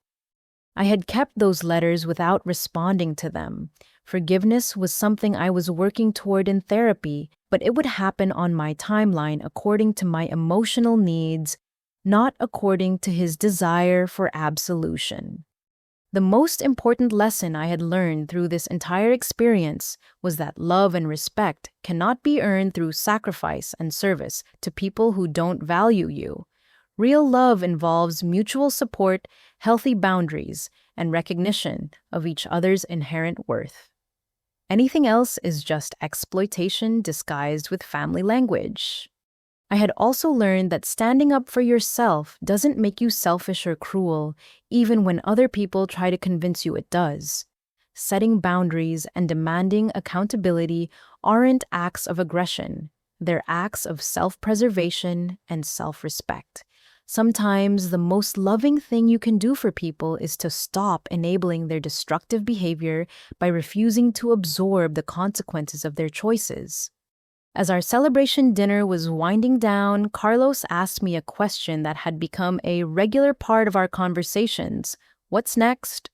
I had kept those letters without responding to them. Forgiveness was something I was working toward in therapy, but it would happen on my timeline according to my emotional needs, not according to his desire for absolution. The most important lesson I had learned through this entire experience was that love and respect cannot be earned through sacrifice and service to people who don't value you. Real love involves mutual support, healthy boundaries, and recognition of each other's inherent worth. Anything else is just exploitation disguised with family language. I had also learned that standing up for yourself doesn't make you selfish or cruel, even when other people try to convince you it does. Setting boundaries and demanding accountability aren't acts of aggression. They're acts of self-preservation and self-respect. Sometimes the most loving thing you can do for people is to stop enabling their destructive behavior by refusing to absorb the consequences of their choices. As our celebration dinner was winding down, Carlos asked me a question that had become a regular part of our conversations. What's next?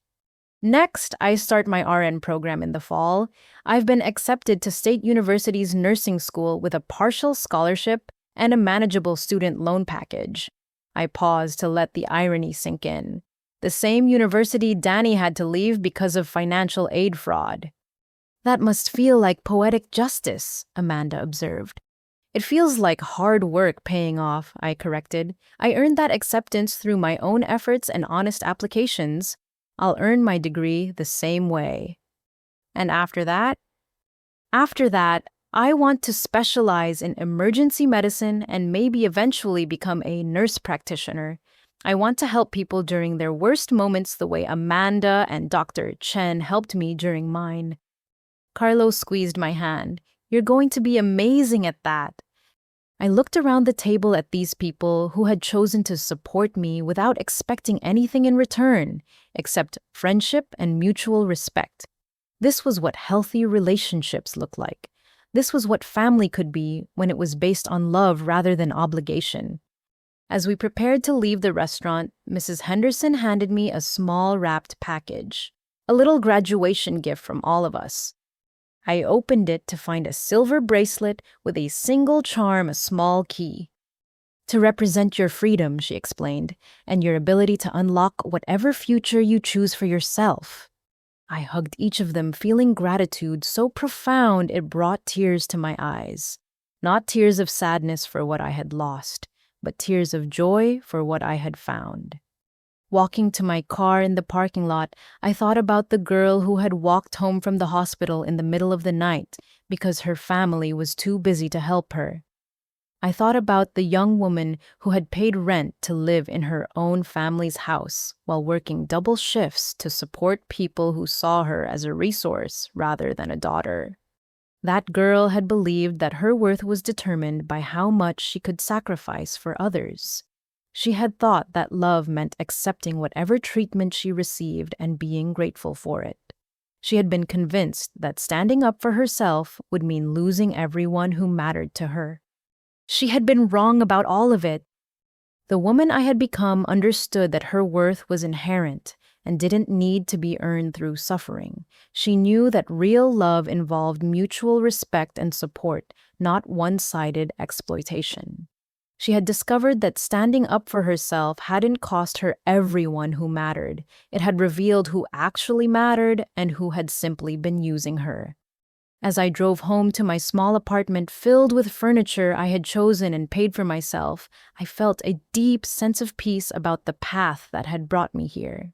Next, I start my RN program in the fall. I've been accepted to State University's nursing school with a partial scholarship and a manageable student loan package. I paused to let the irony sink in. The same university Danny had to leave because of financial aid fraud. That must feel like poetic justice, Amanda observed. It feels like hard work paying off, I corrected. I earned that acceptance through my own efforts and honest applications. I'll earn my degree the same way. And after that, I want to specialize in emergency medicine and maybe eventually become a nurse practitioner. I want to help people during their worst moments the way Amanda and Dr. Chen helped me during mine. Carlos squeezed my hand. You're going to be amazing at that. I looked around the table at these people who had chosen to support me without expecting anything in return, except friendship and mutual respect. This was what healthy relationships look like. This was what family could be when it was based on love rather than obligation. As we prepared to leave the restaurant, Mrs. Henderson handed me a small wrapped package, a little graduation gift from all of us. I opened it to find a silver bracelet with a single charm, a small key. To represent your freedom, she explained, and your ability to unlock whatever future you choose for yourself. I hugged each of them, feeling gratitude so profound it brought tears to my eyes. Not tears of sadness for what I had lost, but tears of joy for what I had found. Walking to my car in the parking lot, I thought about the girl who had walked home from the hospital in the middle of the night because her family was too busy to help her. I thought about the young woman who had paid rent to live in her own family's house while working double shifts to support people who saw her as a resource rather than a daughter. That girl had believed that her worth was determined by how much she could sacrifice for others. She had thought that love meant accepting whatever treatment she received and being grateful for it. She had been convinced that standing up for herself would mean losing everyone who mattered to her. She had been wrong about all of it. The woman I had become understood that her worth was inherent and didn't need to be earned through suffering. She knew that real love involved mutual respect and support, not one-sided exploitation. She had discovered that standing up for herself hadn't cost her everyone who mattered. It had revealed who actually mattered and who had simply been using her. As I drove home to my small apartment filled with furniture I had chosen and paid for myself, I felt a deep sense of peace about the path that had brought me here.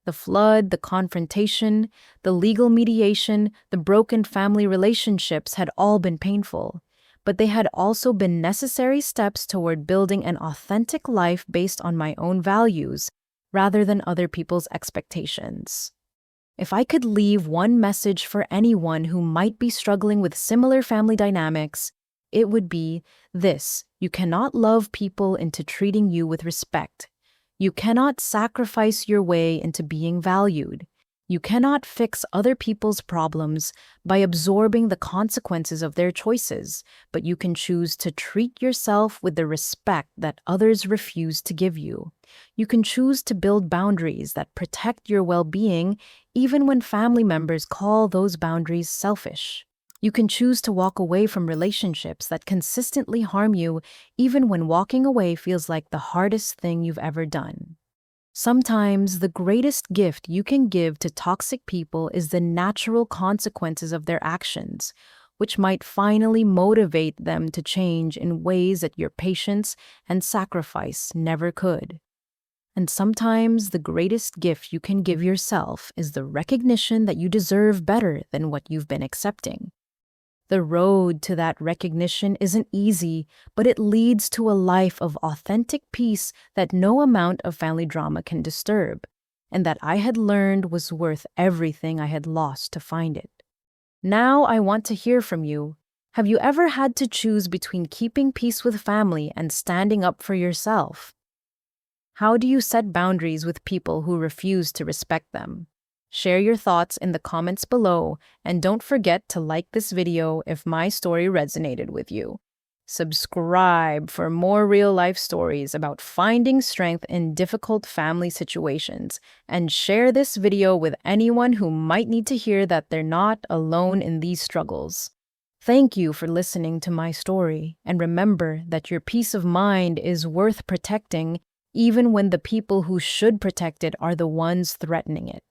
The flood, the confrontation, the legal mediation, the broken family relationships had all been painful. But they had also been necessary steps toward building an authentic life based on my own values, rather than other people's expectations. If I could leave one message for anyone who might be struggling with similar family dynamics, it would be this: you cannot love people into treating you with respect. You cannot sacrifice your way into being valued. You cannot fix other people's problems by absorbing the consequences of their choices, but you can choose to treat yourself with the respect that others refuse to give you. You can choose to build boundaries that protect your well-being, even when family members call those boundaries selfish. You can choose to walk away from relationships that consistently harm you, even when walking away feels like the hardest thing you've ever done. Sometimes the greatest gift you can give to toxic people is the natural consequences of their actions, which might finally motivate them to change in ways that your patience and sacrifice never could. And sometimes the greatest gift you can give yourself is the recognition that you deserve better than what you've been accepting. The road to that recognition isn't easy, but it leads to a life of authentic peace that no amount of family drama can disturb, and that I had learned was worth everything I had lost to find it. Now I want to hear from you. Have you ever had to choose between keeping peace with family and standing up for yourself? How do you set boundaries with people who refuse to respect them? Share your thoughts in the comments below, and don't forget to like this video if my story resonated with you. Subscribe for more real-life stories about finding strength in difficult family situations, and share this video with anyone who might need to hear that they're not alone in these struggles. Thank you for listening to my story, and remember that your peace of mind is worth protecting, even when the people who should protect it are the ones threatening it.